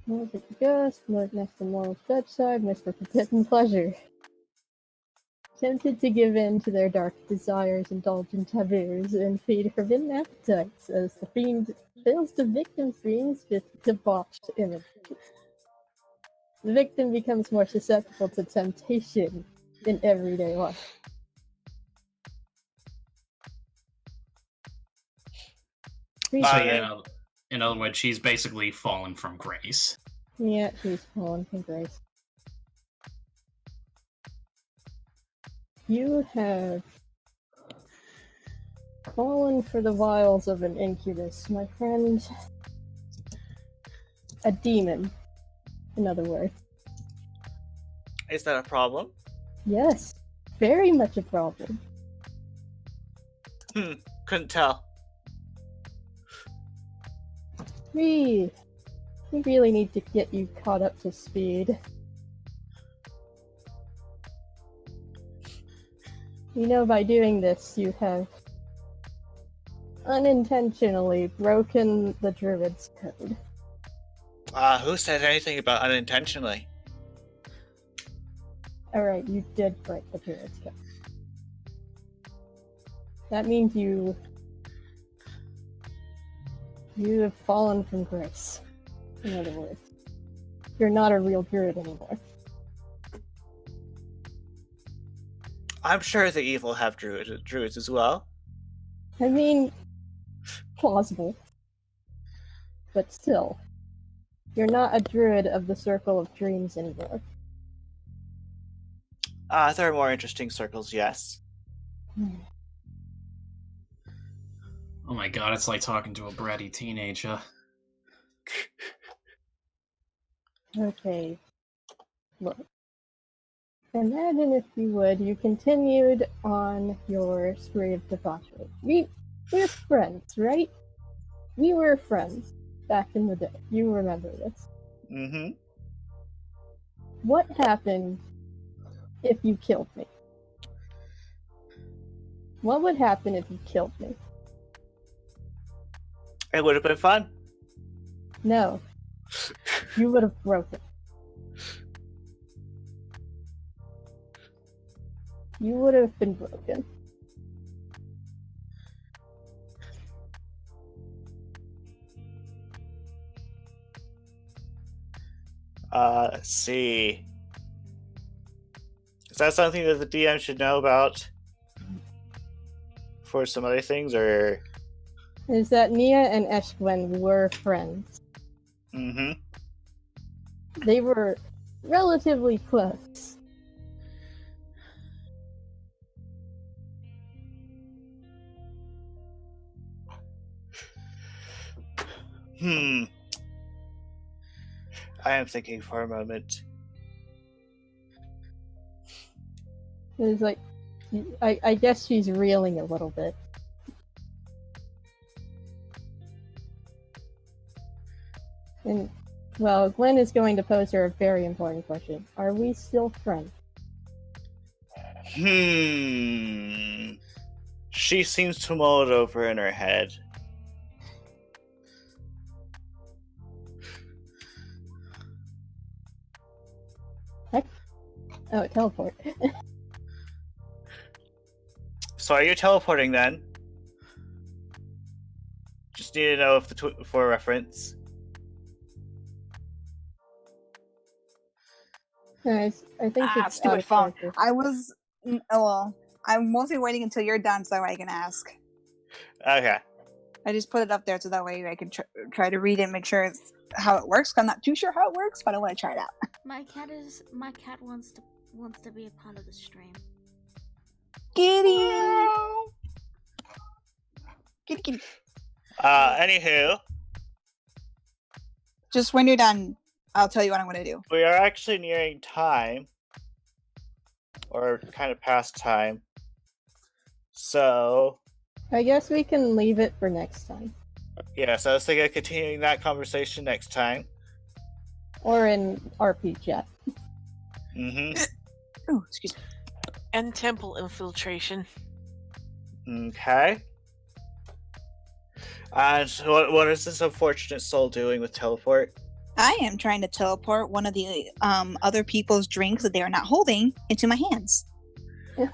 Look at the ghost, look next to Moral's bedside, Mr. Forbidden Pleasure. Tempted to give in to their dark desires, indulge in taboos, and feed forbidden appetites as the fiend fills the victim's dreams with debauched images. The victim becomes more susceptible to temptation in everyday life. So, Yeah. in other words, she's basically fallen from grace. Yeah, she's fallen from grace. You have fallen for the wiles of an incubus, my friend. A demon, in other words. Is that a problem? Yes, very much a problem. Couldn't tell. We really need to get you caught up to speed. You know, by doing this, you have unintentionally broken the Druid's code. Who said anything about unintentionally? Alright, you did break the Druid's code. That means you have fallen from grace. In other words, you're not a real Druid anymore. I'm sure the evil have druids as well. I mean, plausible. But still, you're not a Druid of the Circle of Dreams anymore. There are more interesting circles, yes. Oh my god, it's like talking to a bratty teenager. Okay. Look. Imagine, if you would, you continued on your spree of debauchery. We're friends, right? We were friends back in the day. You remember this. Mm-hmm. What happened if you killed me? What would happen if you killed me? It would have been fun. No. You would have broken. You would have been broken. Let's see. Is that something that the DM should know about for some other things, or? Is that Nia and Eshwin were friends. Mm-hmm. They were relatively close. I am thinking for a moment. It's like, I guess she's reeling a little bit. And, well, Gwen is going to pose her a very important question. Are we still friends? She seems to mull it over in her head. Oh, teleport. So are you teleporting then? Just need to know if for reference. Nice. I think it's Stupid out of phone. character. I'm mostly waiting until you're done so that way I can ask. Okay. I just put it up there so that way I can try to read it and make sure it's how it works. I'm not too sure how it works, but I want to try it out. My cat wants to be a part of the stream. Kitty! Kitty, kitty. Anywho, Just when you're done, I'll tell you what I'm going to do. we are actually nearing time. Or kind of past time. So, I guess we can leave it for next time. yeah, so I was thinking of continuing that conversation next time. Or in RP chat. Mm-hmm. Ooh, excuse me. And temple infiltration. Okay. And so what is this unfortunate soul doing with teleport? I am trying to teleport one of the other people's drinks that they are not holding into my hands.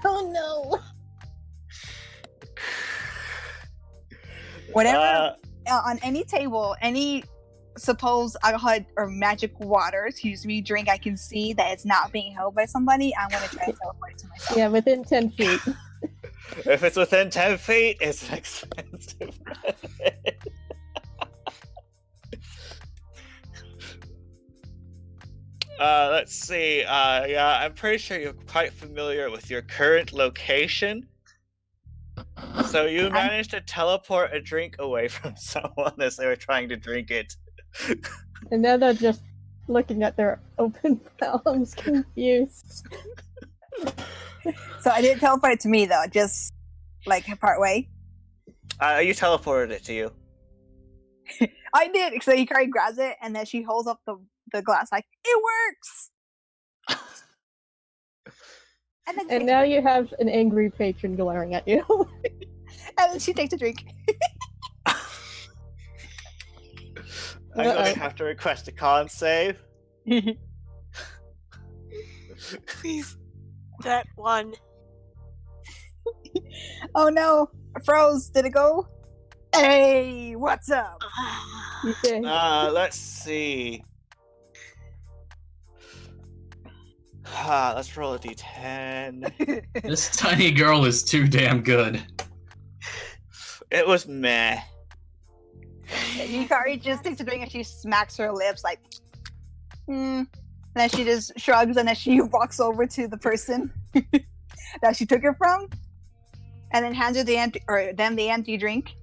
Oh no! Whatever on any table, any supposed alcohol or magic water, drink I can see that it's not being held by somebody, I'm going to try to teleport it to myself. Yeah, within 10 feet. If it's within 10 feet, it's an expensive method. Let's see. Yeah, I'm pretty sure you're quite familiar with your current location. So you managed to teleport a drink away from someone as they were trying to drink it. And now they're just looking at their open palms, confused. So I didn't teleport it to me though, just like part way. You teleported it to you. I did. So Hikari grabs it and then she holds up the glass like, it works! And now you have an angry patron glaring at you. And then she takes a drink. I'm going to have to request a con save. Please, that one. Oh no, froze. Did it go? Hey, what's up? You say, Let's see. Let's roll a d10. This tiny girl is too damn good. It was meh. Hikari just takes a drink and she smacks her lips like, And then she just shrugs and then she walks over to the person that she took it from, and then hands her the empty drink,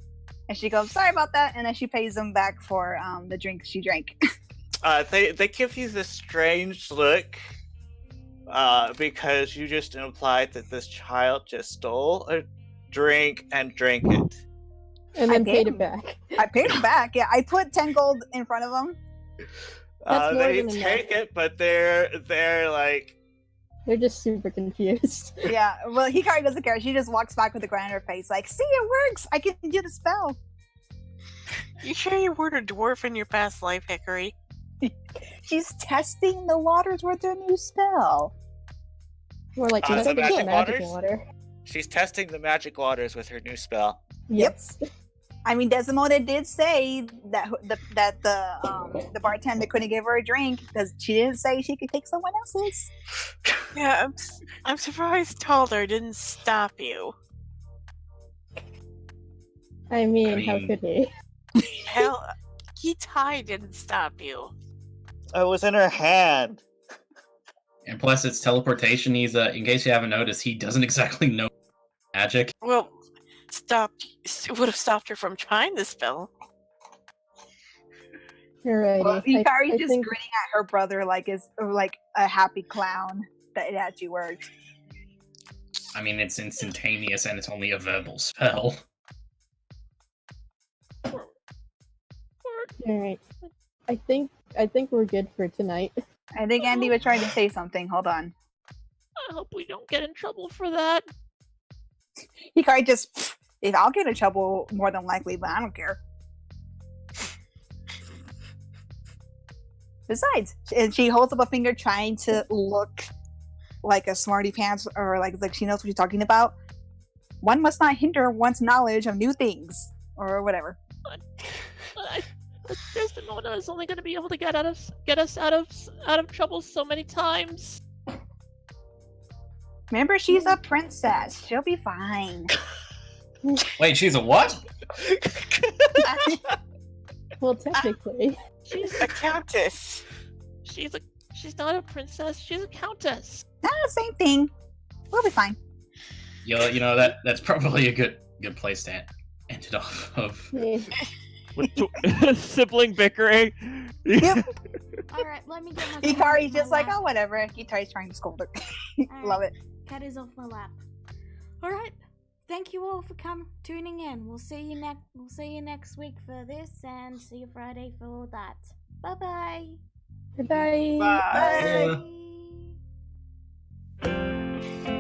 and she goes, "Sorry about that," and then she pays them back for the drink she drank. They give you this strange look. Because you just implied that this child just stole a drink and drank it. and then paid it back. I paid them back. Yeah, I put 10 gold in front of them. That's more They than take enough. it, but they're like, They're just super confused. Yeah, well, Hikari doesn't care. She just walks back with a grin on her face, like, "See, it works. I can do the spell." You sure you weren't a dwarf in your past life, Hickory? She's testing the waters with her new spell. More like the testing magic the magic waters? water. She's testing the magic waters with her new spell. Yes. I mean, Desdemona did say that the bartender couldn't give her a drink because she didn't say she could take someone else's. Yeah, I'm surprised Talder didn't stop you. I mean, how mean- could he? Hell, Kitai didn't stop you. It was in her hand. And plus, it's teleportation. He's in case you haven't noticed, he doesn't exactly know magic. Well, it would have stopped her from trying the spell. Alrighty. Well, Hikari's I just think- grinning at her brother like a happy clown that it actually worked. I mean, it's instantaneous and it's only a verbal spell. Alright. I think we're good for tonight. I think Andy was trying to say something. Hold on. I hope we don't get in trouble for that. Hikari just, if I'll get in trouble, more than likely, but I don't care. Besides, and she holds up a finger trying to look like a smarty pants or like she knows what she's talking about. One must not hinder one's knowledge of new things or whatever. Desdemona is only going to be able to get us out of trouble so many times. Remember, she's a princess. She'll be fine. Wait, she's a what? Well, technically. She's A countess. she's not a princess. She's a countess. Same thing. We'll be fine. You know that's probably a good place to end it off of. Yeah. With sibling bickering. Yep. Alright, let me get my Hikari's just like, oh, whatever. Hikari's trying to scold her. Love it. Cat is off my lap. Alright. Thank you all for tuning in. We'll see you next week for this, and see you Friday for all that. Bye-bye. Goodbye. Bye. Bye.